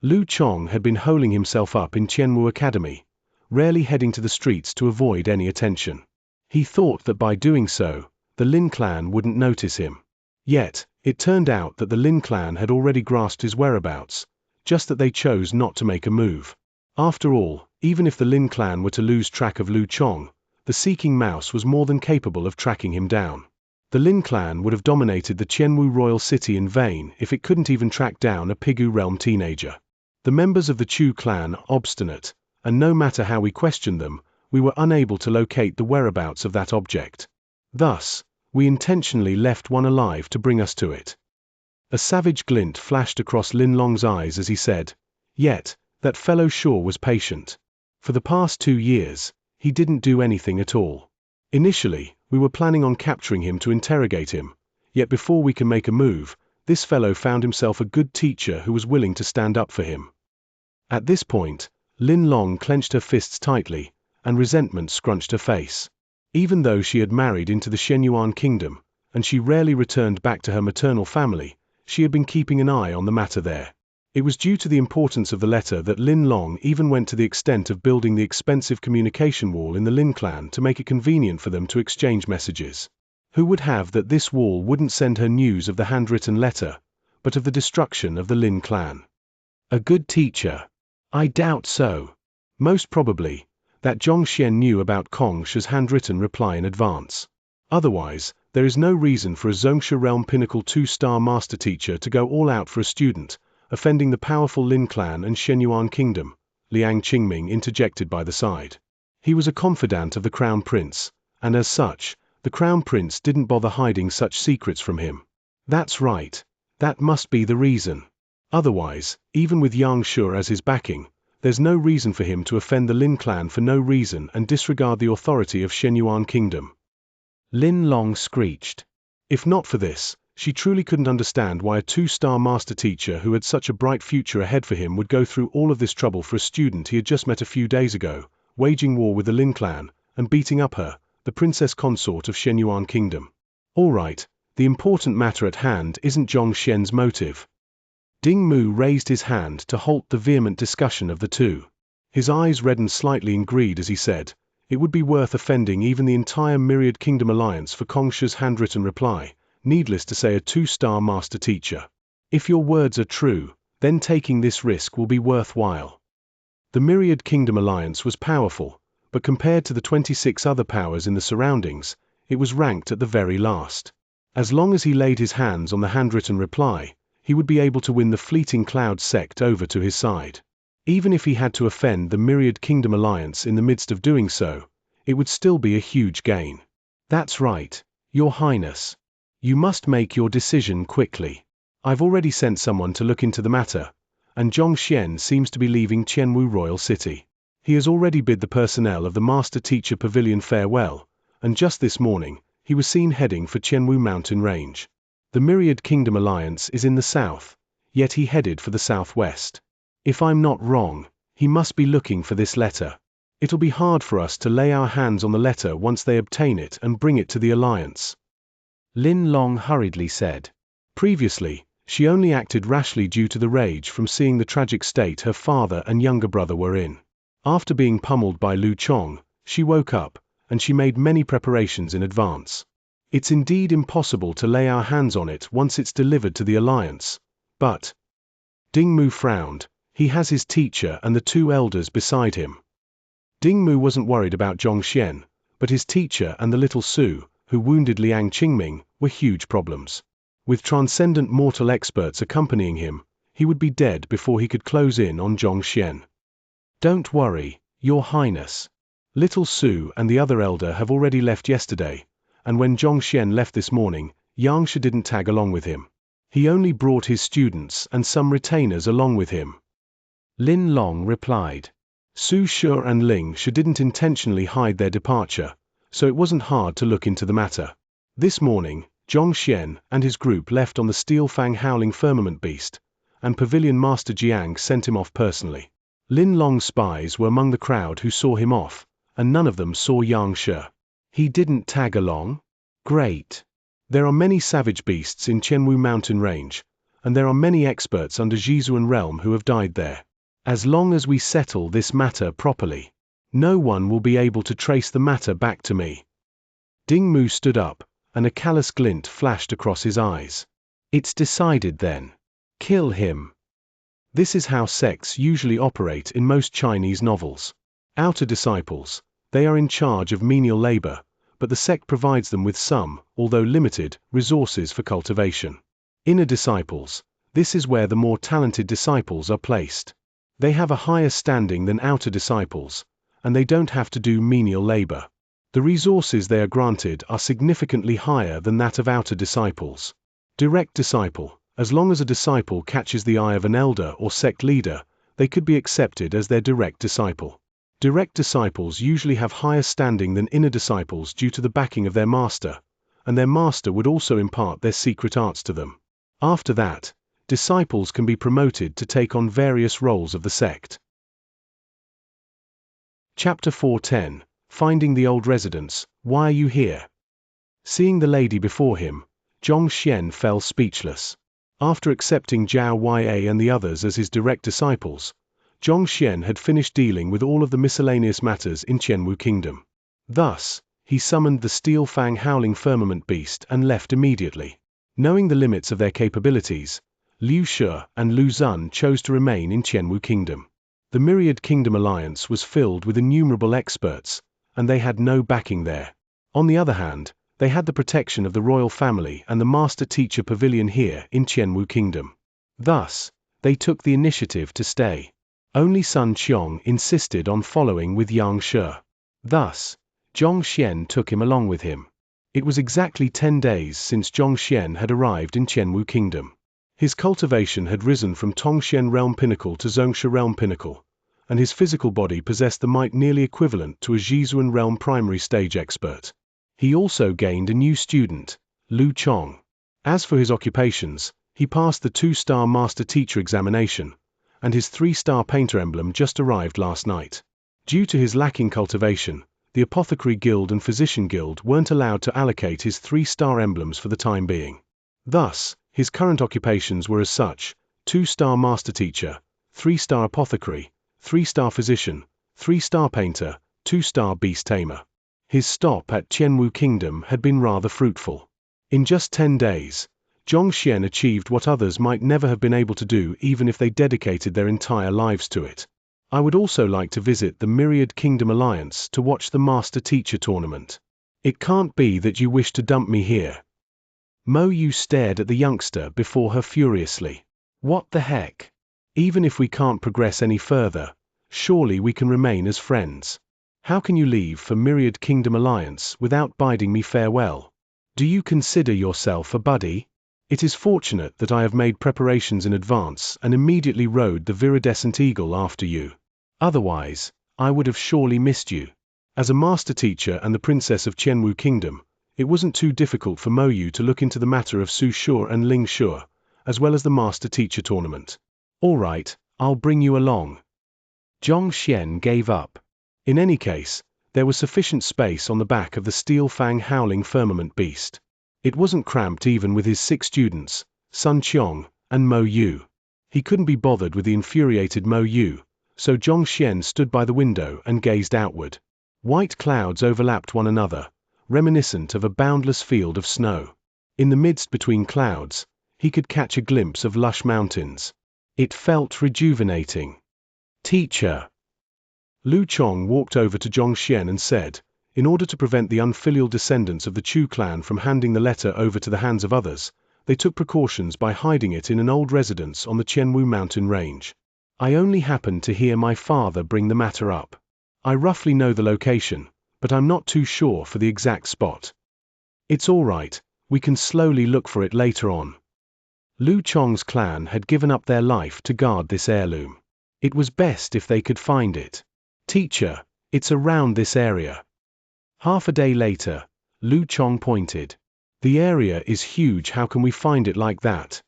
Lu Chong had been holing himself up in Qianwu Academy, rarely heading to the streets to avoid any attention. He thought that by doing so, the Lin clan wouldn't notice him. Yet, it turned out that the Lin clan had already grasped his whereabouts, just that they chose not to make a move. After all, even if the Lin clan were to lose track of Lu Chong, the seeking mouse was more than capable of tracking him down. The Lin clan would have dominated the Qianwu royal city in vain if it couldn't even track down a Pigu realm teenager. The members of the Chu clan are obstinate, and no matter how we questioned them, we were unable to locate the whereabouts of that object. Thus, we intentionally left one alive to bring us to it. A savage glint flashed across Lin Long's eyes as he said, "Yet, that fellow sure was patient. For the past 2 years, he didn't do anything at all. Initially, we were planning on capturing him to interrogate him, yet before we can make a move, this fellow found himself a good teacher who was willing to stand up for him." At this point, Lin Long clenched her fists tightly, and resentment scrunched her face. Even though she had married into the Shenyuan kingdom, and she rarely returned back to her maternal family, she had been keeping an eye on the matter there. It was due to the importance of the letter that Lin Long even went to the extent of building the expensive communication wall in the Lin clan to make it convenient for them to exchange messages. Who would have that this wall wouldn't send her news of the handwritten letter, but of the destruction of the Lin clan? A good teacher? I doubt so. Most probably, that Xianxia knew about Kong Shi's handwritten reply in advance. Otherwise, there is no reason for a Xianxia realm pinnacle 2-star master teacher to go all out for a student, offending the powerful Lin clan and Shenyuan kingdom, Liang Qingming interjected by the side. He was a confidant of the crown prince, and as such, the crown prince didn't bother hiding such secrets from him. That's right. That must be the reason. Otherwise, even with Xianxia as his backing, there's no reason for him to offend the Lin clan for no reason and disregard the authority of Shenyuan kingdom. Lin Long screeched. If not for this, she truly couldn't understand why a 2-star master teacher who had such a bright future ahead for him would go through all of this trouble for a student he had just met a few days ago, waging war with the Lin clan, and beating up her, the princess consort of Shenyuan kingdom. All right, the important matter at hand isn't Zhong Xian's motive. Ding Mu raised his hand to halt the vehement discussion of the two. His eyes reddened slightly in greed as he said, "It would be worth offending even the entire Myriad Kingdom Alliance for Kong Shi's handwritten reply, needless to say a 2-star master teacher. If your words are true, then taking this risk will be worthwhile." The Myriad Kingdom Alliance was powerful, but compared to the 26 other powers in the surroundings, it was ranked at the very last. As long as he laid his hands on the handwritten reply, he would be able to win the fleeting Cloud sect over to his side. Even if he had to offend the Myriad Kingdom Alliance in the midst of doing so, it would still be a huge gain. That's right, Your Highness. You must make your decision quickly. I've already sent someone to look into the matter, and Zhong Xian seems to be leaving Qianwu Royal City. He has already bid the personnel of the Master Teacher Pavilion farewell, and just this morning, he was seen heading for Qianwu Mountain Range. The Myriad Kingdom Alliance is in the south, yet he headed for the southwest. If I'm not wrong, he must be looking for this letter. It'll be hard for us to lay our hands on the letter once they obtain it and bring it to the Alliance. Lin Long hurriedly said. Previously, she only acted rashly due to the rage from seeing the tragic state her father and younger brother were in. After being pummeled by Lu Chong, she woke up, and she made many preparations in advance. It's indeed impossible to lay our hands on it once it's delivered to the Alliance, but… Ding Mu frowned. He has his teacher and the two elders beside him. Ding Mu wasn't worried about Zhongxian, but his teacher and the little Su, who wounded Liang Qingming, were huge problems. With transcendent mortal experts accompanying him, he would be dead before he could close in on Zhongxian. Don't worry, Your Highness. Little Su and the other elder have already left yesterday, and when Zhongxian left this morning, Xianxia didn't tag along with him. He only brought his students and some retainers along with him. Lin Long replied. Su Shi and Ling Shi didn't intentionally hide their departure, so it wasn't hard to look into the matter. This morning, Zhongxian and his group left on the Steel Fang Howling Firmament Beast, and Pavilion Master Jiang sent him off personally. Lin Long's spies were among the crowd who saw him off, and none of them saw Xianxia. He didn't tag along? Great. There are many savage beasts in Qianwu mountain range, and there are many experts under Zhizuan realm who have died there. As long as we settle this matter properly, no one will be able to trace the matter back to me. Ding Mu stood up, and a callous glint flashed across his eyes. It's decided then. Kill him. This is how sects usually operate in most Chinese novels. Outer disciples, they are in charge of menial labor, but the sect provides them with some, although limited, resources for cultivation. Inner disciples, this is where the more talented disciples are placed. They have a higher standing than outer disciples, and they don't have to do menial labor. The resources they are granted are significantly higher than that of outer disciples. Direct disciple, as long as a disciple catches the eye of an elder or sect leader, they could be accepted as their direct disciple. Direct disciples usually have higher standing than inner disciples due to the backing of their master, and their master would also impart their secret arts to them. After that, disciples can be promoted to take on various roles of the sect. Chapter 410, Finding the Old Residence, Why Are You Here? Seeing the lady before him, Zhongxian fell speechless. After accepting Zhao Ya and the others as his direct disciples, Zhongxian had finished dealing with all of the miscellaneous matters in Qianwu Kingdom. Thus, he summoned the Steel Fang Howling Firmament Beast and left immediately. Knowing the limits of their capabilities, Liu Shi and Lu Zun chose to remain in Qianwu Kingdom. The Myriad Kingdom Alliance was filled with innumerable experts, and they had no backing there. On the other hand, they had the protection of the royal family and the Master-Teacher Pavilion here in Qianwu Kingdom. Thus, they took the initiative to stay. Only Sun Qiong insisted on following with Xianxia. Thus, Zhongxian took him along with him. It was exactly 10 days since Zhongxian had arrived in Qianwu Kingdom. His cultivation had risen from Tongxian Realm Pinnacle to Xianxia Realm Pinnacle, and his physical body possessed the might nearly equivalent to a Zhizuan Realm Primary Stage expert. He also gained a new student, Lu Chong. As for his occupations, he passed the 2-star Master-Teacher examination, and his 3-star Painter emblem just arrived last night. Due to his lacking cultivation, the Apothecary Guild and Physician Guild weren't allowed to allocate his 3-star emblems for the time being. Thus, his current occupations were as such: 2-star Master-Teacher, 3-star Apothecary, 3-star Physician, 3-star Painter, 2-star Beast Tamer. His stop at Qianwu Kingdom had been rather fruitful. In just 10 days, Zhongxian achieved what others might never have been able to do even if they dedicated their entire lives to it. I would also like to visit the Myriad Kingdom Alliance to watch the Master-Teacher tournament. It can't be that you wish to dump me here. Mo Yu stared at the youngster before her furiously. What the heck? Even if we can't progress any further, surely we can remain as friends. How can you leave for Myriad Kingdom Alliance without bidding me farewell? Do you consider yourself a buddy? It is fortunate that I have made preparations in advance and immediately rode the viridescent eagle after you. Otherwise, I would have surely missed you. As a Master-Teacher and the Princess of Qianwu Kingdom, it wasn't too difficult for Mo Yu to look into the matter of Su Shi and Ling Shi, as well as the Master-Teacher tournament. All right, I'll bring you along. Zhongxian gave up. In any case, there was sufficient space on the back of the Steel Fang Howling Firmament Beast. It wasn't cramped even with his 6 students, Sun Qiong and Mo Yu. He couldn't be bothered with the infuriated Mo Yu, so Zhongxian stood by the window and gazed outward. White clouds overlapped one another, reminiscent of a boundless field of snow. In the midst between clouds, he could catch a glimpse of lush mountains. It felt rejuvenating. Teacher. Lu Chong walked over to Zhongxian and said, in order to prevent the unfilial descendants of the Chu clan from handing the letter over to the hands of others, they took precautions by hiding it in an old residence on the Qianwu mountain range. I only happened to hear my father bring the matter up. I roughly know the location, but I'm not too sure for the exact spot. It's all right, we can slowly look for it later on. Lu Chong's clan had given up their life to guard this heirloom. It was best if they could find it. Teacher, it's around this area. Half a day later, Lu Chong pointed. The area is huge, how can we find it like that?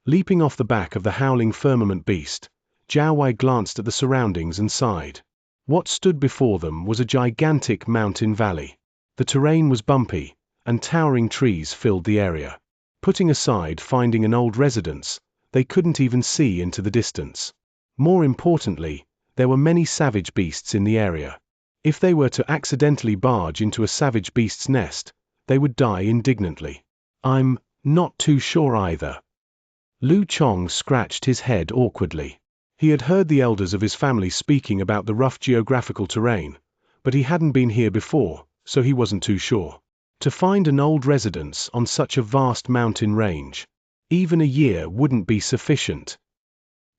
Leaping off the back of the howling firmament beast, Zhao Wei glanced at the surroundings and sighed. What stood before them was a gigantic mountain valley. The terrain was bumpy, and towering trees filled the area. Putting aside finding an old residence, they couldn't even see into the distance. More importantly, there were many savage beasts in the area. If they were to accidentally barge into a savage beast's nest, they would die indignantly. I'm not too sure either. Lu Chong scratched his head awkwardly. He had heard the elders of his family speaking about the rough geographical terrain, but he hadn't been here before, so he wasn't too sure. To find an old residence on such a vast mountain range, even a year wouldn't be sufficient.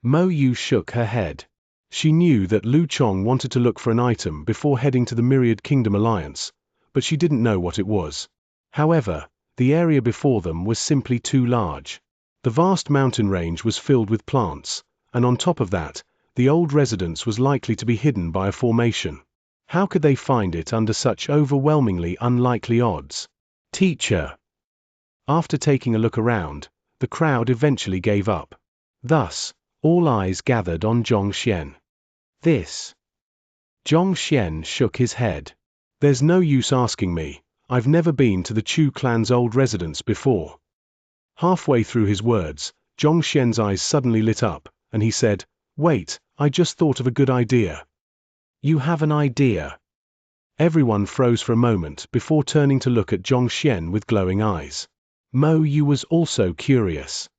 Mo Yu shook her head. She knew that Lu Chong wanted to look for an item before heading to the Myriad Kingdom Alliance, but she didn't know what it was. However, the area before them was simply too large. The vast mountain range was filled with plants, and on top of that, the old residence was likely to be hidden by a formation. How could they find it under such overwhelmingly unlikely odds? Teacher. After taking a look around, the crowd eventually gave up. Thus, all eyes gathered on Zhongxian. This. Zhongxian shook his head. There's no use asking me, I've never been to the Chu clan's old residence before. Halfway through his words, Zhongxian's eyes suddenly lit up, and he said, Wait, I just thought of a good idea. You have an idea? Everyone froze for a moment before turning to look at Zhongxian with glowing eyes. Mo Yu was also curious.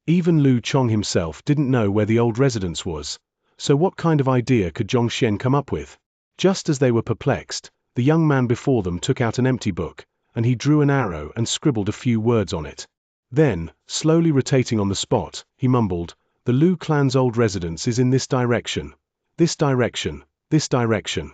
Even Lu Chong himself didn't know where the old residence was, so what kind of idea could Zhongxian come up with? Just as they were perplexed, the young man before them took out an empty book, and he drew an arrow and scribbled a few words on it. Then, slowly rotating on the spot, he mumbled, The Lu clan's old residence is in this direction. This direction. This direction.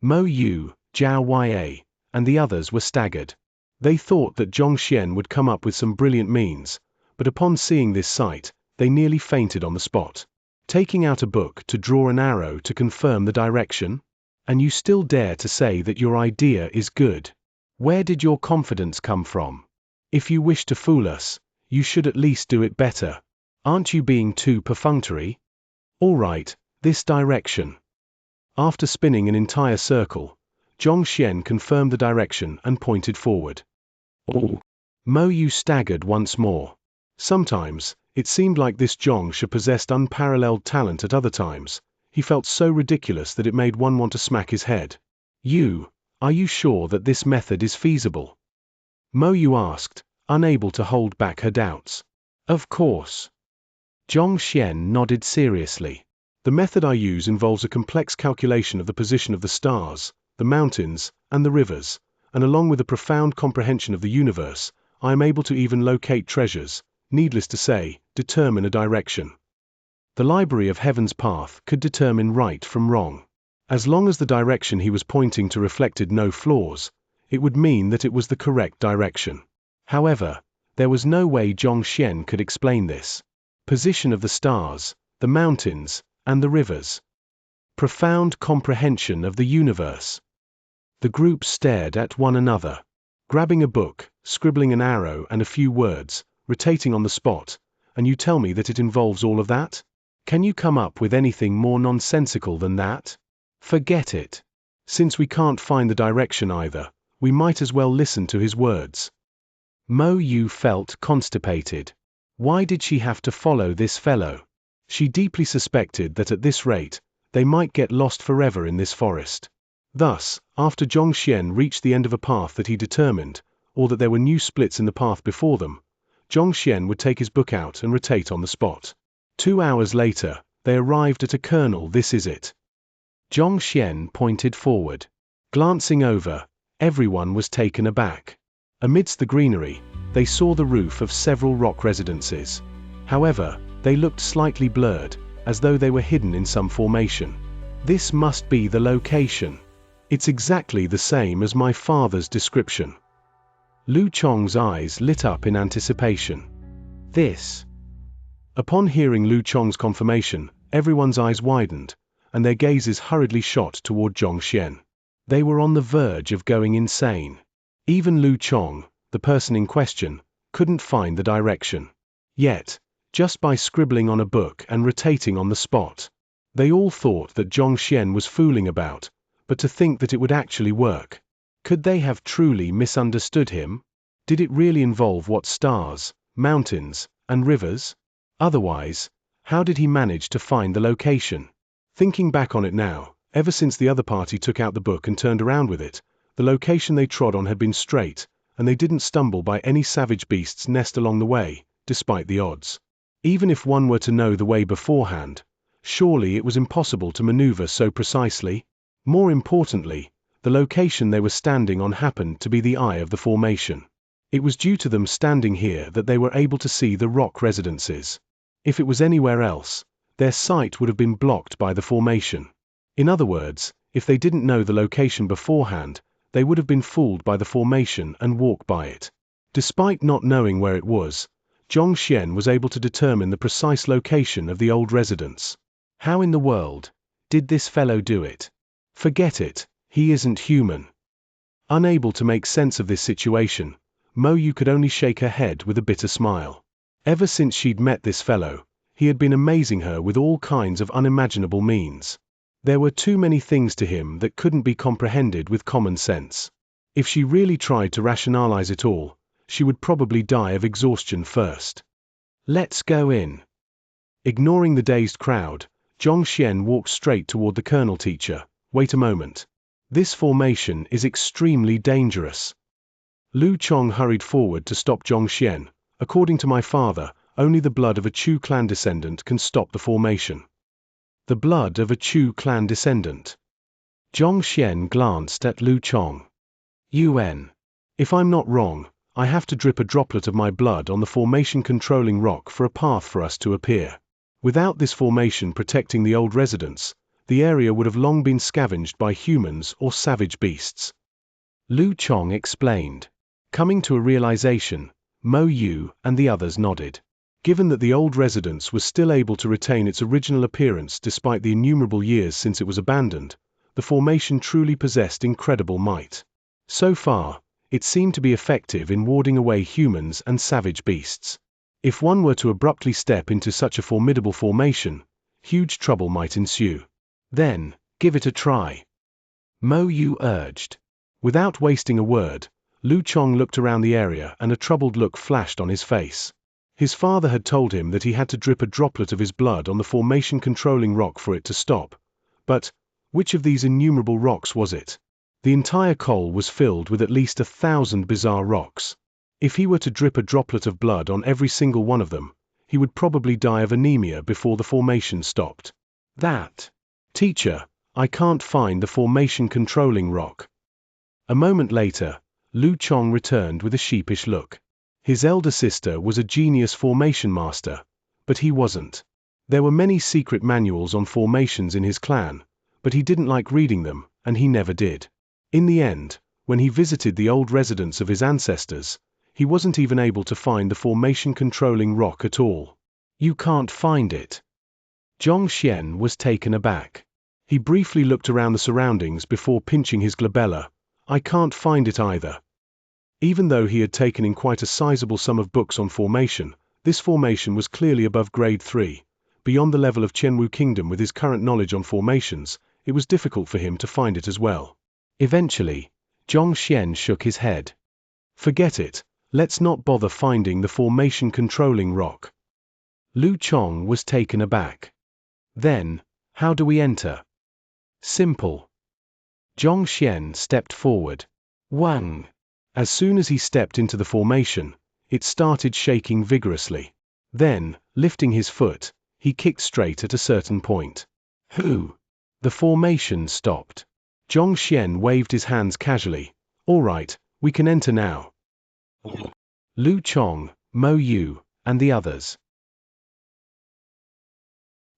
Mo Yu, Zhao Wei, and the others were staggered. They thought that Zhongxian would come up with some brilliant means, but upon seeing this sight, they nearly fainted on the spot. Taking out a book to draw an arrow to confirm the direction? And you still dare to say that your idea is good? Where did your confidence come from? If you wish to fool us, you should at least do it better. Aren't you being too perfunctory? All right, this direction. After spinning an entire circle, Zhongxian confirmed the direction and pointed forward. Oh. Mo Yu staggered once more. Sometimes, it seemed like this Zhongxia possessed unparalleled talent. At other times, he felt so ridiculous that it made one want to smack his head. Are you sure that this method is feasible? Mo Yu asked, unable to hold back her doubts. Of course. Zhongxian nodded seriously. The method I use involves a complex calculation of the position of the stars, the mountains, and the rivers, and along with a profound comprehension of the universe, I am able to even locate treasures, needless to say, determine a direction. The Library of Heaven's Path could determine right from wrong. As long as the direction he was pointing to reflected no flaws, it would mean that it was the correct direction. However, there was no way Zhongxian could explain this. Position of the stars, the mountains, and the rivers. Profound comprehension of the universe. The group stared at one another. Grabbing a book, scribbling an arrow and a few words, rotating on the spot, and you tell me that it involves all of that? Can you come up with anything more nonsensical than that? Forget it. Since we can't find the direction either, We might as well listen to his words. Mo Yu felt constipated. Why did she have to follow this fellow? She deeply suspected that at this rate, they might get lost forever in this forest. Thus, after Xianxia reached the end of a path that he determined, or that there were new splits in the path before them, Xianxia would take his book out and rotate on the spot. 2 hours later, they arrived at a kernel. This is it. Xianxia pointed forward. Glancing over, everyone was taken aback. Amidst the greenery, they saw the roof of several rock residences. However, they looked slightly blurred, as though they were hidden in some formation. This must be the location. It's exactly the same as my father's description. Lu Chong's eyes lit up in anticipation. This. Upon hearing Lu Chong's confirmation, everyone's eyes widened, and their gazes hurriedly shot toward Xianxia. They were on the verge of going insane. Even Lu Chong, the person in question, couldn't find the direction. Yet, just by scribbling on a book and rotating on the spot, they all thought that Xianxia was fooling about, but to think that it would actually work. Could they have truly misunderstood him? Did it really involve what stars, mountains, and rivers? Otherwise, how did he manage to find the location? Thinking back on it now, ever since the other party took out the book and turned around with it, the location they trod on had been straight, and they didn't stumble by any savage beast's nest along the way, despite the odds. Even if one were to know the way beforehand, surely it was impossible to maneuver so precisely. More importantly, the location they were standing on happened to be the eye of the formation. It was due to them standing here that they were able to see the rock residences. If it was anywhere else, their sight would have been blocked by the formation. In other words, if they didn't know the location beforehand, they would have been fooled by the formation and walked by it. Despite not knowing where it was, Xianxia was able to determine the precise location of the old residence. How in the world did this fellow do it? Forget it, he isn't human. Unable to make sense of this situation, Mo Yu could only shake her head with a bitter smile. Ever since she'd met this fellow, he had been amazing her with all kinds of unimaginable means. There were too many things to him that couldn't be comprehended with common sense. If she really tried to rationalize it all, she would probably die of exhaustion first. Let's go in. Ignoring the dazed crowd, Xianxia walked straight toward the colonel teacher. Wait a moment. This formation is extremely dangerous. Lu Chong hurried forward to stop Xianxia. According to my father, only the blood of a Chu clan descendant can stop the formation. The blood of a Chu clan descendant. Xianxia glanced at Lu Chong. If I'm not wrong, I have to drip a droplet of my blood on the formation-controlling rock for a path for us to appear. Without this formation protecting the old residence, the area would have long been scavenged by humans or savage beasts. Lu Chong explained. Coming to a realization, Mo Yu and the others nodded. Given that the old residence was still able to retain its original appearance despite the innumerable years since it was abandoned, the formation truly possessed incredible might. So far, it seemed to be effective in warding away humans and savage beasts. If one were to abruptly step into such a formidable formation, huge trouble might ensue. Then, give it a try. Mo Yu urged. Without wasting a word, Lu Chong looked around the area and a troubled look flashed on his face. His father had told him that he had to drip a droplet of his blood on the formation-controlling rock for it to stop. But, which of these innumerable rocks was it? The entire col was filled with at least 1,000 bizarre rocks. If he were to drip a droplet of blood on every single one of them, he would probably die of anemia before the formation stopped. Teacher, I can't find the formation-controlling rock. A moment later, Lu Chong returned with a sheepish look. His elder sister was a genius formation master, but he wasn't. There were many secret manuals on formations in his clan, but he didn't like reading them, and he never did. In the end, when he visited the old residence of his ancestors, he wasn't even able to find the formation-controlling rock at all. You can't find it. Xianxia was taken aback. He briefly looked around the surroundings before pinching his glabella. I can't find it either. Even though he had taken in quite a sizable sum of books on formation, this formation was clearly above grade 3. Beyond the level of Qianwu Kingdom with his current knowledge on formations, it was difficult for him to find it as well. Eventually, Xian shook his head. Forget it, let's not bother finding the formation-controlling rock. Lu Chong was taken aback. Then, how do we enter? Simple. Xian stepped forward. Wang. As soon as he stepped into the formation, it started shaking vigorously. Then, lifting his foot, he kicked straight at a certain point. Who? The formation stopped. Xian waved his hands casually. All right, we can enter now. Lu Chong, Mo Yu, and the others.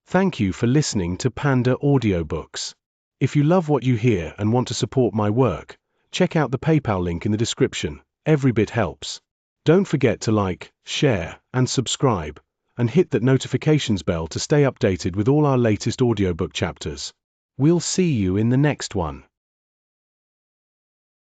Thank you for listening to Panda Audiobooks. If you love what you hear and want to support my work, check out the PayPal link in the description. Every bit helps. Don't forget to like, share, and subscribe, and hit that notifications bell to stay updated with all our latest audiobook chapters. We'll see you in the next one.